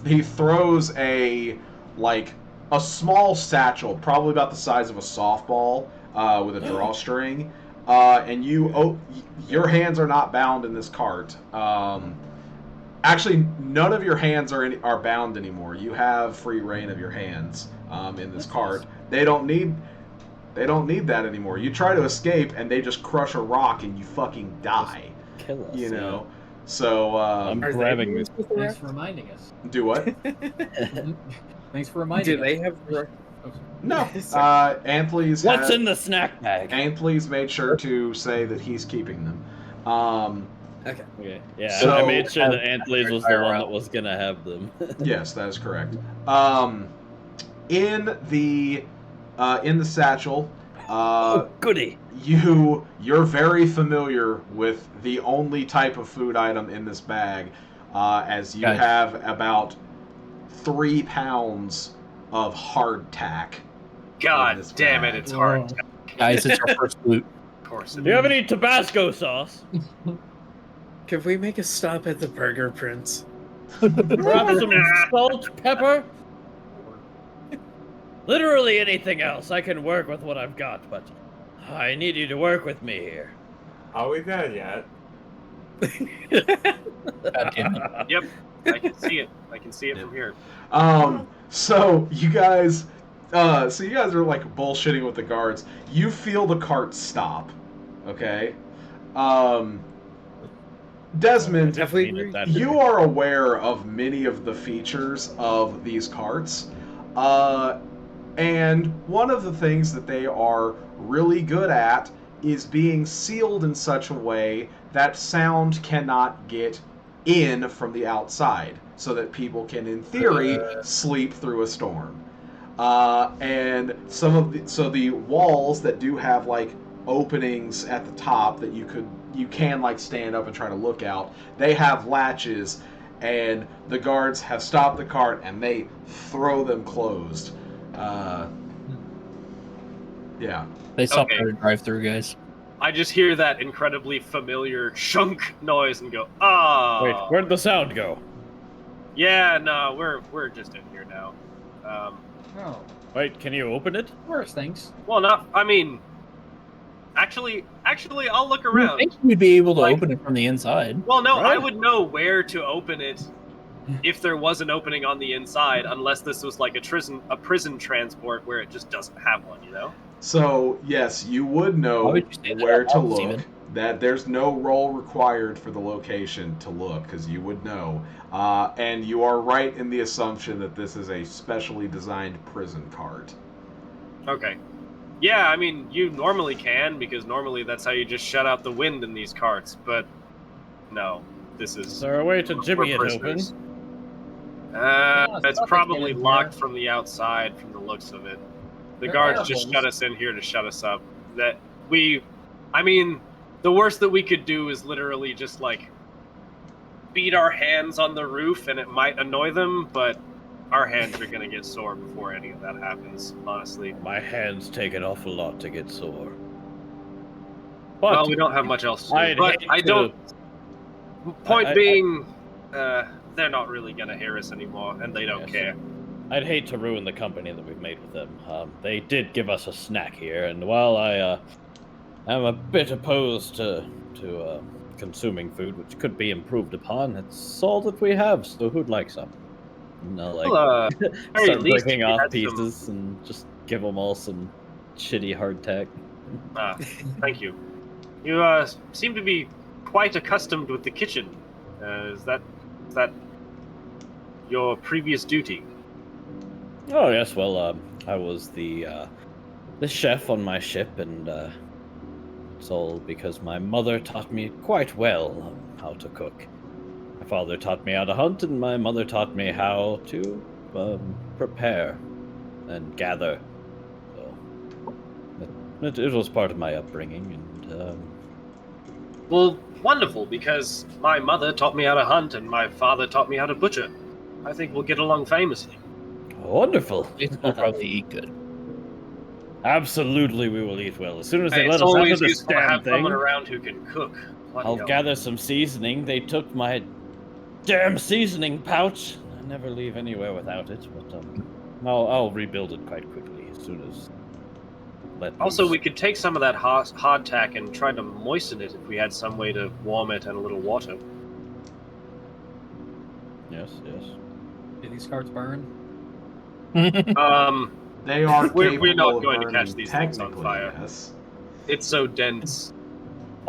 He throws a small satchel, probably about the size of a softball, with a drawstring, and your hands are not bound in this cart. Actually, none of your hands are bound anymore. You have free reign of your hands in this cart. They don't need that anymore. You try to escape, and they just crush a rock, and you fucking die. Kill us. You know. So I'm grabbing this. Thanks for reminding us. Do what? Thanks for reminding us. Do they have... No. Anthony's. What's in the snack bag? Anthony's made sure to say that he's keeping them. Okay. Yeah, So- I made sure that Antley's was the one that was gonna have them. Yes, that is correct. In the satchel, Goody. you're very familiar with the only type of food item in this bag, as you Guys. have about 3 pounds of hardtack. God this damn bag. it, it's hard. Guys, it's our first loot. Of course Do it you is. have any Tabasco sauce? Could we make a stop at the Burger Prince? Perhaps some salt, pepper? Literally anything else. I can work with what I've got, but I need you to work with me here. Are we there yet? God damn it. Yep, I can see it. I can see it from here. So you guys are bullshitting with the guards. You feel the cart stop. Okay. Desmond, Have we Mean it that you way. are aware of many of the features of these carts. And one of the things that they are really good at is being sealed in such a way that sound cannot get in from the outside, so that people can, in theory, sleep through a storm. And the walls that do have openings at the top that you can stand up and try to look out, they have latches, and the guards have stopped the cart and they throw them closed. Yeah. They stopped Okay. our drive-through, guys. I just hear that incredibly familiar shunk noise and go, ah. Wait, where'd the sound go? Yeah, no, we're just in here now. Oh, Wait, can you open it? worse things. Well, actually, I'll look I around. think we'd be able to Like- open it from the inside. Well, no, I Right. would know where to open it if there was an opening on the inside, unless this was like a prison transport where it just doesn't have one, you know? So, yes, you would know Why would you say that where out to loud, look. Steven? That there's no roll required for the location to look, because you would know. And you are right in the assumption that this is a specially designed prison cart. Okay. Yeah, I mean, you normally can, because normally that's how you just shut out the wind in these carts, but no, this Is is... there a way to jimmy it we're open? prisoners. It's stuff probably in here. locked from the outside from the looks of it. The There guards are just holes. shut us in here to shut us up. The worst that we could do is literally just beat our hands on the roof, and it might annoy them, but our hands are gonna get sore before any of that happens, honestly. My hands take an awful lot to get sore. But Well, we don't have much else to do. I'd But hate I to- don't. Point I- being, they're not really gonna hear us anymore, and they don't Yes. care. I'd hate to ruin the company that we've made with them. They did give us a snack here, and while I am a bit opposed to consuming food, which could be improved upon, it's all that we have. So who'd like some? No, Well, very start least breaking we off had some- pieces and just give them all some shitty hardtack. Thank you. You seem to be quite accustomed with the kitchen. Is that your previous duty? Oh yes, well, I was the chef on my ship, and it's all because my mother taught me quite well how to cook. My father taught me how to hunt, and my mother taught me how to prepare and gather. So It was part of my upbringing, and Well, wonderful, because my mother taught me how to hunt and my father taught me how to butcher. I think we'll get along famously. wonderful. We'll probably eat good. Absolutely, we will eat well. As soon as they let It's us out always of this useful to damn have thing, someone around who can cook. Bloody I'll hell. gather some seasoning. They took my damn seasoning pouch. I never leave anywhere without it, but I'll rebuild it quite quickly as soon as. Also, we could take some of that hardtack and try to moisten it if we had some way to warm it and a little water. Yes. Do these carts burn? They are We're not capable of going to burning, catch these things on technically, fire. yes. It's so dense.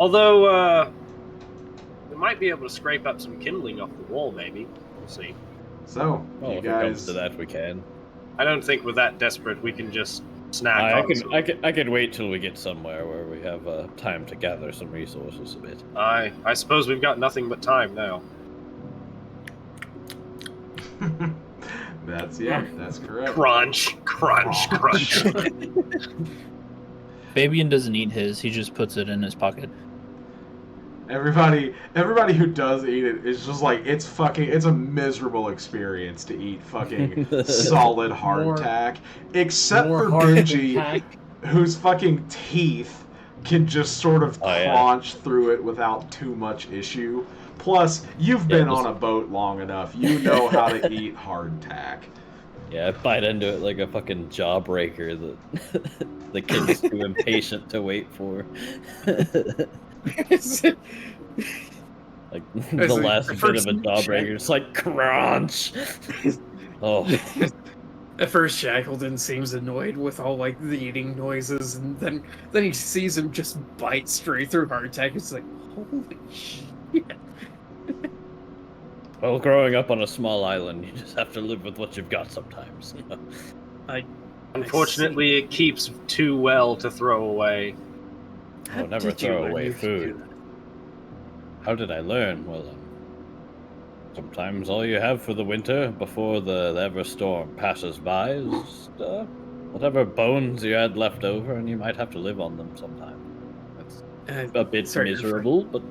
Although, we might be able to scrape up some kindling off the wall, maybe. We'll see. So, Well, you if it comes guys... to that, we can. I don't think we're that desperate. We can just snack on some. I can wait till we get somewhere where we have time to gather some resources a bit. I suppose we've got nothing but time now. that's correct. Crunch. Fabian doesn't eat his, he just puts it in his pocket. Everybody who does eat it is just like, it's a miserable experience to eat fucking solid hardtack. Except for Benji, whose fucking teeth can just sort of crunch through it without too much issue. Plus, you've been on a boat long enough. You know how to eat hardtack. Yeah, I bite into it like a fucking jawbreaker that the kid is too impatient to wait for. Like the last bit of a jawbreaker, it's like crunch. Oh. At first, Shackleton seems annoyed with all like the eating noises, and then he sees him just bite straight through hardtack. It's like, holy shit. Well, growing up on a small island, you just have to live with what you've got sometimes. Unfortunately, it keeps too well to throw away. Oh, never throw away food. How did I learn? Well, sometimes all you have for the winter before the ever storm passes by is just, whatever bones you had left over, and you might have to live on them sometime. It's a bit miserable, but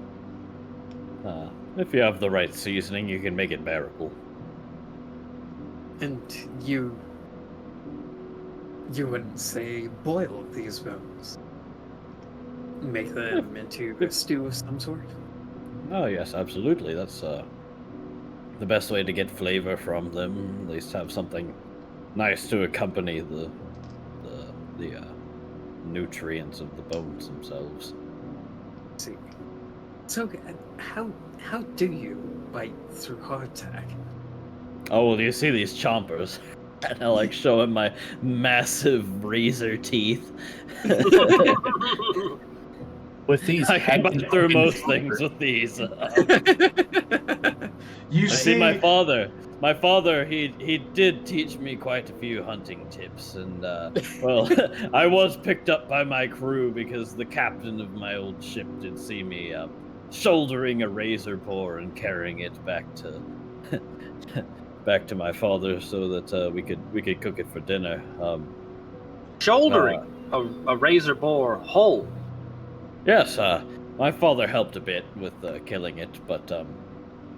if you have the right seasoning, you can make it bearable. And you wouldn't say boil these bones? Make them into a stew of some sort? Oh yes, absolutely. That's the best way to get flavor from them. At least have something nice to accompany the nutrients of the bones themselves. See, so how do you bite through hardtack? Oh well, you see these chompers, and I like show him my massive razor teeth. With these, I can bite through most things with these. You see, my father. My father, he did teach me quite a few hunting tips, and well, I was picked up by my crew because the captain of my old ship did see me shouldering a razor boar and carrying it back to my father so that we could cook it for dinner. Shouldering a razor boar whole. Yes, my father helped a bit with killing it, but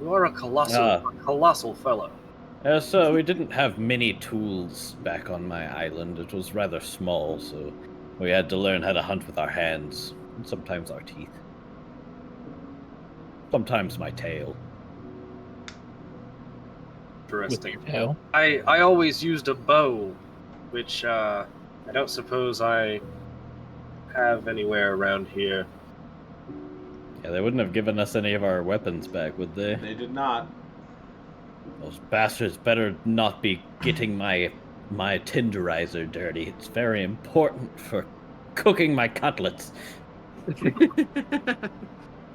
You are a colossal fellow. yes, we didn't have many tools back on my island. It was rather small, so we had to learn how to hunt with our hands, and sometimes our teeth. Sometimes my tail. Interesting. tail. I always used a bow, which I don't suppose I have anywhere around here. Yeah, they wouldn't have given us any of our weapons back, would they? they did not. Those bastards better not be getting my tenderizer dirty. It's very important for cooking my cutlets.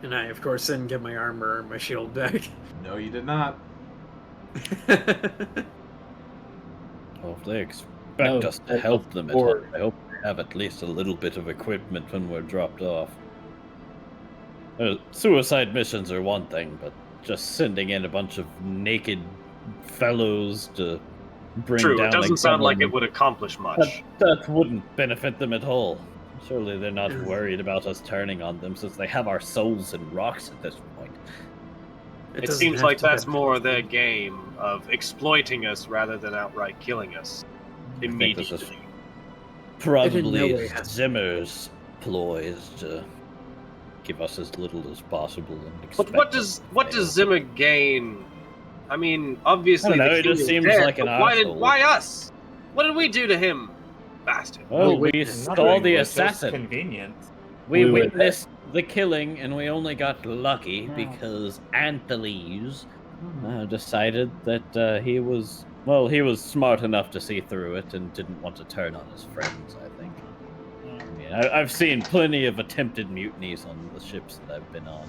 And I, of course, didn't get my armor or my shield back. No, you did not. Well, if they expect us to help them, I hope we have at least a little bit of equipment when we're dropped off. Suicide missions are one thing, but just sending in a bunch of naked fellows to bring True, down it doesn't sound like it would accomplish much. That wouldn't benefit them at all. Surely they're not worried about us turning on them since they have our souls in rocks at this point. It seems like that's more their game of exploiting us rather than outright killing us immediately. Probably Zimmer's ploys to give us as little as possible. And but what does Zimmer gain? I mean, obviously, it just seems dead, like an why us? What did we do to him, bastard? Well, we stole the assassin. Convenient. We witnessed the killing, and we only got lucky because Anthales decided that he was smart enough to see through it and didn't want to turn on his friends, I think. I mean, I've seen plenty of attempted mutinies on the ships that I've been on.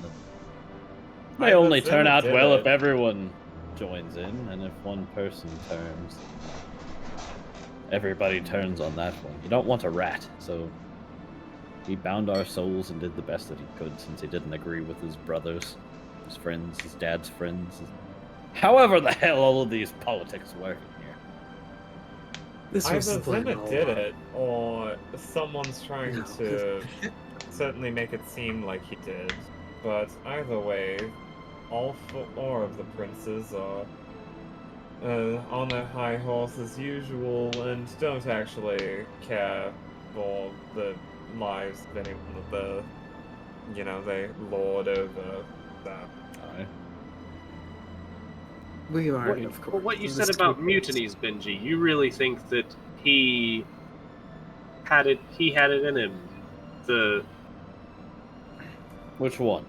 They only turn out well if everyone joins in, and if one person turns, everybody turns on that one. You don't want a rat, so he bound our souls and did the best that he could since he didn't agree with his brothers, his friends, his dad's friends. However the hell all of these politics work in here. This was Either Zimmer did it, or someone's trying to certainly make it seem like he did. But either way, all four of the princes are on their high horse as usual and don't actually care for the lives of anyone that they lord over that. We are, of course. Well, what you said about mutinies, Benji, you really think that he had it in him? Which one?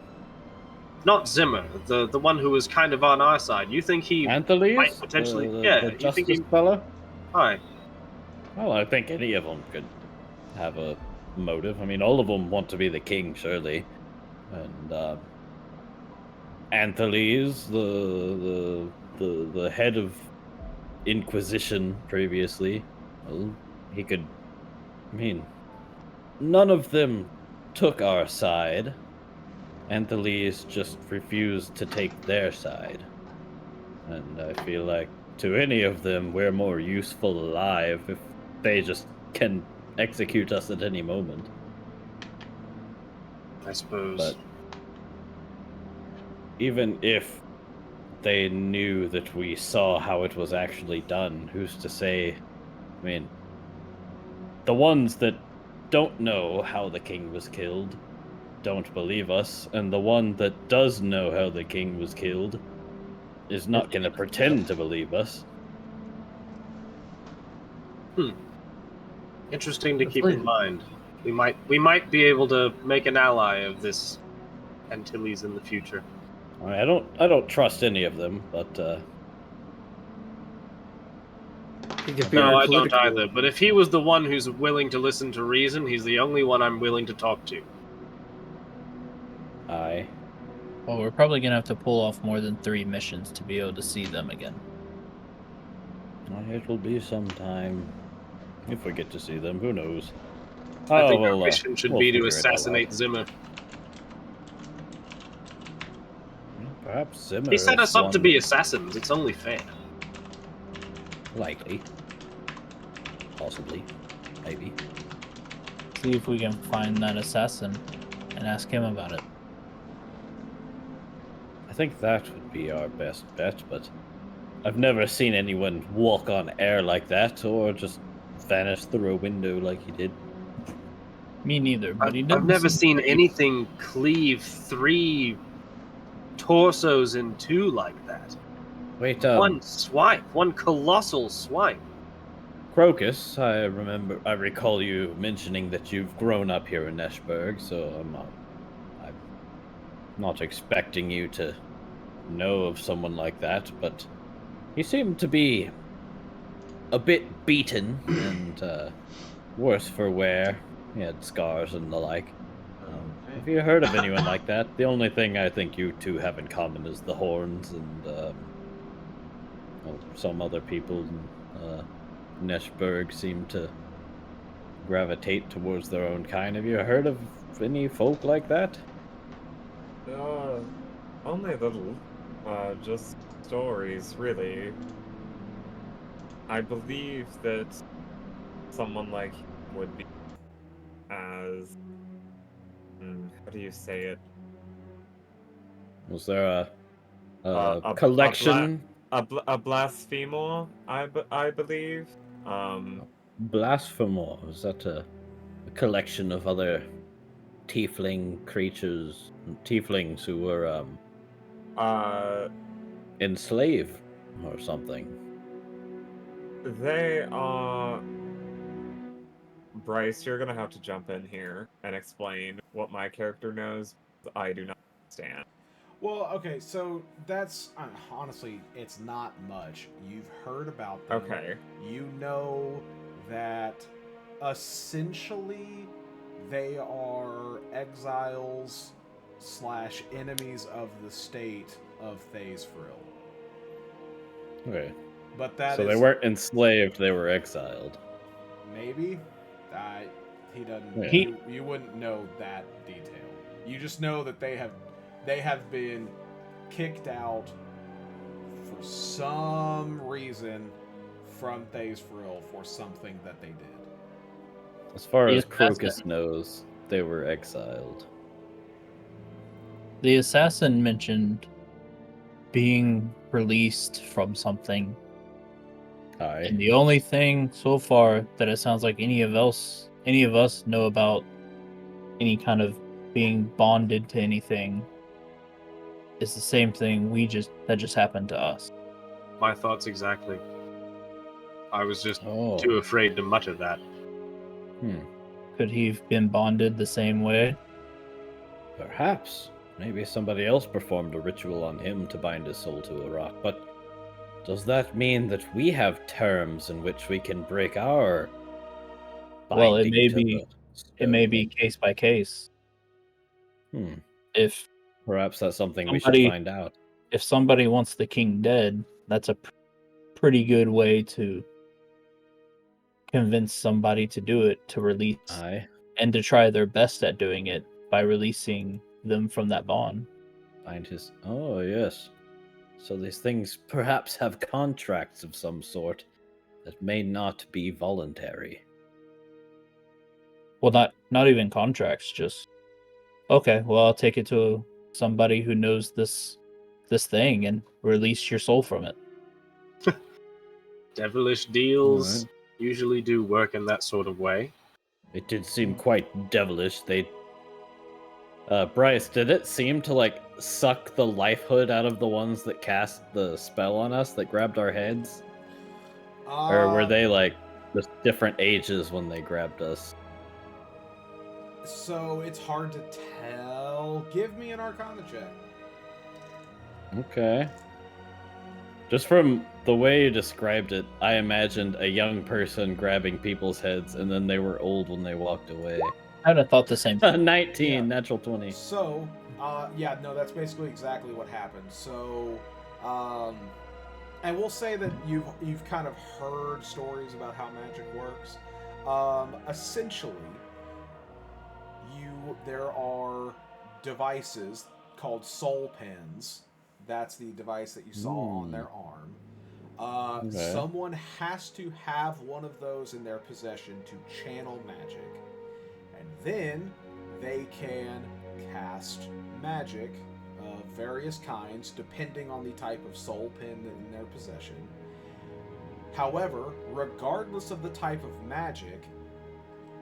Not Zimmer, the one who was kind of on our side. You think he Anthales? might potentially... The you justice think he... fellow? Hi. Well, I think any of them could have a motive. I mean, all of them want to be the king, surely. And, Anthales, the head of Inquisition previously, well, he could... I mean, none of them took our side. Anthales just refused to take their side. And I feel like to any of them, we're more useful alive if they just can execute us at any moment. I suppose. But even if they knew that we saw how it was actually done, who's to say? I mean, the ones that don't know how the king was killed don't believe us, and the one that does know how the king was killed is not going to pretend to believe us. Interesting to keep in mind. We might be able to make an ally of this Antilles in the future. I don't trust any of them, but no, I don't either. But if he was the one who's willing to listen to reason, he's the only one I'm willing to talk to. Aye. Well, we're probably gonna have to pull off more than 3 missions to be able to see them again. It will be some time. If we get to see them, who knows? I think our mission should be to assassinate Zimmer. Perhaps Zimmer. He set us up to be assassins. It's only fair. Likely. Possibly. Maybe. See if we can find that assassin and ask him about it. I think that would be our best bet, but I've never seen anyone walk on air like that or just vanish through a window like he did. Me neither, but I've never seen anything cleave 3 torsos in 2 like that. Wait, one swipe, one colossal swipe. Crocus, I recall you mentioning that you've grown up here in Neshburg, so I'm not expecting you to know of someone like that, but he seemed to be a bit beaten and worse for wear. He had scars and the like. Have you heard of anyone like that? The only thing I think you two have in common is the horns and some other people in Neshburg seem to gravitate towards their own kind. Have you heard of any folk like that? Only a little. Just stories, really. I believe that someone like him would be as how do you say it? Was there A collection? a blasphemer, I believe. Blasphemer. Was that a collection of other tiefling creatures, tieflings who were enslaved or something? They are. Bryce, you're gonna have to jump in here and explain what my character knows. I do not understand. Well, okay, so that's honestly, it's not much. You've heard about them. Okay. You know that essentially they are exiles / enemies of the state of Thaysfrill. Okay. But that So is they weren't enslaved; they were exiled. maybe. He doesn't. Yeah. You wouldn't know that detail. You just know that they have been kicked out for some reason from Thaysfrill for something that they did. As far The as Crocus assassin- knows, they were exiled. The assassin mentioned being released from something. Aye. And the only thing so far that it sounds like any of us know about any kind of being bonded to anything is the same thing that just happened to us. My thoughts exactly. I was just Oh. too afraid to mutter that. Could he have been bonded the same way? Perhaps. Maybe somebody else performed a ritual on him to bind his soul to a rock, but does that mean that we have terms in which we can break our Well, it binding may to be the it may be stone? case by case. If Perhaps that's something we should somebody- find out. if somebody wants the king dead, that's a pretty good way to convince somebody to do it, to release Aye. and to try their best at doing it by releasing them from that bond. Bind his. Oh, yes. So these things perhaps have contracts of some sort that may not be voluntary. Well, not even contracts, just okay, well, I'll take it to somebody who knows this thing and release your soul from it. Devilish deals Alright. usually do work in that sort of way. It did seem quite devilish. Bryce, did it seem to like suck the life hood out of the ones that cast the spell on us that grabbed our heads? Or were they like just different ages when they grabbed us? So it's hard to tell. Give me an Arcana check. Okay. Just from the way you described it, I imagined a young person grabbing people's heads and then they were old when they walked away. I'd have thought the same thing. 19, Yeah. natural 20. So, yeah, no, that's basically exactly what happened. So, and we'll say that you've kind of heard stories about how magic works. Essentially, there are devices called soul pens. That's the device that you saw on their arm. Okay. Someone has to have one of those in their possession to channel magic. And then they can cast magic of various kinds depending on the type of soul pen in their possession. However, regardless of the type of magic,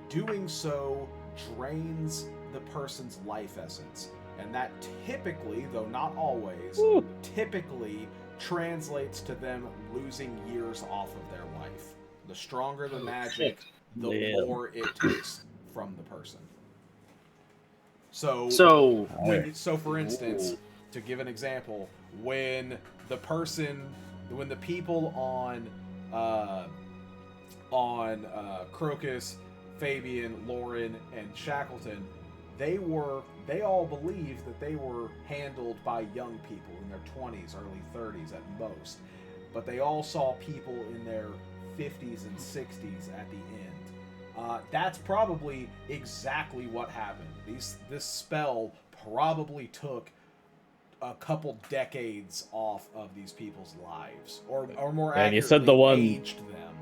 doing so drains the person's life essence. And that typically, though not always, typically translates to them losing years off of their life. The stronger the magic, the more it takes from the person. So for instance, to give an example, when the people on Crocus, Fabian, Lorin, and Shackleton, they all believed that they were handled by young people in their 20s, early 30s at most. But they all saw people in their 50s and 60s at the end. That's probably exactly what happened. This spell probably took a couple decades off of these people's lives, or more accurately, And you said the one aged them.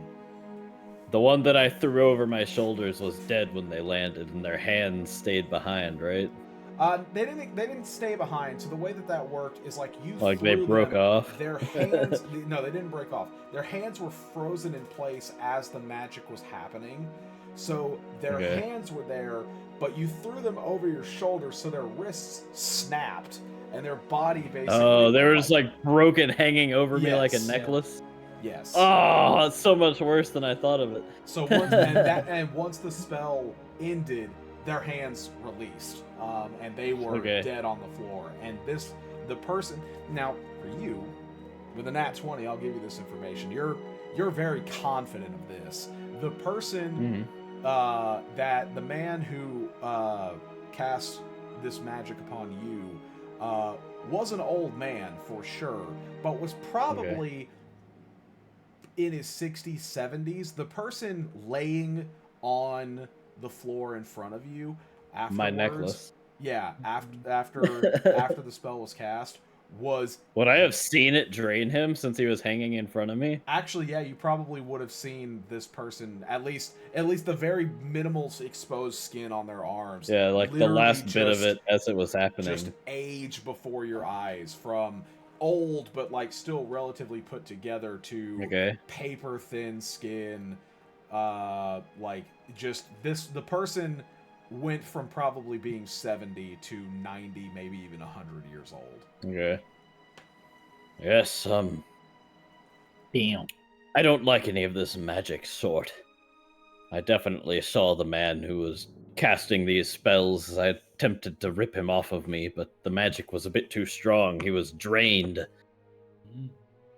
The one that I threw over my shoulders was dead when they landed, and their hands stayed behind, right? They didn't stay behind. So the way that worked is like you Like threw they broke them, off. Their hands, no, they didn't break off. Their hands were frozen in place as the magic was happening. So their hands were there, but you threw them over your shoulders, so their wrists snapped and their body basically. Oh, they were just like broken, hanging over me like a Yes. necklace. Yes. Oh, it's so much worse than I thought of it. So once the spell ended, their hands released, and they were dead on the floor. And the person now for you, with a nat 20, I'll give you this information. You're very confident of this. The person that the man who cast this magic upon you was an old man for sure, but was probably in his 60s, 70s. The person laying on the floor in front of you afterwards, my necklace. Yeah, after the spell was cast, was. Would I have seen it drain him since he was hanging in front of me? Actually, yeah, you probably would have seen this person at least the very minimal exposed skin on their arms. Yeah, like the last bit of it as it was happening. Just age before your eyes, from old but like still relatively put together to paper thin skin. Like just the person went from probably being 70 to 90, maybe even 100 years old. Okay. Yes, Damn. I don't like any of this magic sort. I definitely saw the man who was casting these spells as I attempted to rip him off of me, but the magic was a bit too strong. He was drained.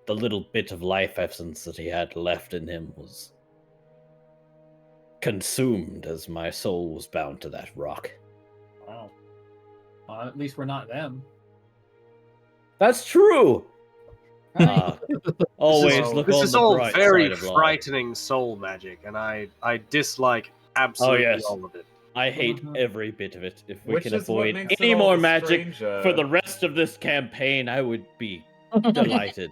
The little bit of life essence that he had left in him was consumed as my soul was bound to that rock. Wow. Well, at least we're not them. That's true! Right? Always look this on is the all bright very side of life. frightening soul magic, and I dislike absolutely all of it. I hate every bit of it. If we Which can is what avoid makes any it all more the magic stranger. for the rest of this campaign, I would be delighted.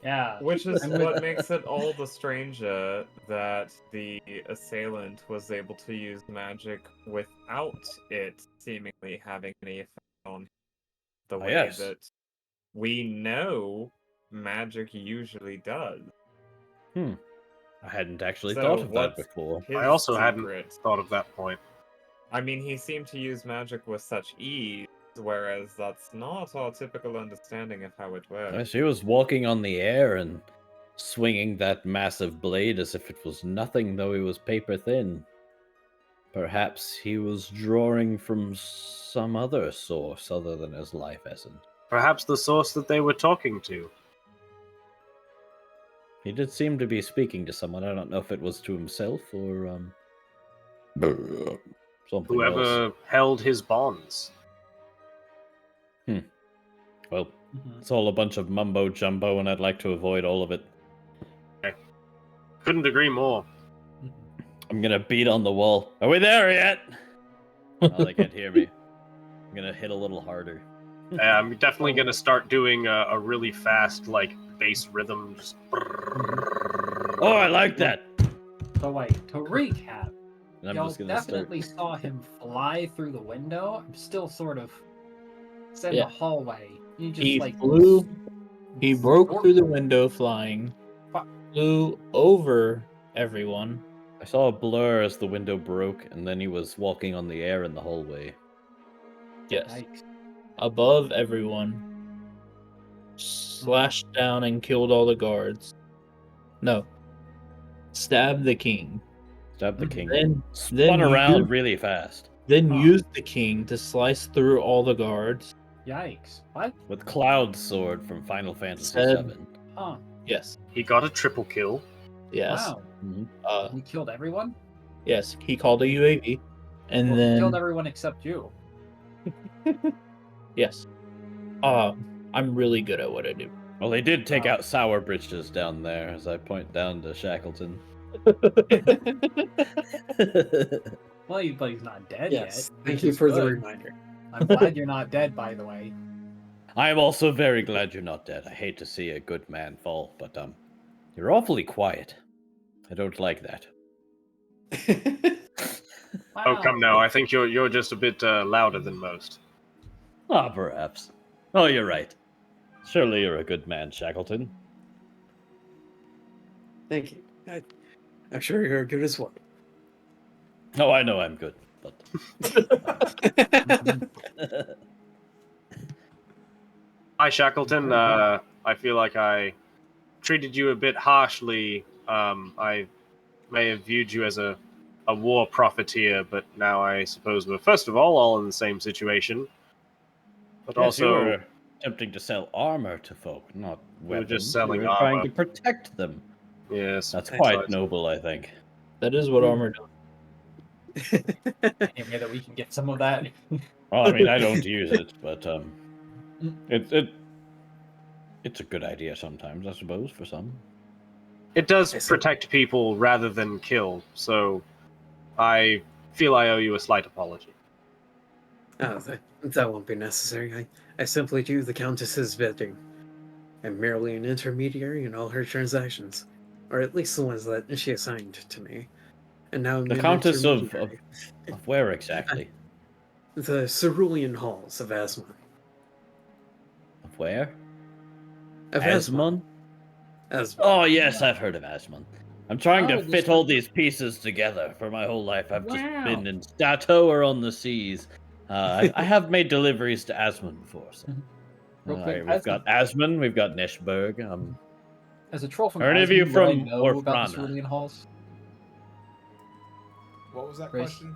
Yeah. Which is what makes it all the stranger that the assailant was able to use magic without it seemingly having any effect on the way that we know magic usually does. I hadn't actually thought of that before. I also hadn't thought of that point. I mean, he seemed to use magic with such ease, whereas that's not our typical understanding of how it works. Yes, he was walking on the air and swinging that massive blade as if it was nothing, though he was paper thin. Perhaps he was drawing from some other source other than his life essence. Perhaps the source that they were talking to. He did seem to be speaking to someone. I don't know if it was to himself or something Whoever else. held his bonds. Well, it's all a bunch of mumbo jumbo, and I'd like to avoid all of it. Okay. Couldn't agree more. I'm gonna beat on the wall. Are we there yet? Oh, they can't hear me. I'm gonna hit a little harder. I'm definitely gonna start doing a really fast, like, bass rhythm. Just... Oh, I like that! So wait, to recap, And I'm y'all just gonna definitely saw him fly through the window. I'm still sort of in the hallway. You just He like flew. He broke through the window flying. Flew over everyone. I saw a blur as the window broke, and then he was walking on the air in the hallway. Yes. Yikes. Above everyone. Slashed down and killed all the guards. No. Stabbed the king. Stabbed the king. Then Spun around really fast. Then used the king to slice through all the guards. Yikes. What? With Cloud Sword from Final Fantasy Said- VII. Huh. Yes. He got a triple kill. Yes. Wow. He killed everyone? Yes. He called a UAV. And Well, then he killed everyone except you. yes. I'm really good at what I do. Well, they did take out Sour Britches down there, as I point down to Shackleton. Well, but he's not dead Yes, yet. thank which you is for the good. reminder. I'm glad you're not dead, by the way. I am also very glad you're not dead. I hate to see a good man fall, but you're awfully quiet. I don't like that. Oh, come now. I think you're just a bit louder than most. Ah, perhaps. Oh, you're right. Surely you're a good man, Shackleton. Thank you. I'm sure you're good as well. Oh, I know I'm good, but Hi, Shackleton. I feel like I treated you a bit harshly. I may have viewed you as a war profiteer, but now I suppose we're first of all in the same situation. But yes, you also, were attempting to sell armor to folk, not we were weapons. just selling you were trying armor. to protect them. Yes, That's That's quite right. noble, I think. That is what armor does. Any way that we can get some of that? Well, I mean, I don't use it, but it's a good idea sometimes, I suppose, for some. It does protect people rather than kill, so I feel I owe you a slight apology. Oh, that won't be necessary. I simply do the Countess's bidding. I'm merely an intermediary in all her transactions, or at least the ones that she assigned to me. And now I'm The an Countess of intermediary. where exactly? The Cerulean Halls of Asmon. Of where? Of Asmon? Asmon. Oh, yes, I've heard of Asmon. I'm trying to Oh, fit this all one. these pieces together. For my whole life, I've just Wow. been in Stato or on the seas. I have made deliveries to Asmon before. So. Real quick, We've got Asmon, we've got Neshburg. as a troll from Are any of you Asmon, would I from know about the Orfrana? Cerulean Halls? What was that Chris? question?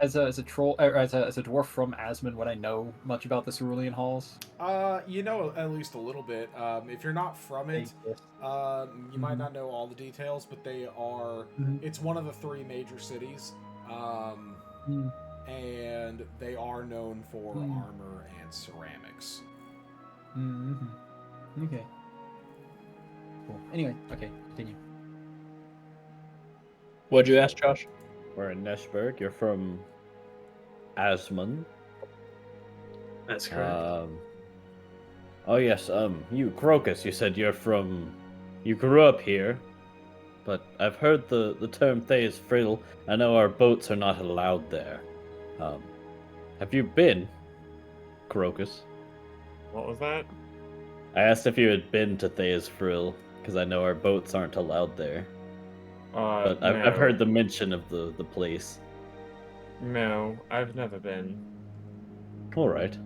As a troll, or as a dwarf from Asmon, would I know much about the Cerulean Halls? You know at least a little bit. If you're not from it, you might not know all the details, but they are. It's one of the 3 major cities, and they are known for armor and ceramics. Okay. Cool. Anyway, okay, continue. What'd you ask, Josh? We're in Neshburg. You're from Asmon. That's correct. Oh yes, you Crocus, you said you grew up here, but I've heard the term Thea's Frill. I know our boats are not allowed there. Have you been, Crocus? What was that? I asked if you had been to Thea's Frill, because I know our boats aren't allowed there. But I've heard the mention of the place. No, I've never been. Alright.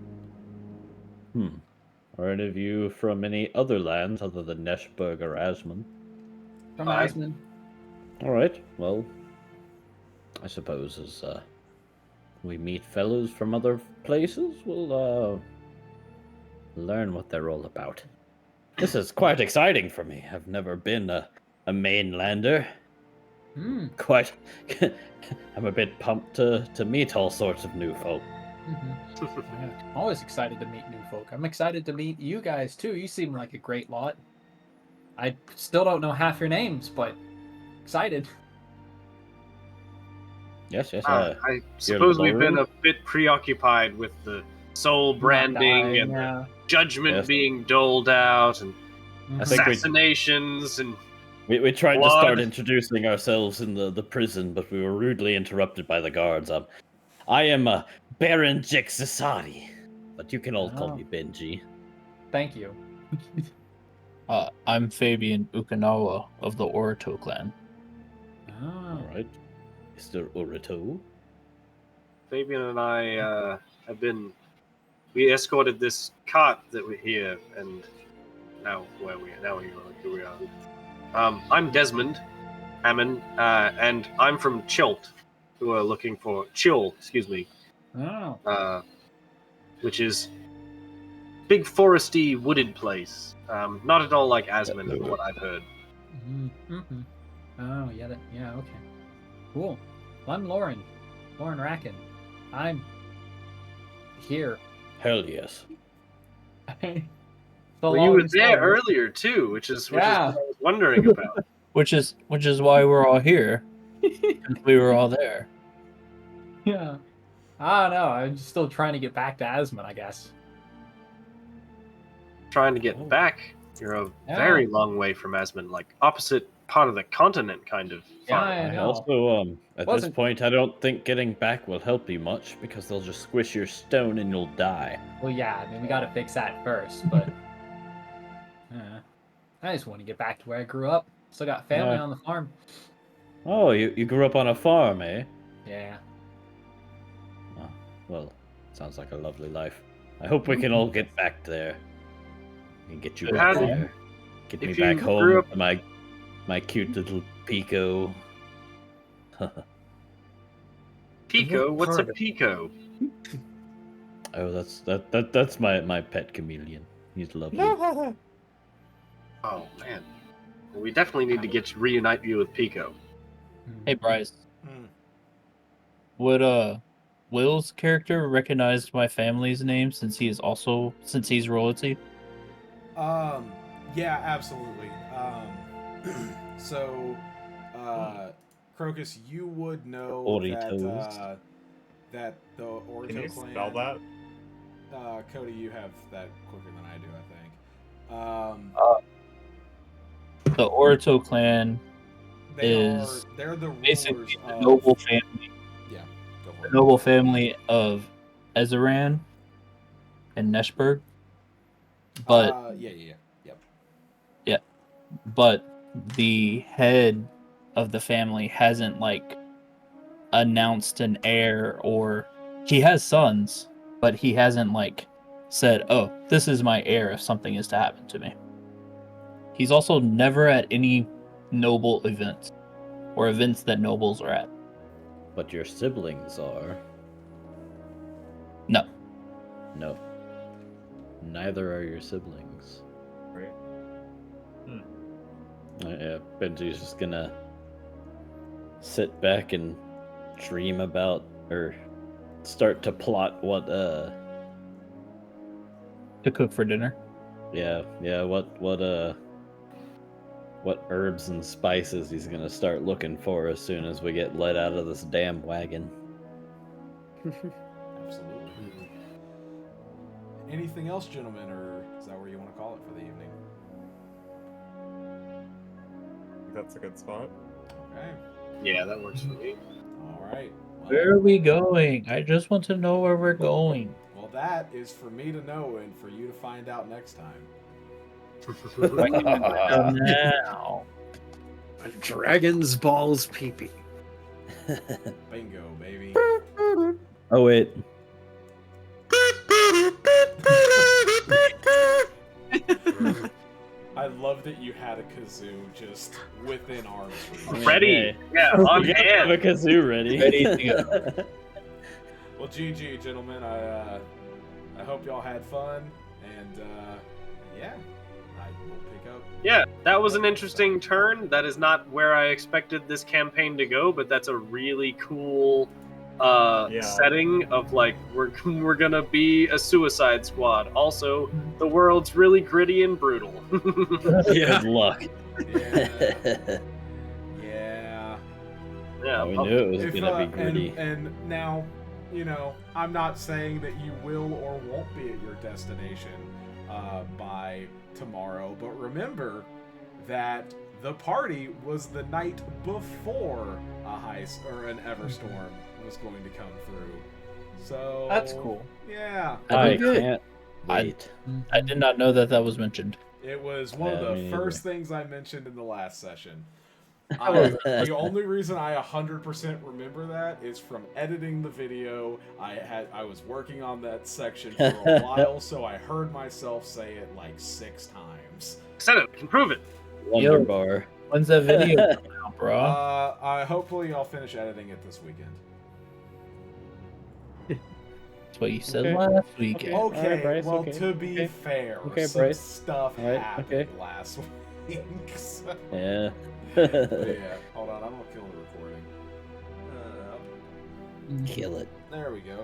Are any of you from any other lands other than Neshburg or Asmon? From Asmon. Alright, well, I suppose as we meet fellows from other places, we'll learn what they're all about. This is quite exciting for me. I've never been a mainlander. Quite. I'm a bit pumped to meet all sorts of new folk. Yeah. Always excited to meet new folk. I'm excited to meet you guys too. You seem like a great lot. I still don't know half your names, but excited. Yes. I suppose we've been a bit preoccupied with the soul branding and the judgment being doled out and assassinations and we tried blood. to start introducing ourselves in the prison, but we were rudely interrupted by the guards. I am Berenjix Xissaadi, but you can all call me Benji. Thank you. I'm Fabian Ukanawa of the Orito clan. All right, Mr. Orito. Fabian and I we escorted this cart that we're here, and now here we are. I'm Desmond, Ammon, and I'm from Chult, who are looking for Chul, which is big foresty wooded place. Not at all like Asmon, from what I've heard. Oh yeah, okay, cool. Well, I'm Lorin Rakken. I'm here. Hell yes. Well, you were there earlier too, which is what I was wondering about. which is why we're all here. We were all there. Yeah. I don't know. I'm just still trying to get back to Asmon, I guess. Trying to get back? You're a very long way from Asmon, like opposite part of the continent, kind of. Yeah, fun. I I know. also, at this Wasn't- point, I don't think getting back will help you much because they'll just squish your stone and you'll die. Well, yeah, I mean, we gotta fix that first, but I just want to get back to where I grew up. Still got family Yeah. on the farm. Oh, you grew up on a farm, eh? Yeah. Oh, well, sounds like a lovely life. I hope we can all get back there. And get you back How- there. Get me if back you home grew up- to my cute little Pico. Pico? What What's a part of- Pico? Oh, that's my pet chameleon. He's lovely. Oh man, well, we definitely need to reunite you with Pico. Hey, Bryce. Hmm. Would Will's character recognize my family's name since he's royalty? Yeah, absolutely. So, Crocus, you would know Oritos. that the Orito Can you clan. spell that? Cody, you have that quicker than I do, I think. The Orito clan is they're the rulers basically the of noble family. Yeah, go for The it. noble family of Ezeran and Neshburg. But Yep. but the head of the family hasn't announced an heir, or he has sons, but he hasn't said, "Oh, this is my heir if something is to happen to me." He's also never at any noble events or events that nobles are at. But your siblings are. No. No. Neither are your siblings. Right. Yeah, Benji's just gonna sit back and dream about, or start to plot what To cook for dinner. what herbs and spices he's gonna start looking for as soon as we get let out of this damn wagon. Absolutely. Anything else, gentlemen, or is that where you want to call it for the evening? That's a good spot. Okay. Yeah, that works for me. All right. Well, Where are we going? I just want to know where we're going. well, that is for me to know and for you to find out next time. Now. Dragon's balls pee-pee. Bingo, baby. Oh wait. I love that you had a kazoo just within arm's reach. Ready? Yeah, on You have a hand. kazoo ready. Ready to go. Well, GG, gentlemen. I hope y'all had fun, and yeah, I will pick up. Yeah, that was an interesting turn. That is not where I expected this campaign to go, but that's a really cool setting of we're gonna be a suicide squad. Also, the world's really gritty and brutal. Good luck. Yeah. Yeah. Yeah, We knew it was If, gonna be gritty. And now, I'm not saying that you will or won't be at your destination by tomorrow, but remember that the party was the night before a heist or an Everstorm was going to come through. So That's cool. Yeah, I good. can't wait. I did not know that was mentioned. it was one Yeah, of me the neither. first things I mentioned in the last session. The only reason I 100% remember that is from editing the video. I was working on that section for a while, so I heard myself say it 6 times. said it. I can prove it. Wonder Yo. bar. When's that video coming out, bro? Hopefully I'll finish editing it this weekend. That's what you said Okay. last weekend. All right, Okay, Bryce, well, okay, to be okay. fair, Okay, some Bryce. stuff All right, happened okay. last week. So, Yeah. but yeah, hold on, I'm gonna kill the recording. Kill it. There we go.